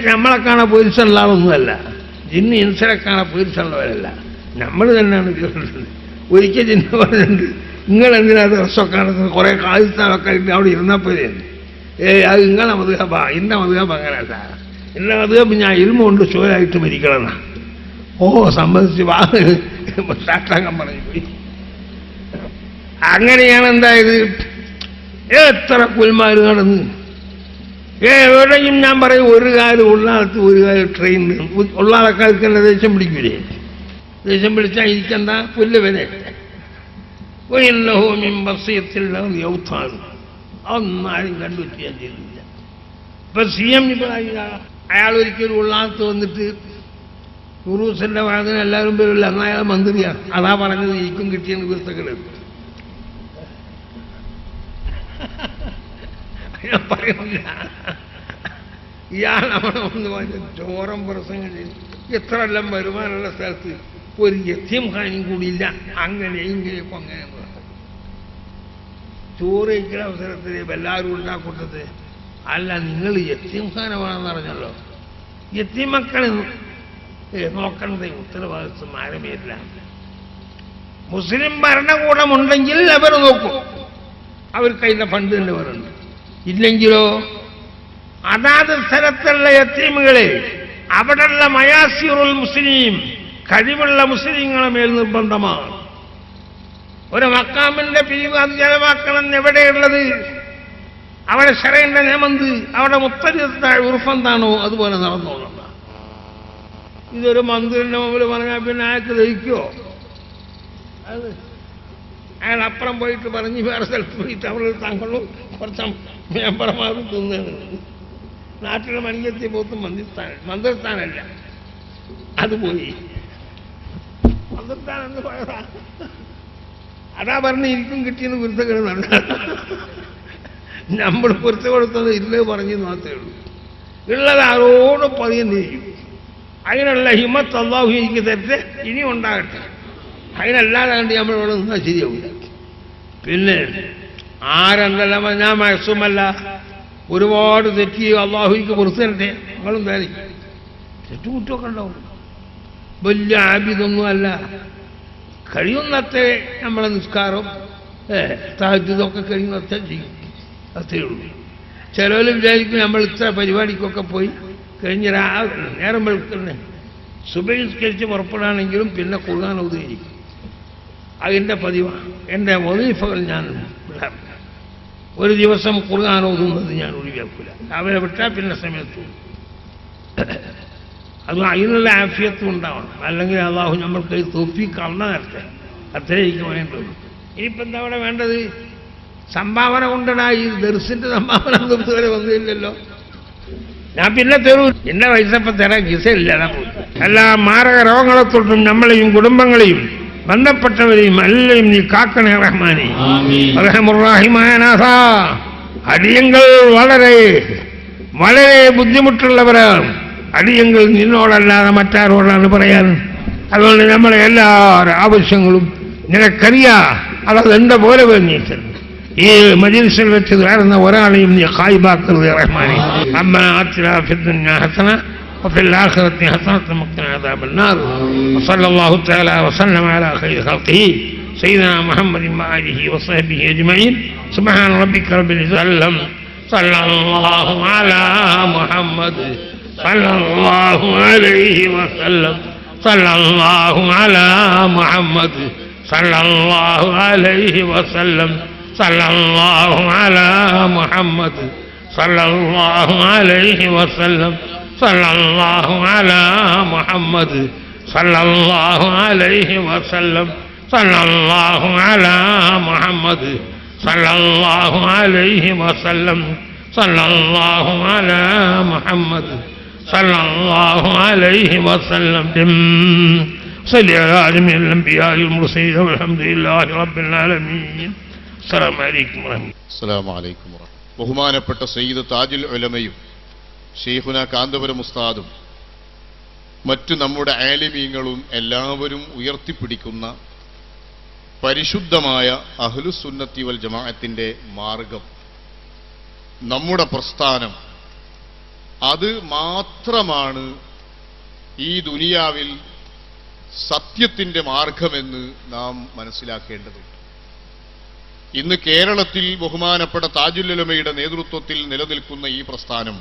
Speaker 2: നമ്മളെ കാണാൻ പേരിച്ചുള്ള ആളൊന്നുമല്ല. ജിന്ന് ഇൻസനെ കാണാൻ പേരിച്ചുള്ളവരല്ല, നമ്മൾ തന്നെയാണ് കേട്ടിട്ടുണ്ട്. ഒരിക്കൽ ജിന്ന് പറഞ്ഞിട്ടുണ്ട്, നിങ്ങളെന്തിനാ ദിവസമൊക്കെ നടക്കുന്നത്? കുറേ കാലത്താളൊക്കെ അവിടെ ഇരുന്നാൽ പോലെയാണ്. അത് നിങ്ങളെ മധുഹബാ, ഇന്ന മധുഹബ് അങ്ങനെയല്ല. ഇന്ന മധുഹബ് ഞാൻ ഇരുമുകൊണ്ട് ചോരായിട്ട് മരിക്കണമെന്നാ. ഓ സംബന്ധിച്ച് സാക്ഷാംഗം പറഞ്ഞു പോയി. അങ്ങനെയാണ് എന്തായത്. എത്ര കുൽമാർ നടന്ന് എവിടെയും ഞാൻ പറയും ഒരു കാലം ഉള്ളാളത്ത് ഒരു കാലം ട്രെയിനിൽ ഉള്ളാളക്കാർക്ക് ദേഷ്യം പിടിക്കൂലേ? ദേഷ്യം പിടിച്ചാൽ എനിക്കെന്താ പുല്ല് വരെ ഒന്നാരും കണ്ടുവെച്ചാൽ ചെയ്തില്ല. ഇപ്പൊ CM അയാൾ ഒരിക്കലും ഉള്ളാളത്ത് വന്നിട്ട് ഉറൂസിന്റെ വാദന എല്ലാവരും പേരില്ല. എന്നാൽ അയാൾ മന്ത്രിയാണ്. അതാ പറഞ്ഞത് എനിക്കും കിട്ടിയെന്ന് പുസ്തകങ്ങൾ ഞാൻ പറയുന്നില്ല. ഇയാൾ അവിടെ ഒന്ന് പറഞ്ഞ ചോരം പ്രസംഗം ചെയ്തു. എത്ര എല്ലാം വരുമാനമുള്ള സ്ഥലത്ത് ഒരു യത്തീംഖാനയും കൂടിയില്ല. അങ്ങനെ ഇങ്ങനെയൊക്കെ അങ്ങനെ ചോറ് കഴിക്കുന്ന അവസരത്തിൽ എല്ലാവരും ഉണ്ടാക്കുന്നത് അല്ല. നിങ്ങൾ യത്തീംഖാന വേണമെന്ന് പറഞ്ഞല്ലോ. യത്തീമക്കളെ നോക്കേണ്ട ഉത്തരവാദിത്വം ആരമേരില്ല. മുസ്ലിം ഭരണകൂടമുണ്ടെങ്കിൽ അവർ നോക്കും. അവർക്ക് അതിൻ്റെ ഫണ്ട് തന്നെ വരുന്നുണ്ട്. ഇല്ലെങ്കിലോ അതാത് സ്ഥലത്തുള്ള യത്തീമുകളെ അവിടെയുള്ള മയാസിറുൽ മുസ്ലിം കഴിവുള്ള മുസ്ലിങ്ങളെ മേൽ നിർബന്ധമാണ്. ഒരു മക്കാമിന്റെ പിരിവ് അത് ചെലവാക്കണം എവിടെയുള്ളത്? അവിടെ ശരയുടെ നിയമന്ത്, അവിടെ മുത്തരിത്തായ ഉറുഫെന്താണോ അതുപോലെ നടന്നോളണ്ട. ഇതൊരു മന്ത്രിന്റെ മുമ്പിൽ പറഞ്ഞാൽ പിന്നെ അയാൾക്ക് ദഹിക്കുമോ? അയാൾ അപ്പുറം പോയിട്ട് പറഞ്ഞ് വേറെ സ്ഥലത്ത് പോയിട്ട് അവിടെ തങ്ങളും കുറച്ച് മേമ്പറമാരും തിന്നാണ്. നാട്ടിലെ മണിക്കെത്തി പോത്തും മന്ത്രിസ്ഥാനല്ല, അത് പോയി. മന്ത്രിസ്ഥാനം എന്ന് പോയതാ. അതാ പറഞ്ഞ് ഇരിക്കും കിട്ടിയെന്ന് കുരുത്തക്കേട് നടന്ന നമ്മൾ കുരുത്ത കൊടുത്തത് ഇല്ലേ പറഞ്ഞു മാത്രമേ ഉള്ളൂ. ഉള്ളത് ആരോടും പതിയും ചെയ്യും. അതിനുള്ള ഹിമ്മത്ത് അല്ലാഹു എനിക്ക് തരട്ടെ, ഇനി ഉണ്ടാകട്ടെ. അതിനല്ലാതെ കണ്ട് നമ്മളിവിടെ നിന്നാൽ ശരിയാവില്ല. പിന്നെ ആരെന്തെല്ലാം ഞാൻ മയസുമല്ല, ഒരുപാട് തെറ്റി അള്ളാഹുക്ക് പുറത്തു തരട്ടെ. നിങ്ങളും തരും തെറ്റുകുറ്റമൊക്കെ ഉണ്ടാവും. വലിയ ആബിദൊന്നും അല്ല, കഴിയുന്നത്തെ നമ്മളെ നിസ്കാരം തഹജ്ജുദൊക്കെ കഴിയുന്നത്തെ ചെയ്യും, അത്രയേ ഉള്ളൂ. ചിലവർ വിചാരിക്കും നമ്മൾ ഇത്ര പരിപാടിക്കൊക്കെ പോയി കഴിഞ്ഞ നേരം വെളുക്കണേ സുബഹി നിസ്കരിച്ച് പുറപ്പെടാണെങ്കിലും പിന്നെ ഖുർആൻ ഓതുകയായിരിക്കും. അതിൻ്റെ പതിവാണ്. എൻ്റെ വദീഫകൾ ഞാൻ വിടാറില്ല. ഒരു ദിവസം ഖുർആൻ ഓതുന്നത് ഞാൻ ഒഴിവാക്കില്ല. അവരെ വിട്ടാൽ പിന്നെ സമയത്ത് അത് അതിനുള്ള ആഫിയത്തും ഉണ്ടാവണം. അല്ലെങ്കിൽ അള്ളാഹു നമ്മൾക്ക് തോപ്പിക്കാവുന്ന നേരത്തെ അത്രേ എനിക്ക് വേണ്ടുള്ളൂ. ഇനിയിപ്പോൾ എന്താ അവിടെ വേണ്ടത്? സംഭാവന കൊണ്ടിടാ. ഈ ദർസിൻ്റെ സംഭാവന ഇതുവരെ വന്നില്ലല്ലോ. ഞാൻ പിന്നെ തരൂ, എന്നെ പൈസപ്പം തരാൻ കിസയില്ല. എല്ലാ മാരക രോഗങ്ങളെ തൊട്ടും നമ്മളെയും കുടുംബങ്ങളെയും ബന്ധപ്പെട്ടവരെയും എല്ലാം നീ കാക്കണേ റഹ്മാനെ. റഹ്മുറാഹിമായ നാഥ, അടിയങ്ങൾ വളരെ വളരെ ബുദ്ധിമുട്ടുള്ളവരാണ്. അടിയങ്ങൾ നിന്നോടല്ലാതെ മറ്റാരോടാണ് പറയാൻ. അതുകൊണ്ട് നമ്മളെ എല്ലാ ആവശ്യങ്ങളും നിനക്കറിയാം. അതെന്താ പോലെ വേണ്ടിയിട്ട് ഈ മജ്‌ലിസിൽ വെച്ച് കാണുന്ന ഒരാളെയും നീ ഖായിബാക്കരുത് റഹ്മാനെ. റബ്ബനാ ആതിനാ ഫിദ്ദുനിയാ ഹസന وفي الآخرة حسنة وقنا عذاب النار. وصلى الله تعالى وسلم على خير خلقه سيدنا محمد وآله وصحبه أجمعين. سبحان ربك رب العزة صلى الله على محمد صلى الله عليه وسلم صلى الله على محمد صلى الله عليه وسلم صلى الله على محمد صلى الله عليه وسلم صلى الله على محمد صلى الله عليه وسلم صلى الله على محمد صلى الله عليه وسلم صلى الله على محمد صلى الله عليه وسلم. صل على جميع الأنبياء والمرسلين والحمد لله رب العالمين. السلام عليكم ورحمة الله.
Speaker 3: السلام عليكم ورحمة الله. ബഹുമാനപ്പെട്ട സയ്യിദ് താജുൽ ഉലമയും ഷെയ്ഖുന കാന്തപുരം ഉസ്താദും മറ്റു നമ്മുടെ ആലിമീങ്ങളും എല്ലാവരും ഉയർത്തിപ്പിടിക്കുന്ന പരിശുദ്ധമായ അഹ്ലുസുന്നത്തി വൽ ജമാഅത്തിന്റെ മാർഗം, നമ്മുടെ പ്രസ്ഥാനം, അത് മാത്രമാണ് ഈ ദുനിയാവിൽ സത്യത്തിന്റെ മാർഗമെന്ന് നാം മനസ്സിലാക്കേണ്ടതുണ്ട്. ഇന്ന് കേരളത്തിൽ ബഹുമാനപ്പെട്ട താജുൽ ഉലമയുടെ നേതൃത്വത്തിൽ നിലനിൽക്കുന്ന ഈ പ്രസ്ഥാനം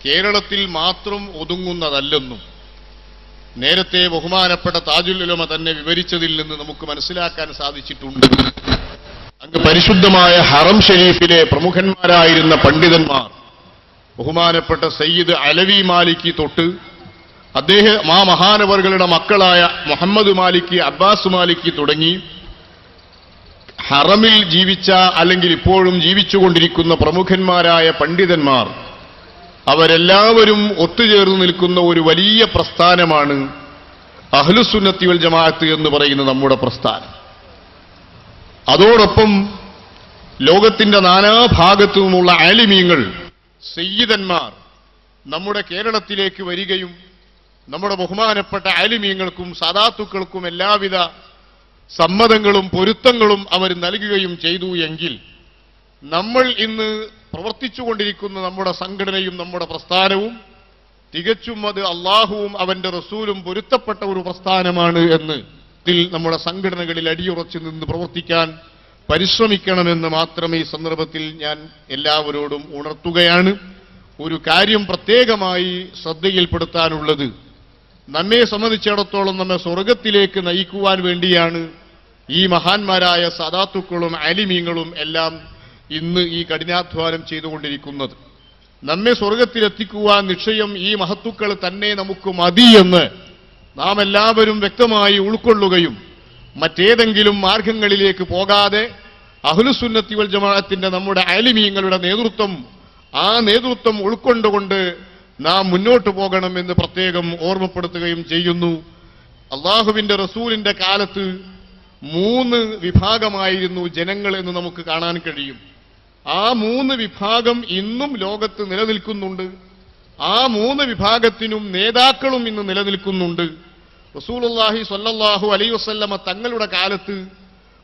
Speaker 3: കേരളത്തിൽ മാത്രം ഒതുങ്ങുന്നതല്ലെന്നും നേരത്തെ ബഹുമാനപ്പെട്ട താജുൽ ഉലമ തന്നെ വിവരിച്ചതിൽ നിന്ന് നമുക്ക് മനസ്സിലാക്കാൻ സാധിച്ചിട്ടുണ്ട്. അങ്ങ് പരിശുദ്ധമായ ഹറം ഷരീഫിലെ പ്രമുഖന്മാരായിരുന്ന പണ്ഡിതന്മാർ ബഹുമാനപ്പെട്ട സയ്യിദ് അലവി മാലിക്കി തൊട്ട് അദ്ദേഹം ആ മഹാനവറുകളുടെ മക്കളായ മുഹമ്മദ് മാലിക്കി, അബ്ബാസ് മാലിക്കി തുടങ്ങി ഹറമിൽ ജീവിച്ച അല്ലെങ്കിൽ ഇപ്പോഴും ജീവിച്ചുകൊണ്ടിരിക്കുന്ന പ്രമുഖന്മാരായ പണ്ഡിതന്മാർ അവരെല്ലാവരും ഒത്തുചേർന്ന് നിൽക്കുന്ന ഒരു വലിയ പ്രസ്ഥാനമാണ് അഹ്ലുസുന്നത്തി വൽ ജമാഅത്ത് എന്ന് പറയുന്ന നമ്മുടെ പ്രസ്ഥാനം. അതോടൊപ്പം ലോകത്തിന്റെ നാനാഭാഗത്തുനിന്നുള്ള ആലിമീങ്ങൾ, സയ്യിദന്മാർ നമ്മുടെ കേരളത്തിലേക്ക് വരികയും നമ്മുടെ ബഹുമാനപ്പെട്ട ആലിമീങ്ങൾക്കും സാദാത്തുക്കൾക്കും എല്ലാവിധ സമ്മതങ്ങളും പൊരുത്തങ്ങളും അവർ നൽകുകയും ചെയ്തു എങ്കിൽ നമ്മൾ ഇന്ന് പ്രവർത്തിച്ചുകൊണ്ടിരിക്കുന്ന നമ്മുടെ സംഘടനയും നമ്മുടെ പ്രസ്ഥാനവും തികച്ചും അത് അള്ളാഹുവും അവന്റെ റസൂലും പൊരുത്തപ്പെട്ട ഒരു പ്രസ്ഥാനമാണ് എന്ന് നമ്മുടെ സംഘടനകളിൽ അടിയുറച്ചു നിന്ന് പ്രവർത്തിക്കാൻ പരിശ്രമിക്കണമെന്ന് മാത്രം ഈ സന്ദർഭത്തിൽ ഞാൻ എല്ലാവരോടും ഉണർത്തുകയാണ്. ഒരു കാര്യം പ്രത്യേകമായി ശ്രദ്ധയിൽപ്പെടുത്താനുള്ളത്, നമ്മെ സംബന്ധിച്ചിടത്തോളം നമ്മെ സ്വർഗത്തിലേക്ക് നയിക്കുവാൻ വേണ്ടിയാണ് ഈ മഹാന്മാരായ സദാത്തുക്കളും ആലിമീങ്ങളും എല്ലാം ഇന്ന് ഈ കഠിനാധ്വാനം ചെയ്തുകൊണ്ടിരിക്കുന്നത്. നമ്മെ സ്വർഗത്തിലെത്തിക്കുവാൻ നിശ്ചയം ഈ മഹത്തുക്കൾ തന്നെ നമുക്ക് മതിയെന്ന് നാം എല്ലാവരും വ്യക്തമായി ഉൾക്കൊള്ളുകയും മറ്റേതെങ്കിലും മാർഗങ്ങളിലേക്ക് പോകാതെ അഹ്ലുസുന്നത്തി വൽ ജമാഅത്തിന്റെ നമ്മുടെ ആലിമീങ്ങളുടെ നേതൃത്വം ഉൾക്കൊണ്ടുകൊണ്ട് നാം മുന്നോട്ട് പോകണമെന്ന് പ്രത്യേകം ഓർമ്മപ്പെടുത്തുകയും ചെയ്യുന്നു. അള്ളാഹുവിന്റെ റസൂലിന്റെ കാലത്ത് 3 വിഭാഗമായിരുന്നു ജനങ്ങൾ എന്ന് നമുക്ക് കാണാൻ കഴിയും. ആ 3 വിഭാഗം ഇന്നും ലോകത്ത് നിലനിൽക്കുന്നുണ്ട്. ആ 3 വിഭാഗത്തിനും നേതാക്കളും ഇന്ന് നിലനിൽക്കുന്നുണ്ട്. റസൂലുള്ളാഹി സ്വല്ലല്ലാഹു അലൈഹി വസല്ലമ തങ്ങളുടെ കാലത്ത്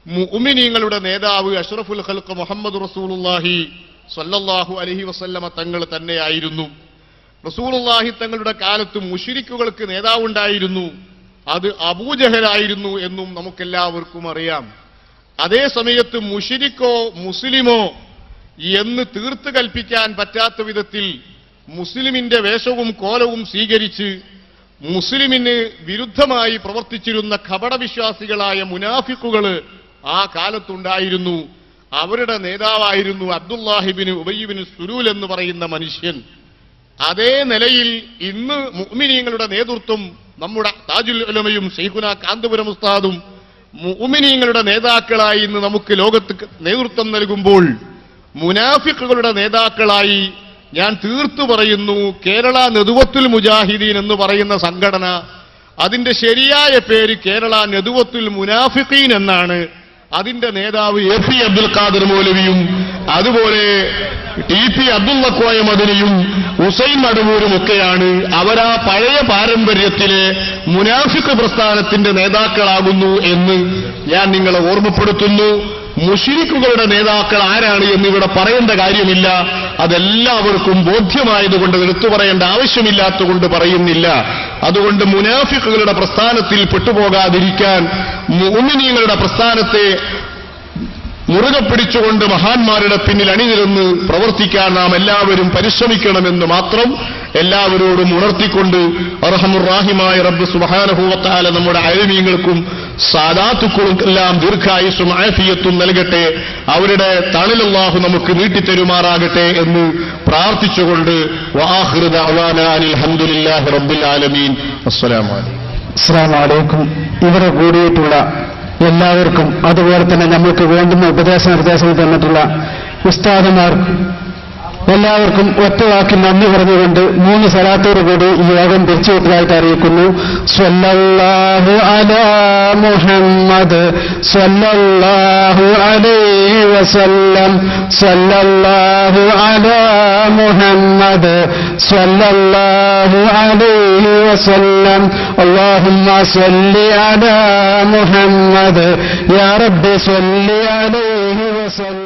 Speaker 3: മുഅ്മിനീങ്ങളുടെ നേതാവ് അഷ്റഫുൽ ഖൽഖ് മുഹമ്മദ് റസൂലുള്ളാഹി സ്വല്ലല്ലാഹു അലൈഹി വസല്ലമ തങ്ങൾ തന്നെയായിരുന്നു. റസൂലുള്ളാഹി തങ്ങളുടെ കാലത്ത് മുശ്രിക്കുകൾക്ക് നേതാവുണ്ടായിരുന്നു. അത് അബൂജഹലായിരുന്നു എന്നും നമുക്കെല്ലാവർക്കും അറിയാം. അതേ സമയത്ത് മുശ്രിക്കോ മുസ്ലിമോ എന്ന് തീർത്ത് കൽപ്പിക്കാൻ പറ്റാത്ത വിധത്തിൽ മുസ്ലിമിന്റെ വേഷവും കോലവും സ്വീകരിച്ച് മുസ്ലിമിന് വിരുദ്ധമായി പ്രവർത്തിച്ചിരുന്ന കപടവിശ്വാസികളായ മുനാഫിക്കുകൾ ആ കാലത്തുണ്ടായിരുന്നു. അവരുടെ നേതാവായിരുന്നു അബ്ദുല്ലാഹിബിന് ഉബയ്യിബിന് സുലൂൽ എന്ന് പറയുന്ന മനുഷ്യൻ. അതേ നിലയിൽ ഇന്ന് മുഅ്മിനീങ്ങളുടെ നേതൃത്വം നമ്മുടെ താജുൽ ഉലമയും ശൈഖുന കാന്തപുരം ഉസ്താദും മുഅ്മിനീങ്ങളുടെ നേതാക്കളായി ഇന്ന് നമുക്ക് ലോകത്ത് നേതൃത്വം നൽകുമ്പോൾ മുനാഫിക്കുകളുടെ നേതാക്കളായി ഞാൻ തീർത്തു പറയുന്നു, കേരള നെതുവത്തുൽ മുജാഹിദീൻ എന്ന് പറയുന്ന സംഘടന, അതിന്റെ ശരിയായ പേര് കേരള നെതുവത്തുൽ മുനാഫിഖീൻ എന്നാണ്. അതിന്റെ നേതാവ് എ.പി. അബ്ദുൽ ഖാദർ മൗലവിയും അതുപോലെ ടി.പി. അബ്ദുള്ള കോയ മദനിയും ഹുസൈൻ മടവൂരും ഒക്കെയാണ്. അവരാ പഴയ പാരമ്പര്യത്തിലെ മുനാഫിഖ് പ്രസ്ഥാനത്തിന്റെ നേതാക്കളാകുന്നു എന്ന് ഞാൻ നിങ്ങളെ ഓർമ്മപ്പെടുത്തുന്നു. മുശ്രിക്കുകളുടെ നേതാക്കൾ ആരാണ് എന്നിവിടെ പറയേണ്ട കാര്യമില്ല. അതെല്ലാവർക്കും ബോധ്യമായതുകൊണ്ട് എടുത്തു പറയേണ്ട ആവശ്യമില്ലാത്തതുകൊണ്ട് പറയുന്നില്ല. അതുകൊണ്ട് മുനാഫിക്കുകളുടെ പ്രസ്ഥാനത്തിൽ പെട്ടുപോകാതിരിക്കാൻ മുഅ്മിനീങ്ങളുടെ പ്രസ്ഥാനത്തെ മുറുകെ പിടിച്ചുകൊണ്ട് മഹാന്മാരുടെ പിന്നിൽ അണിനിരന്ന് പ്രവർത്തിക്കാൻ നാം എല്ലാവരും പരിശ്രമിക്കണമെന്ന് മാത്രം എല്ലാവരോടും ഉണർത്തിക്കൊണ്ട് അർഹമുർ-റാഹിമായ റബ്ബ് സുബ്ഹാനഹു വ തആല നമ്മുടെ ആലിമീങ്ങൾക്കും സാദാത്തുക്കൾക്കെല്ലാം ദീർഘായുസ്സും ആഫിയത്തും നൽകട്ടെ. അവരുടെ തണൽ അല്ലാഹു നമുക്ക് നീട്ടിത്തരുമാറാകട്ടെ എന്ന് പ്രാർത്ഥിച്ചുകൊണ്ട് വആഖിറു ദഅവാനാ അൽഹംദുലില്ലാഹി റബ്ബിൽ ആലമീൻ. അസ്സലാമു
Speaker 4: അലൈക്കും. ഇവിടെ കൂടിയിട്ടുള്ള എല്ലാവർക്കും അതുപോലെ തന്നെ നമുക്ക് വേണ്ടുന്ന നിർദ്ദേശങ്ങൾ തന്നിട്ടുള്ള ഉസ്താദുമാർക്കും എല്ലാവർക്കും ഒറ്റവാക്കി നന്ദി പറഞ്ഞുകൊണ്ട് 3 സലാത്തോടു കൂടി ഈ യോഗം തിരിച്ചുവിട്ടതായിട്ട് അറിയിക്കുന്നു. സ്വല്ലല്ലാഹു അലാ മുഹമ്മദ് സ്വല്ലല്ലാഹു അലൈഹി വസല്ലം സ്വല്ലല്ലാഹു അലാ മുഹമ്മദ് സ്വല്ലല്ലാഹു അലൈഹി വസല്ലം അല്ലാഹുമ്മ സ്വല്ലി അലാ മുഹമ്മദ് യാ റബ്ബി സ്വല്ലി അലൈഹി വസല്ലം.